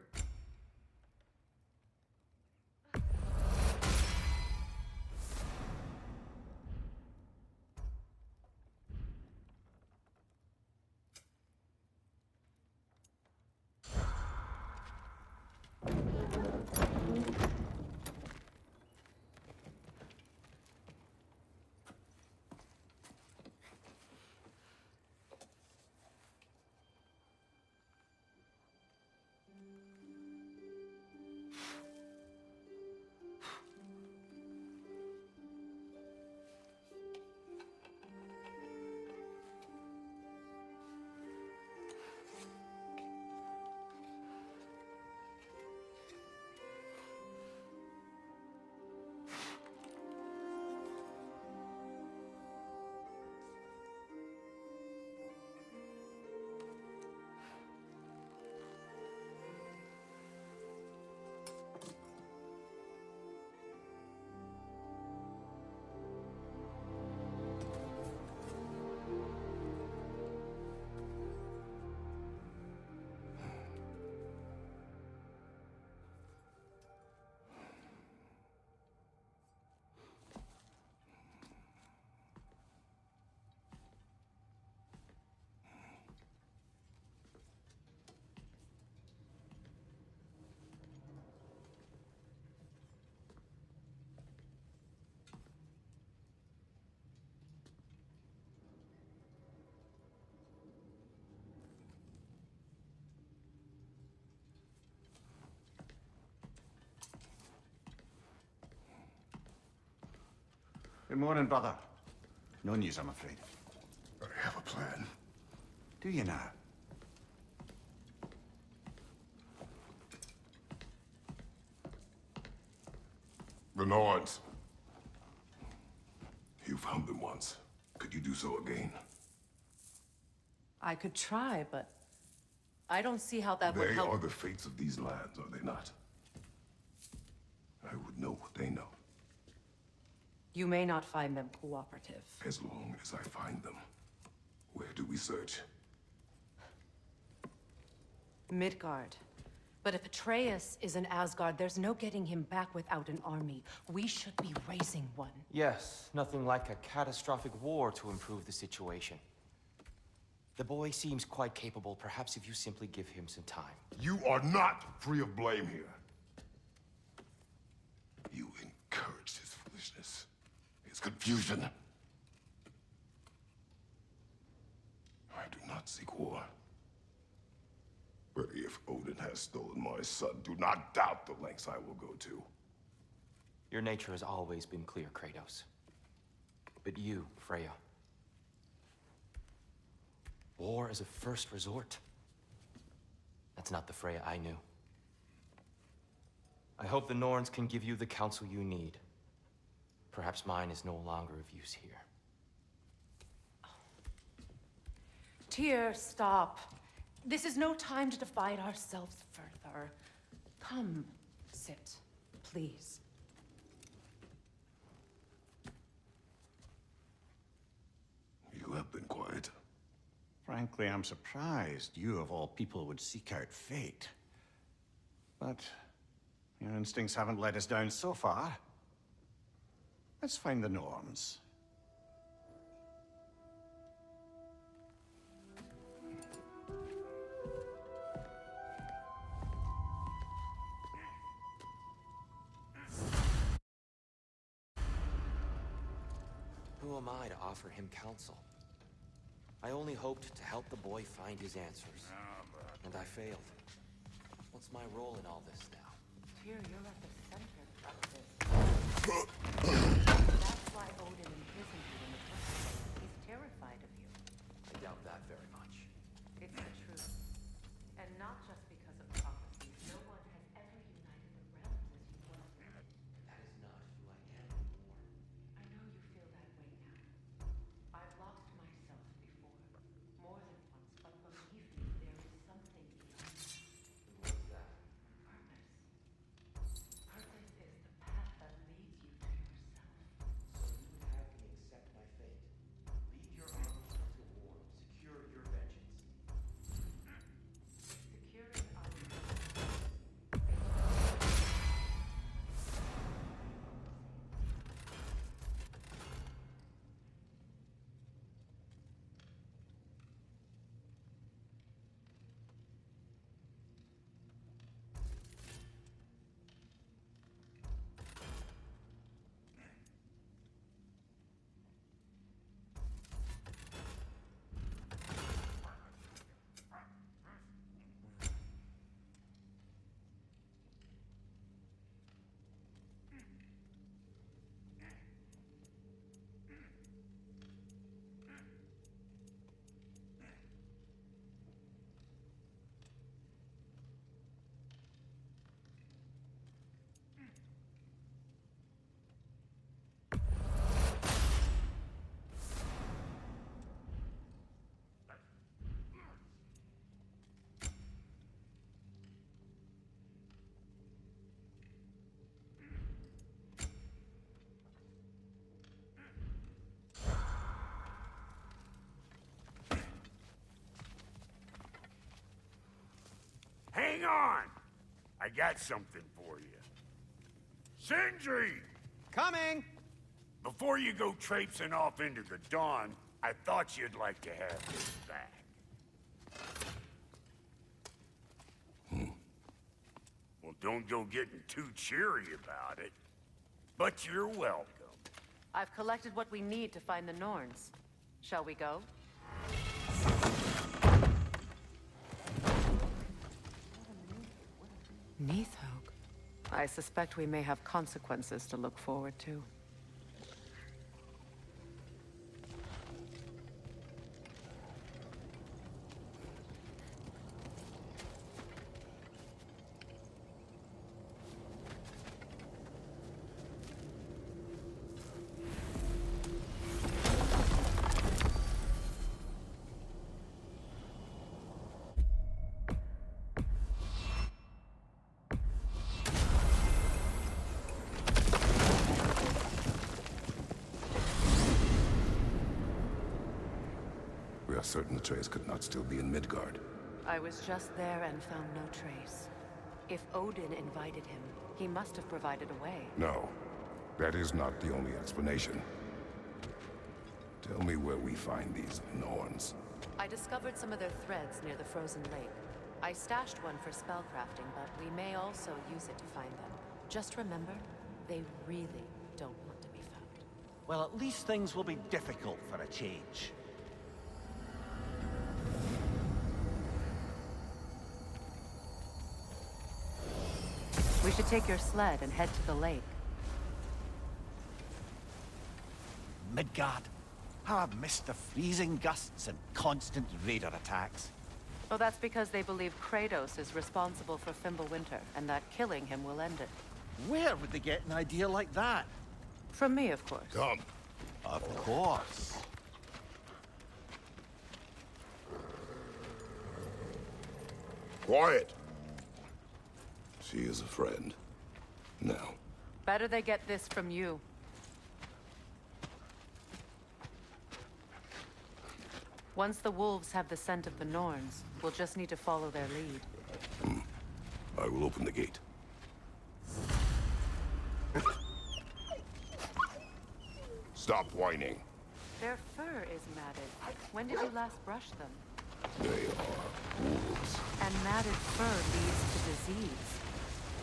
Good morning, brother. No news, I'm afraid. But I have a plan. Do you now? The Norns. You found them once. Could you do so again? I could try, but I don't see how that would help. They are the fates of these lands, are they not? I would know what they know. You may not find them cooperative. As long as I find them. Where do we search? Midgard. But if Atreus is in Asgard, there's no getting him back without an army. We should be raising one. Yes, nothing like a catastrophic war to improve the situation. The boy seems quite capable. Perhaps if you simply give him some time. You are not free of blame here. You encouraged his foolishness. His confusion. I do not seek war. But if Odin has stolen my son, do not doubt the lengths I will go to. Your nature has always been clear, Kratos. But you, Freya. War as a first resort. That's not the Freya I knew. I hope the Norns can give you the counsel you need. Perhaps mine is no longer of use here. Tyr, stop. This is no time to divide ourselves further. Come, sit, please. You have been quiet. Frankly, I'm surprised you of all people would seek out fate. But your instincts haven't let us down so far. Let's find the Norns. Who am I to offer him counsel? I only hoped to help the boy find his answers. And I failed. What's my role in all this now? Tyr, you're at the center of this. That's why Odin imprisoned you in the first place. He's terrified of you. I doubt that very much. It's the truth. And not just because of prophecies. No one has ever united the realms as you once did. That is not who I am anymore. I know you feel that way now. I've lost myself before. More than once, but believe me, there is something beyond that. Who was that? Purpose. Hang on! I got something for you. Sindri! Coming! Before you go traipsing off into the dawn, I thought you'd like to have this back. Well, don't go getting too cheery about it. But you're welcome. I've collected what we need to find the Norns. Shall we go? Neathhogue. I suspect we may have consequences to look forward to. We are certain Atreus could not still be in Midgard. I was just there and found no trace. If Odin invited him, he must have provided a way. No, that is not the only explanation. Tell me where we find these Norns. I discovered some of their threads near the frozen lake. I stashed one for spellcrafting, but we may also use it to find them. Just remember, they really don't want to be found. Well, at least things will be difficult for a change. We should take your sled and head to the lake. Midgard. How I've missed the freezing gusts and constant raider attacks. Well, that's because they believe Kratos is responsible for Fimbulwinter, and that killing him will end it. Where would they get an idea like that? From me, of course. Come. Of course. Quiet. She is a friend. Now. Better they get this from you. Once the wolves have the scent of the Norns, we'll just need to follow their lead. I will open the gate. Stop whining. Their fur is matted. When did you last brush them? They are wolves. And matted fur leads to disease.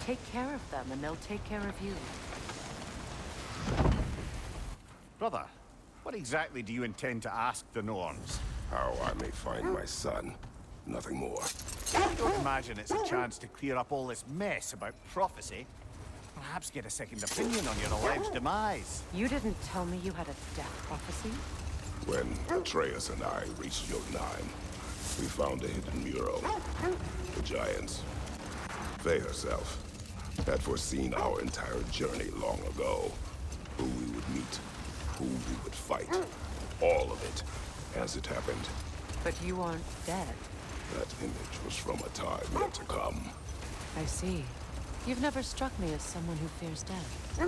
Take care of them, and they'll take care of you. Brother, what exactly do you intend to ask the Norns? How I may find my son. Nothing more. I don't imagine it's a chance to clear up all this mess about prophecy. Perhaps get a second opinion on your alleged demise. You didn't tell me you had a death prophecy? When Atreus and I reached Jotnar, we found a hidden mural. The giants, Faye herself, had foreseen our entire journey long ago. Who we would meet, who we would fight. All of it, as it happened. But you aren't dead. That image was from a time yet to come. I see. You've never struck me as someone who fears death.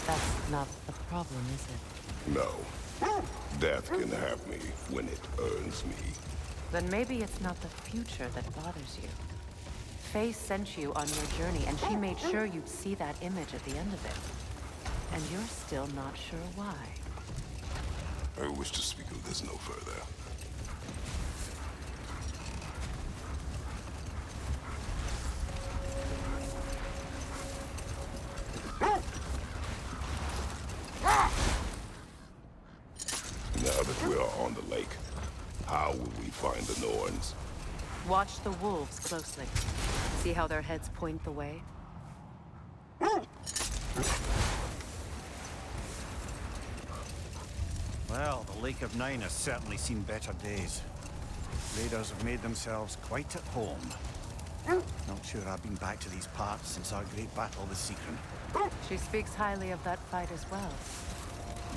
That's not the problem, is it? No. Death can have me when it earns me. Then maybe it's not the future that bothers you. Faye sent you on your journey, and she made sure you'd see that image at the end of it. And you're still not sure why. I wish to speak of this no further. Now that we are on the lake, how will we find the Norns? Watch the wolves closely. See how their heads point the way? Well, the Lake of Nine has certainly seen better days. Raiders have made themselves quite at home. Not sure I've been back to these parts since our great battle with Secret. She speaks highly of that fight as well.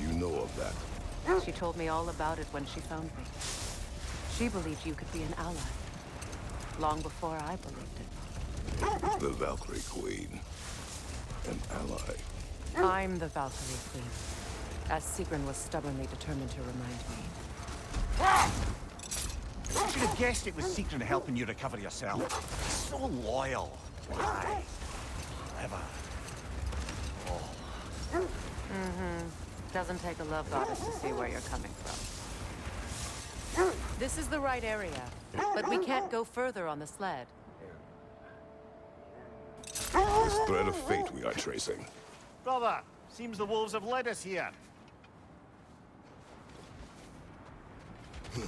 You know of that? She told me all about it when she found me. She believed you could be an ally. Long before I believed it. The Valkyrie Queen. An ally. I'm the Valkyrie Queen. As Sigrun was stubbornly determined to remind me. I should have guessed it was Secret helping you recover yourself. so loyal. Why? Forever. Oh. Mm-hmm. Doesn't take a love goddess to see where you're coming from. This is the right area, but we can't go further on the sled. This thread of fate we are tracing. Brother, seems the wolves have led us here. I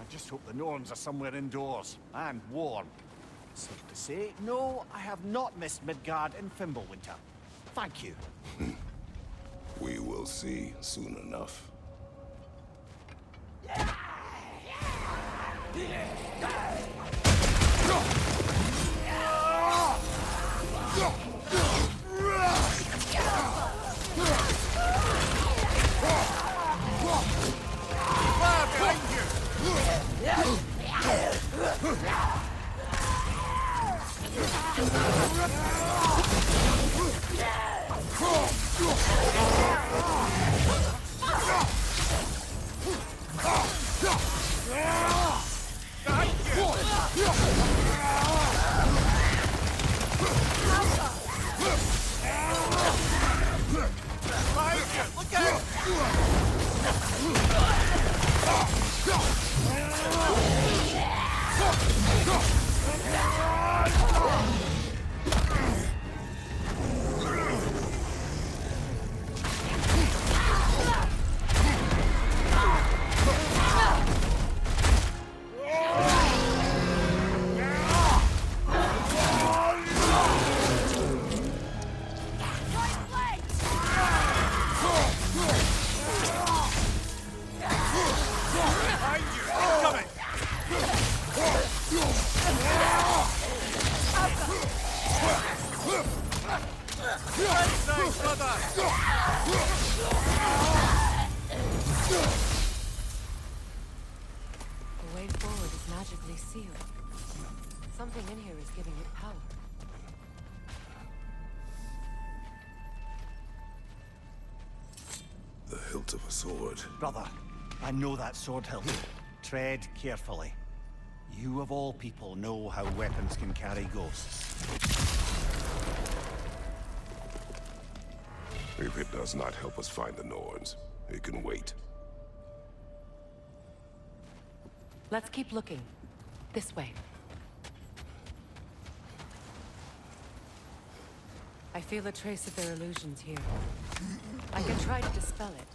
just hope the Norns are somewhere indoors, and warm. Safe to say, no, I have not missed Midgard in Fimbulwinter. Thank you. We will see soon enough. The way forward is magically sealed. Something in here is giving it power. The hilt of a sword. Brother, I know that sword hilt. Tread carefully. You of all people know how weapons can carry ghosts. If it does not help us find the Norns, it can wait. Let's keep looking. This way. I feel a trace of their illusions here. I can try to dispel it.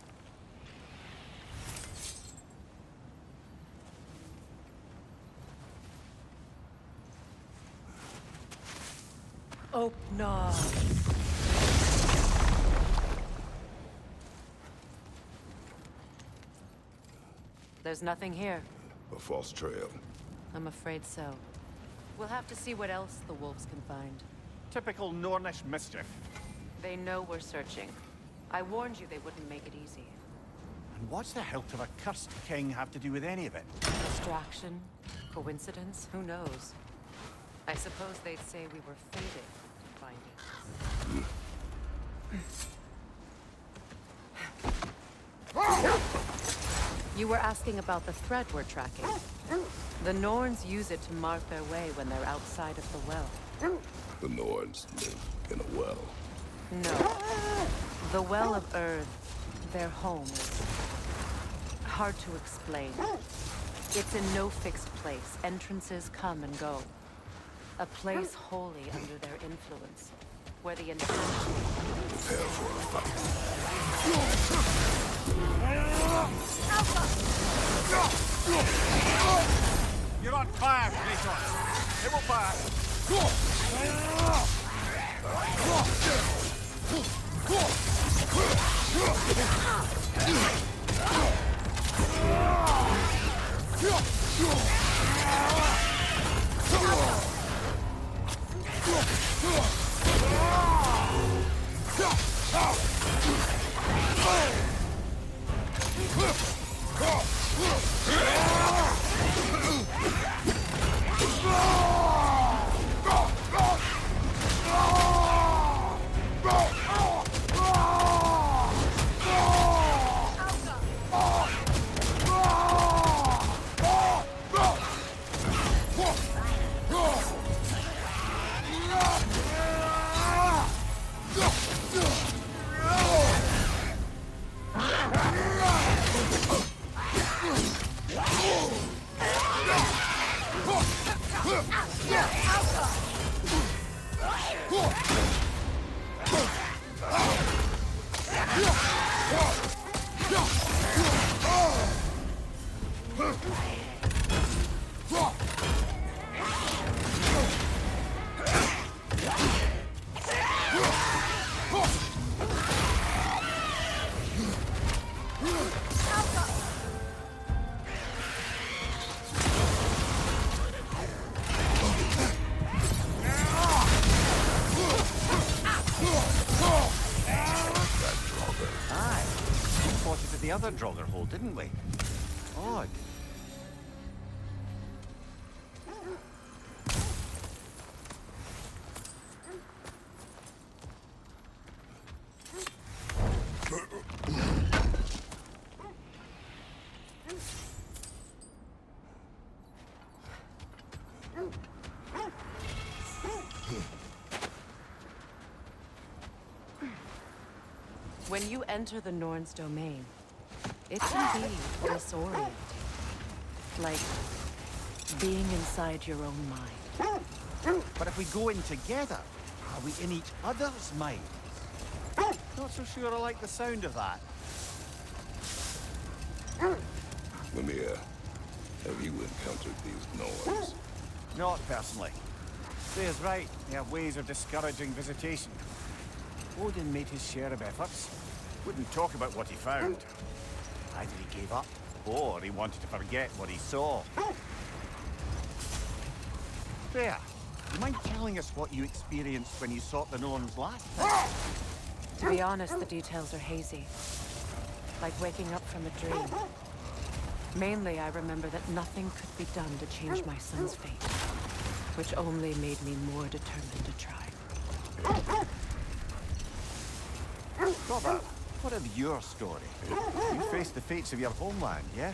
Jotnar. There's nothing here. A false trail. I'm afraid so. We'll have to see what else the wolves can find. Typical Nornish mischief. They know we're searching. I warned you they wouldn't make it easy. And what's the hilt of a cursed king have to do with any of it? Distraction? Coincidence? Who knows? I suppose they'd say we were fated to find it. You were asking about the thread we're tracking. The Norns use it to mark their way when they're outside of the well. The Norns live in a well. No. The Well of Earth, their home, is hard to explain. It's in no fixed place. Entrances come and go. A place wholly under their influence, where the intention... Prepare for a fight. You're on fire, Kratos. It will pass. the other Draugr hole, didn't we? Odd. When you enter the Norn's domain, it can be disorienting. Like being inside your own mind. But if we go in together, are we in each other's minds? Not so sure I like the sound of that. Mimir, have you encountered these Norns? Not personally. Freya's right. They have ways of discouraging visitation. Odin made his share of efforts. Wouldn't talk about what he found. Either he gave up, or he wanted to forget what he saw. Freya, you mind telling us what you experienced when you sought the Norns last time? To be honest, the details are hazy. Like waking up from a dream. Mainly, I remember that nothing could be done to change my son's fate. Which only made me more determined to try. Robert, what of your story? You faced the fates of your homeland, yeah?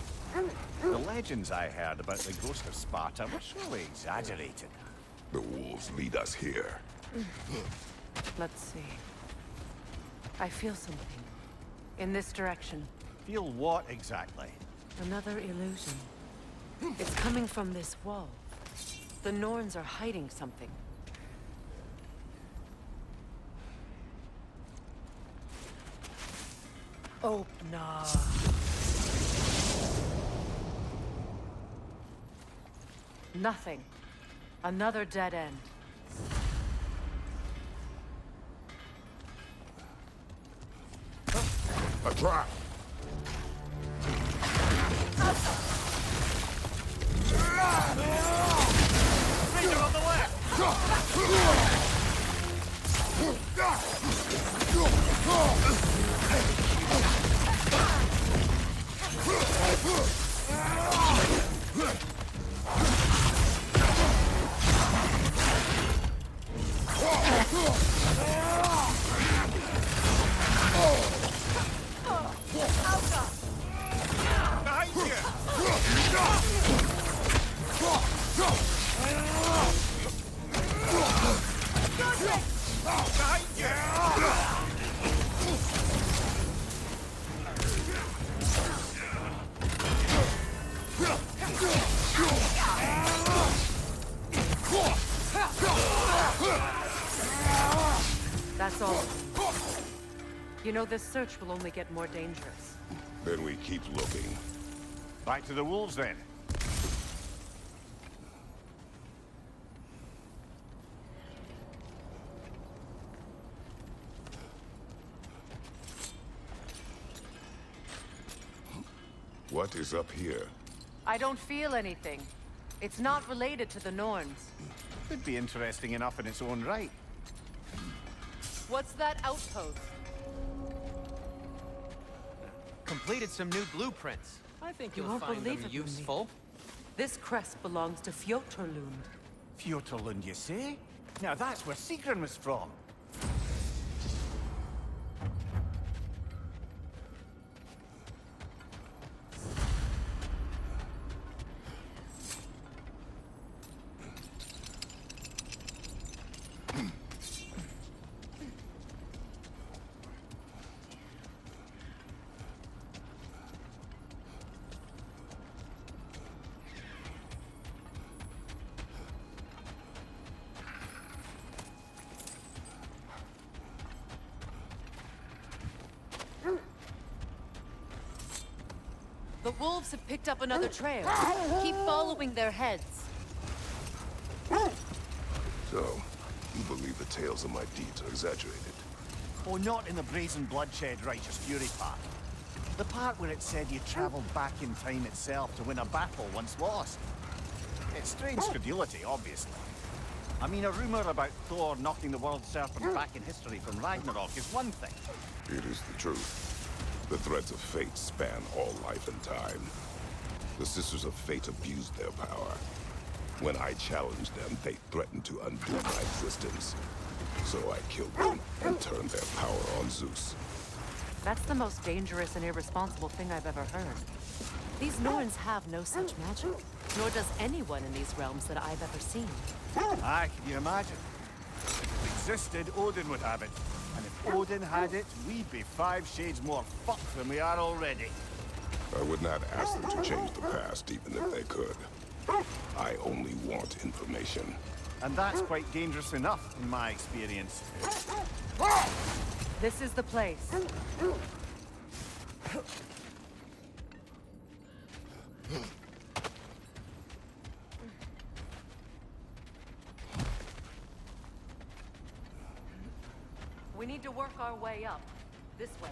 The legends I heard about the ghost of Sparta were surely exaggerated. The wolves lead us here. Let's see. I feel something. In this direction. Feel what exactly? Another illusion. It's coming from this wall. The Norns are hiding something. Oh, no. Nothing. Another dead end. A trap! Ranger on the left! Behind you! Behind you! That's all. You know, this search will only get more dangerous. Then we keep looking. Back to the wolves, then. What is up here? I don't feel anything. It's not related to the Norns. Could be interesting enough in its own right. What's that outpost? Completed some new blueprints. I think You you'll won't find believe them it, useful. This crest belongs to Fjotorlund. Fjotorlund, you say? Now that's where Sigrun was from. The wolves have picked up another trail. Keep following their heads. So, you believe the tales of my deeds are exaggerated? Oh, not in the brazen bloodshed righteous fury part. The part where it said you traveled back in time itself to win a battle once lost. It's strange credulity, obviously. I mean, a rumor about Thor knocking the world serpent back in history from Ragnarok is one thing. It is the truth. The threads of fate span all life and time. The Sisters of Fate abused their power. When I challenged them, they threatened to undo my existence. So I killed them and turned their power on Zeus. That's the most dangerous and irresponsible thing I've ever heard. These Norns have no such magic, nor does anyone in these realms that I've ever seen. Aye, can you imagine? If it existed, Odin would have it. And if Odin had it, we'd be 5 shades more fucked than we are already. I would not ask them to change the past, even if they could. I only want information. And that's quite dangerous enough, in my experience. This is the place. We need to work our way up. This way.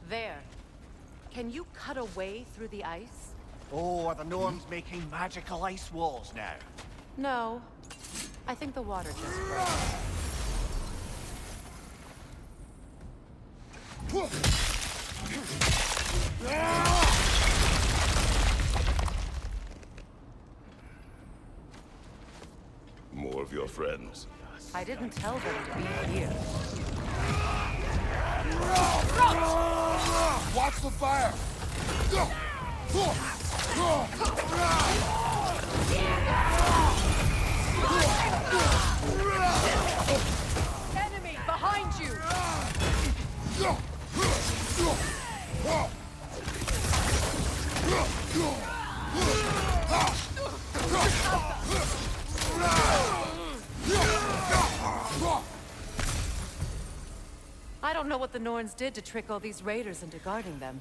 There. Can you cut a way through the ice? Oh, are the Norns making magical ice walls now? No. I think the water just broke. More of your friends. I didn't tell them to be here. Watch the fire! Enemy behind you! I don't know what the Norns did to trick all these raiders into guarding them.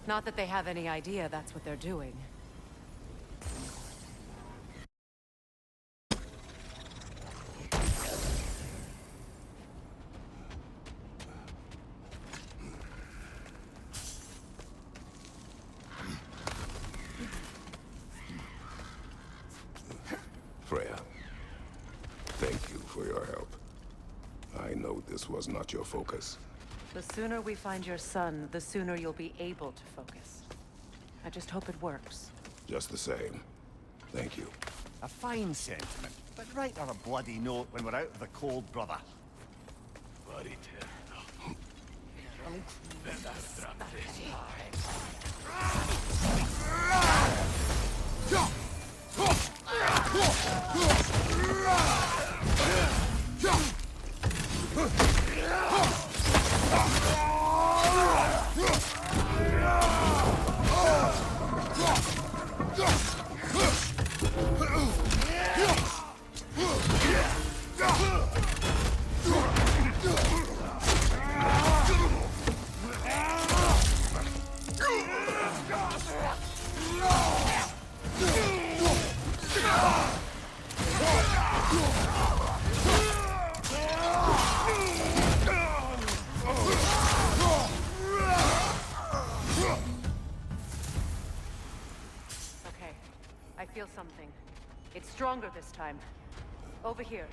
Not that they have any idea that's what they're doing. Freya, thank you for your help. I know this was not your focus. The sooner we find your son, the sooner you'll be able to focus. I just hope it works. Just the same. Thank you. A fine sentiment, but write her a bloody note when we're out of the cold, brother. Bloody Okay, I feel something. It's stronger this time. Over here.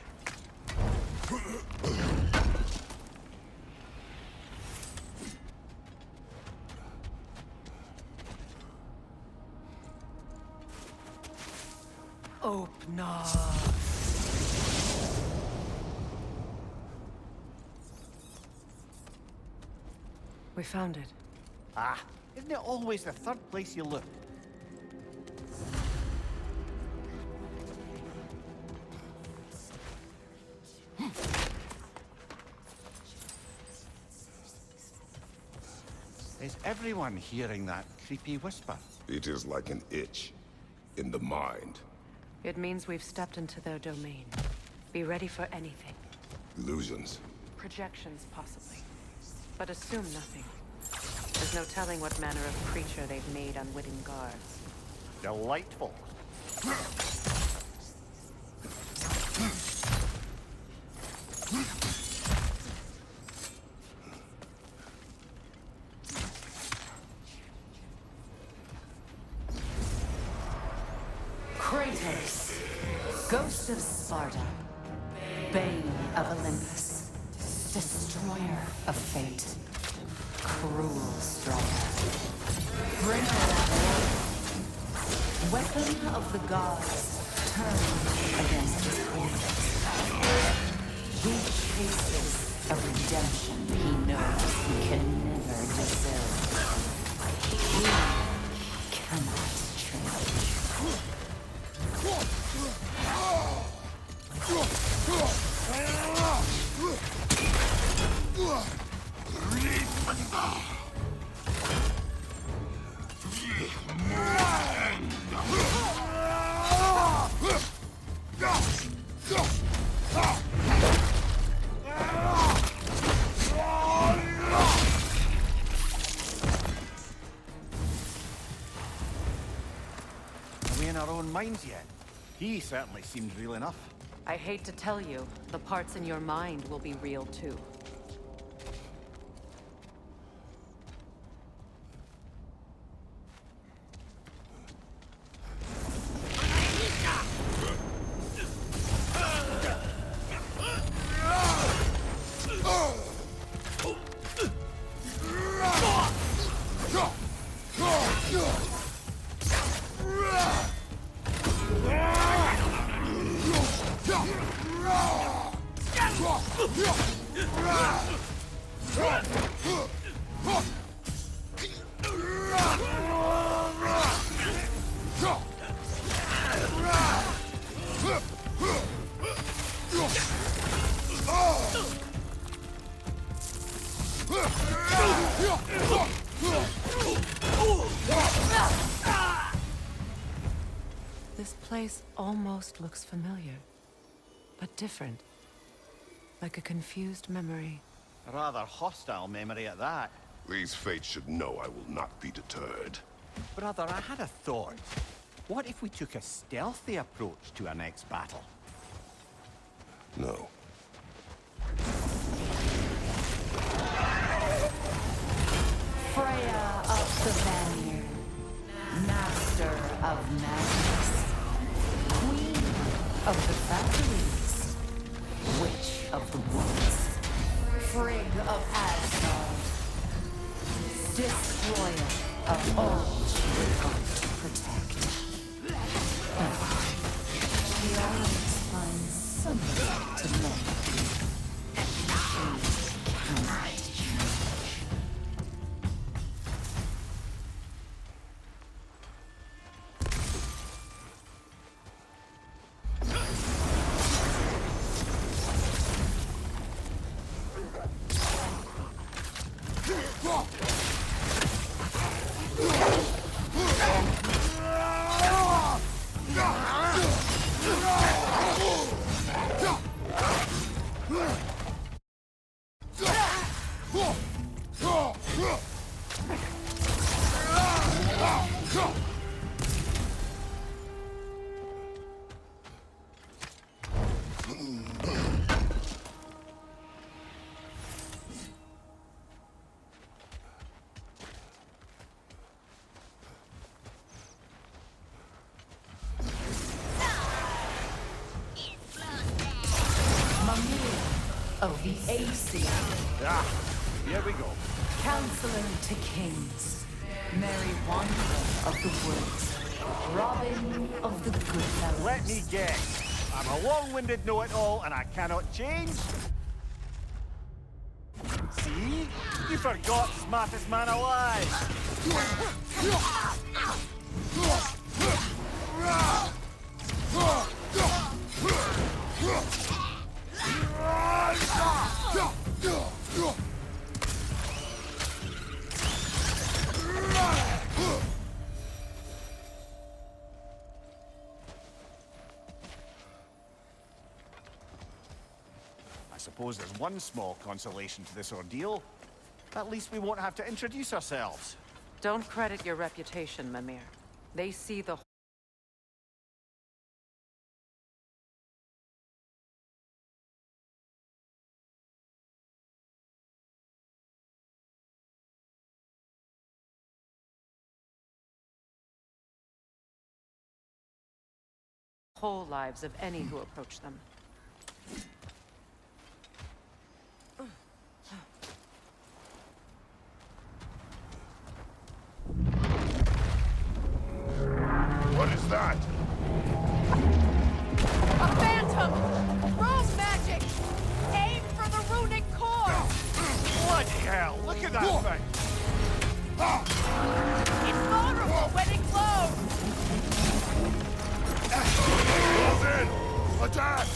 Open. We found it. Ah, isn't it always the third place you look? Is everyone hearing that creepy whisper? It is like an itch in the mind. It means we've stepped into their domain. Be ready for anything. Illusions. Projections, possibly. But assume nothing. There's no telling what manner of creature they've made unwitting guards. Delightful. Kratos, Ghost of Sparta, Bane of Olympus, Destroyer of Fate, Cruel Strider, Bringer of War, Weapon of the Gods, turned against his enemies. He chases a redemption he knows he can never deserve. He cannot change. Are we in our own minds yet? He certainly seemed real enough. I hate to tell you, the parts in your mind will be real too. This place almost looks familiar, but different. Like a confused memory. A rather hostile memory at that. These fates should know I will not be deterred. Brother, I had a thought. What if we took a stealthy approach to our next battle? No. Freya of the Vanir, Master of Madness, Queen of the Valkyries, Witch of the Woods, Frigg of Asgard, Destroyer of all she would come to protect. She always finds something to love. She cannot change. Mimir of the Aesir. Ah, here we go. Counselor to kings, Merry Wanderer of the woods, Robin of the good fellows. Let me guess. I'm a long-winded know-it-all and I cannot change? See? You forgot smartest man alive! I suppose there's one small consolation to this ordeal. At least we won't have to introduce ourselves. Don't credit your reputation, Mimir. They see the whole lives of any who approach them. What is that? A phantom! Rune magic! Aim for the runic core! Bloody hell, look at that thing! It's vulnerable when it glows! Close in! Attack!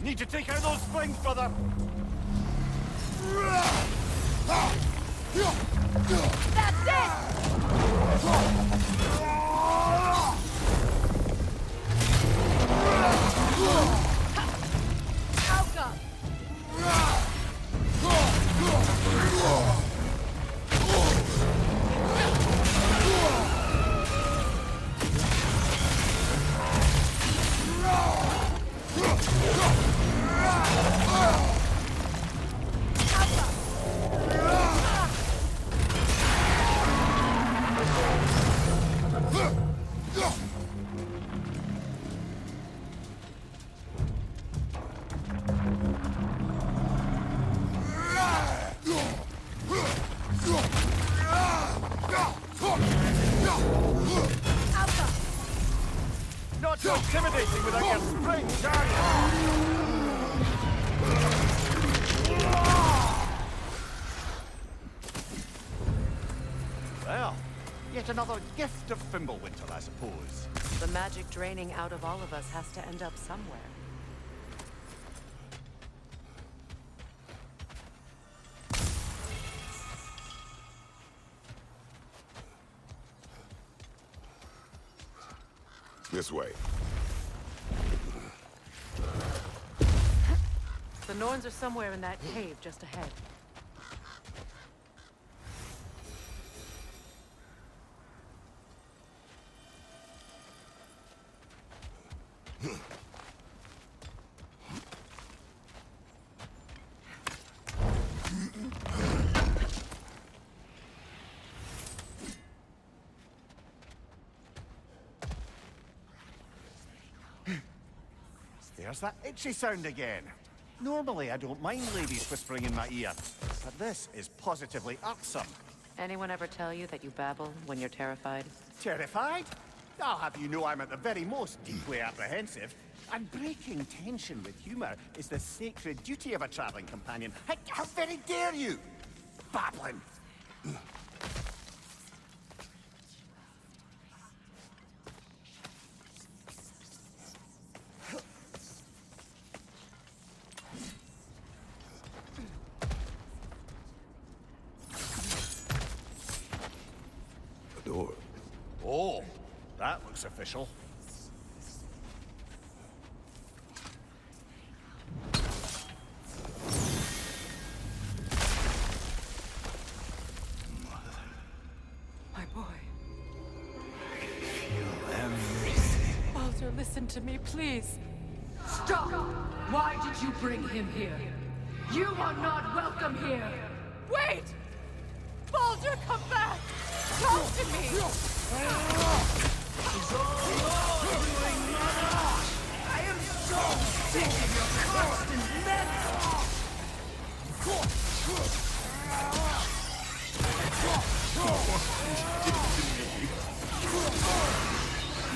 Need to take out those flings, brother! That's it! Outcome! Not so intimidating without your springs, are you? Well, yet another gift of Fimbulwinter, I suppose. The magic draining out of all of us has to end up somewhere. This way. The Norns are somewhere in that cave just ahead. There's that itchy sound again. Normally, I don't mind ladies whispering in my ear, but this is positively irksome. Anyone ever tell you that you babble when you're terrified? Terrified? I'll have you know I'm at the very most deeply apprehensive. And breaking tension with humor is the sacred duty of a traveling companion. How very dare you! Babbling! Door. Oh, that looks official. My boy. Feel everything. Baldur, listen to me, please. Stop! Why did you bring him here? You are not welcome here! Wait! Baldur, come back! Talk to me! It's all your doing, mother! I am so sick of your constant menace!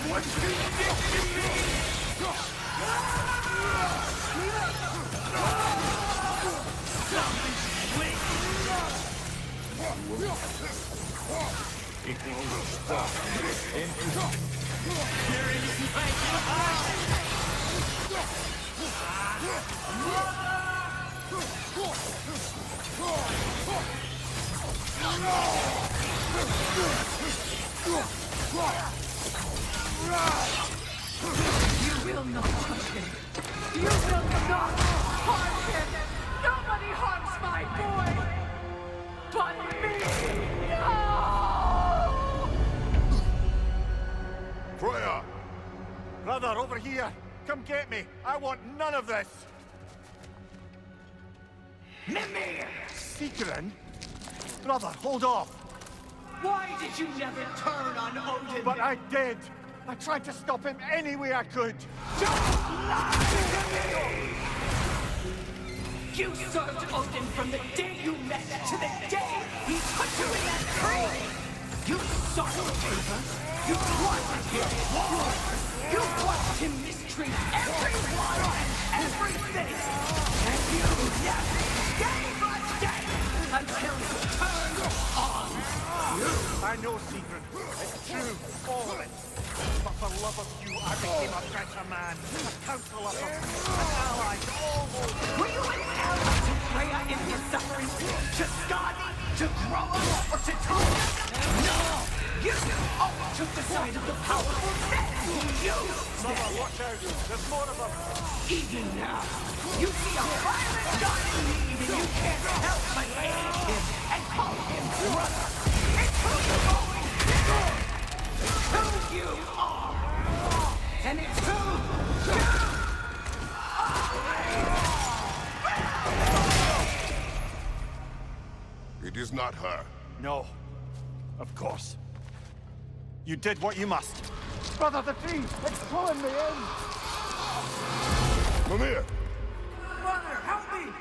What you did to me! It won't stop. There is You will not touch him. You will not harm him. Nobody harms my boy. But me. No! Freya! Brother, over here! Come get me! I want none of this! Mimir! Seekerin? Brother, hold off! Why did you never turn on Odin? But I did! I tried to stop him any way I could! Don't lie to me! You served Odin from the day you met to the day he put you in that tree! You saw the paper! You wanted him! You watched him mistreat everyone and everything! And you never gave a damn until he turned on you! I know, Secret. It's true, all of it. But for love of you, I became a better man, a counselor, an ally to all those. Were you an ally to Freya in her suffering? To Skadi? To Groa? Or to Thor? No! You always took the side of the powerful men who used them. Mother, watch out. There's more of them. Even now, you see a violent god in need and you can't help but aid him and call him brother. It's who you're going to. It's who you are. And it's who you are. It is not her. No. Of course. You did what you must. Brother, the tree! It's pulling me in! Mimir! Mother, help me!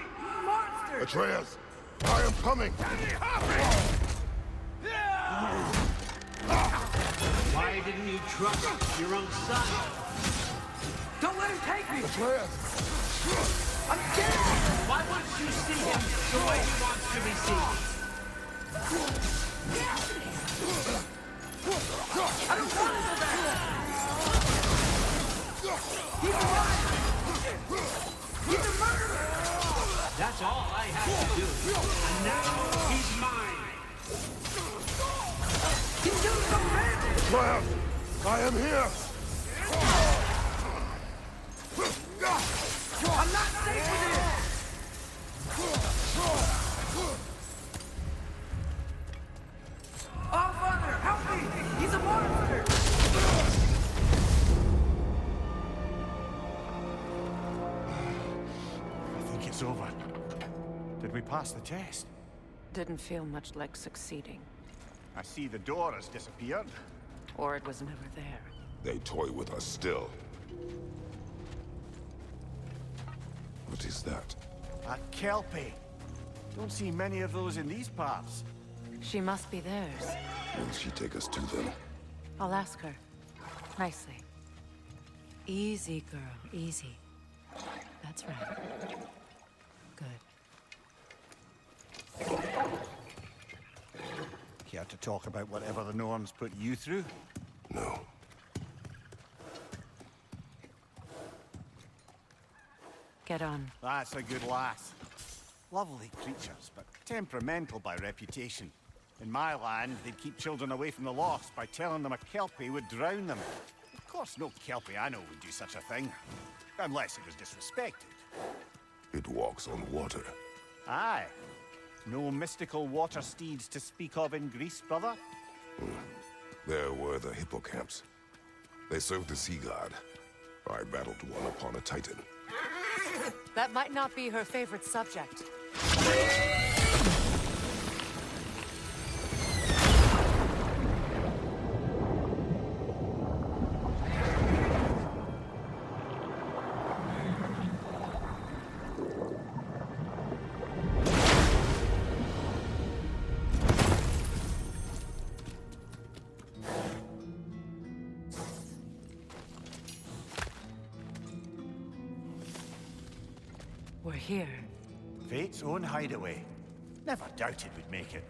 Monster! Atreus! I am coming! Why didn't you trust your own son? Don't let him take me! Atreus! I'm scared! Why wouldn't you see him the way he wants to be seen? I don't want to go back! He's alive! He's a murderer! That's all I had to do. And now he's mine. He's doing something! Atreus! I am here! I'm not safe with him! Oh, Father, help me! He's a monster! I think it's over. Did we pass the test? Didn't feel much like succeeding. I see the door has disappeared. Or it was never there. They toy with us still. What is that? A Kelpie. Don't see many of those in these parts. She must be theirs. Will she take us to them? I'll ask her. Nicely. Easy, girl. Easy. That's right. Good. Care to talk about whatever the Norns put you through? No. Get on. That's a good lass. Lovely creatures, but temperamental by reputation. In my land, they'd keep children away from the lost by telling them a Kelpie would drown them. Of course, no Kelpie I know would do such a thing. Unless it was disrespected. It walks on water. Aye. No mystical water steeds to speak of in Greece, brother? There were the hippocamps. They served the sea god. I battled one upon a titan. That might not be her favorite subject. We're here. Fate's own hideaway. Never doubted we'd make it.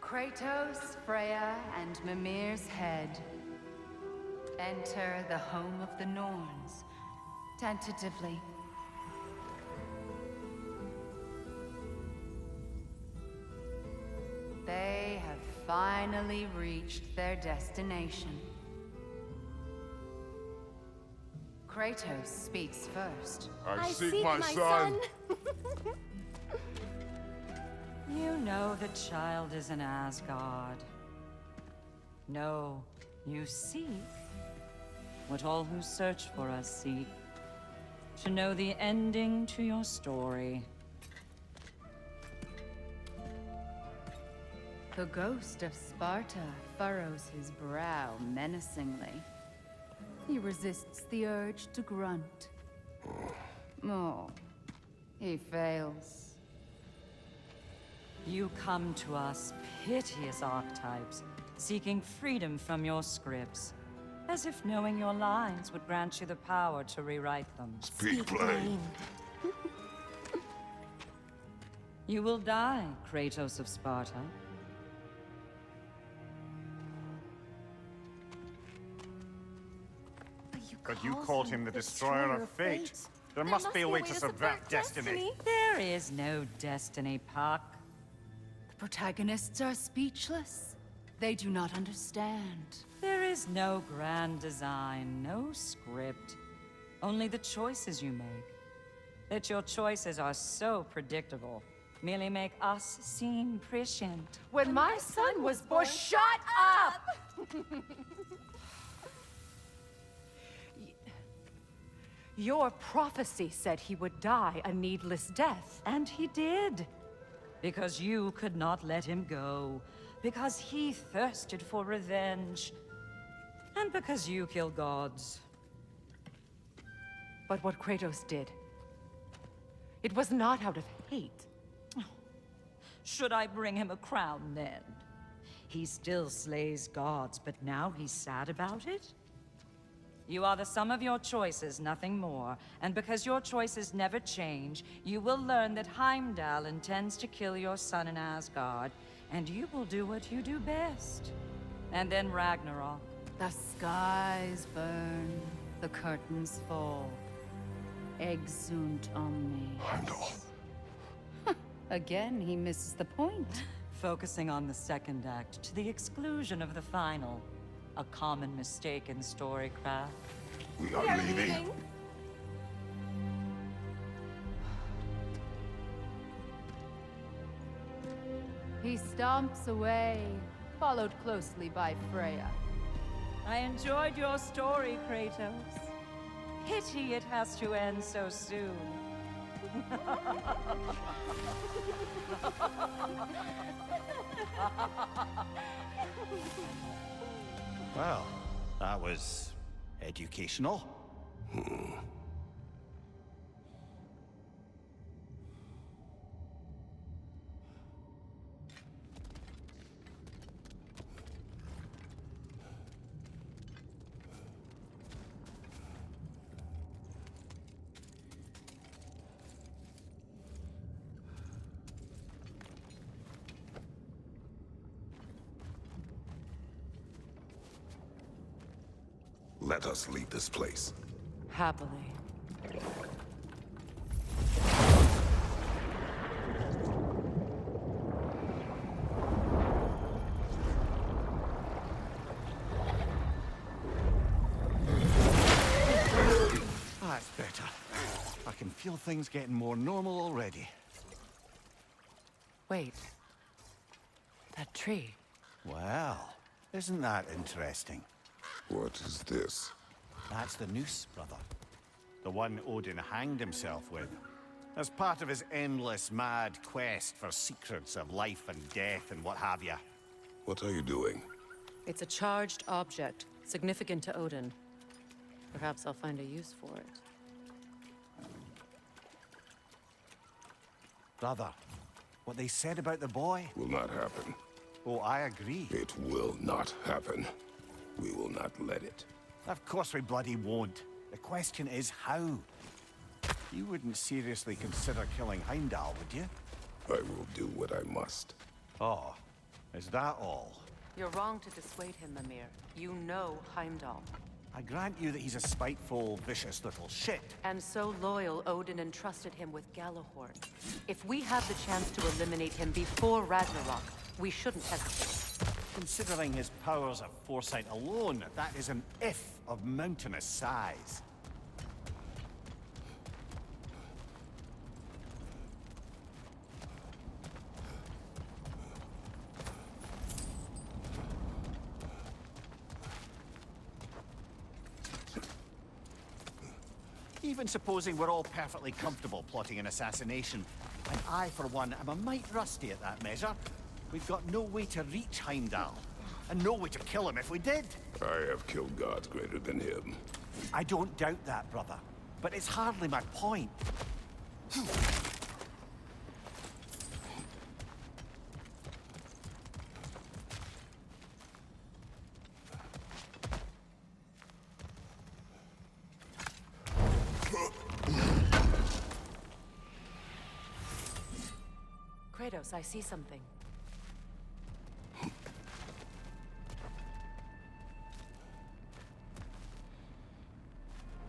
Kratos, Freya, and Mimir's head. Enter the home of the Norns, tentatively. They have finally reached their destination. Kratos speaks first. I seek my son. You know the child is in Asgard. No, you seek what all who search for us seek. To know the ending to your story. The ghost of Sparta furrows his brow menacingly. He resists the urge to grunt. Oh, he fails. You come to us, piteous archetypes, seeking freedom from your scripts. As if knowing your lines would grant you the power to rewrite them. Speak plain. You will die, Kratos of Sparta. But you called him the destroyer of fate. There must be a way to subvert destiny. There is no destiny, Puck. The protagonists are speechless. They do not understand. There is no grand design, no script. Only the choices you make. That your choices are so predictable merely make us seem prescient. When my son was born, shut up! Your prophecy said he would die a needless death. And he did. Because you could not let him go. Because he thirsted for revenge. And because you kill gods. But what Kratos did, it was not out of hate. Should I bring him a crown then? He still slays gods, but now he's sad about it? You are the sum of your choices, nothing more. And because your choices never change, you will learn that Heimdall intends to kill your son in Asgard, and you will do what you do best. And then Ragnarok. The skies burn, the curtains fall. Exunt omnes. Heimdall. Again, he misses the point. Focusing on the second act to the exclusion of the final. A common mistake in storycraft. We are leaving. He stomps away, followed closely by Freya. I enjoyed your story, Kratos. Pity it has to end so soon. Well, that was educational. Let us leave this place. Happily. That's better. I can feel things getting more normal already. Wait. That tree. Well, isn't that interesting? What is this? That's the noose, brother. The one Odin hanged himself with. As part of his endless, mad quest for secrets of life and death and what have you. What are you doing? It's a charged object, significant to Odin. Perhaps I'll find a use for it. Brother, what they said about the boy? Will not happen. Oh, I agree. It will not happen. We will not let it. Of course we bloody won't. The question is how. You wouldn't seriously consider killing Heimdall, would you? I will do what I must. Oh, is that all? You're wrong to dissuade him, Mimir. You know Heimdall. I grant you that he's a spiteful, vicious little shit. And so loyal, Odin entrusted him with Galahorn. If we have the chance to eliminate him before Ragnarok, we shouldn't hesitate. Considering his powers of foresight alone, that is an if of mountainous size. Even supposing we're all perfectly comfortable plotting an assassination, and I, for one, am a mite rusty at that measure, we've got no way to reach Heimdall, and no way to kill him if we did. I have killed gods greater than him. I don't doubt that, brother, but it's hardly my point. Kratos, I see something.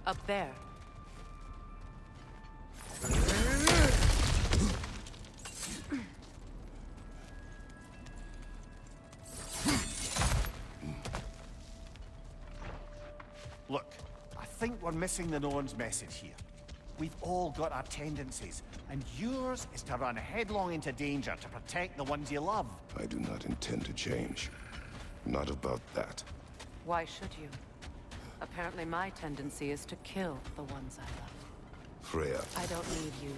Up there. Look, I think we're missing the Norn's message here. We've all got our tendencies, and yours is to run headlong into danger to protect the ones you love. I do not intend to change. Not about that. Why should you? Apparently my tendency is to kill the ones I love. Freya. I don't need you.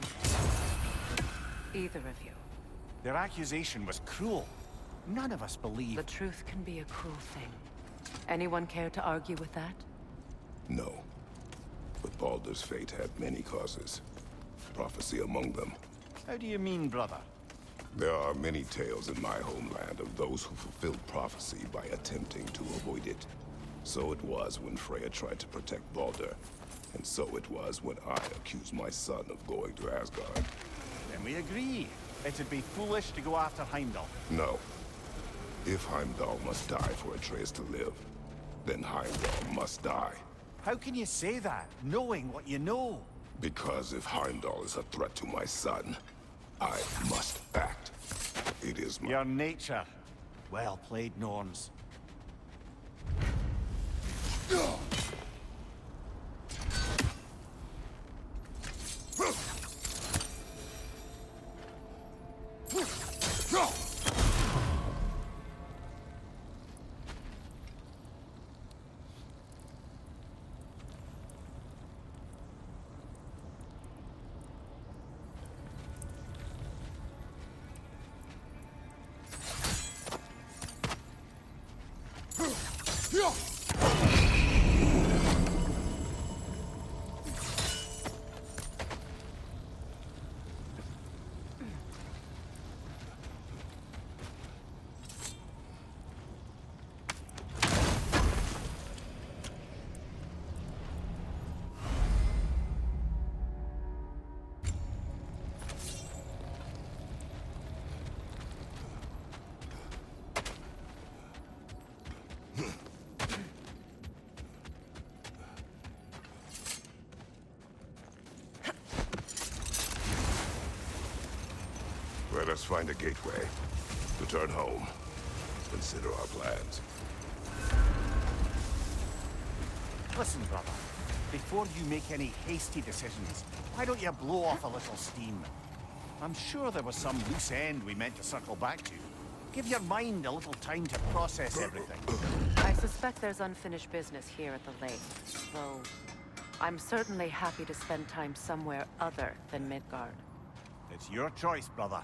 Either of you. Their accusation was cruel. None of us believe... The truth can be a cruel thing. Anyone care to argue with that? No. But Baldur's fate had many causes. Prophecy among them. How do you mean, brother? There are many tales in my homeland of those who fulfilled prophecy by attempting to avoid it. So it was when Freya tried to protect Baldur. And so it was when I accused my son of going to Asgard. Then we agree. It'd be foolish to go after Heimdall. No. If Heimdall must die for Atreus to live, then Heimdall must die. How can you say that, knowing what you know? Because if Heimdall is a threat to my son, I must act. It is my... Your nature. Well played, Norns. Let us find a gateway. Return home. Consider our plans. Listen, brother. Before you make any hasty decisions, why don't you blow off a little steam? I'm sure there was some loose end we meant to circle back to. Give your mind a little time to process everything. I suspect there's unfinished business here at the lake, though I'm certainly happy to spend time somewhere other than Midgard. It's your choice, brother.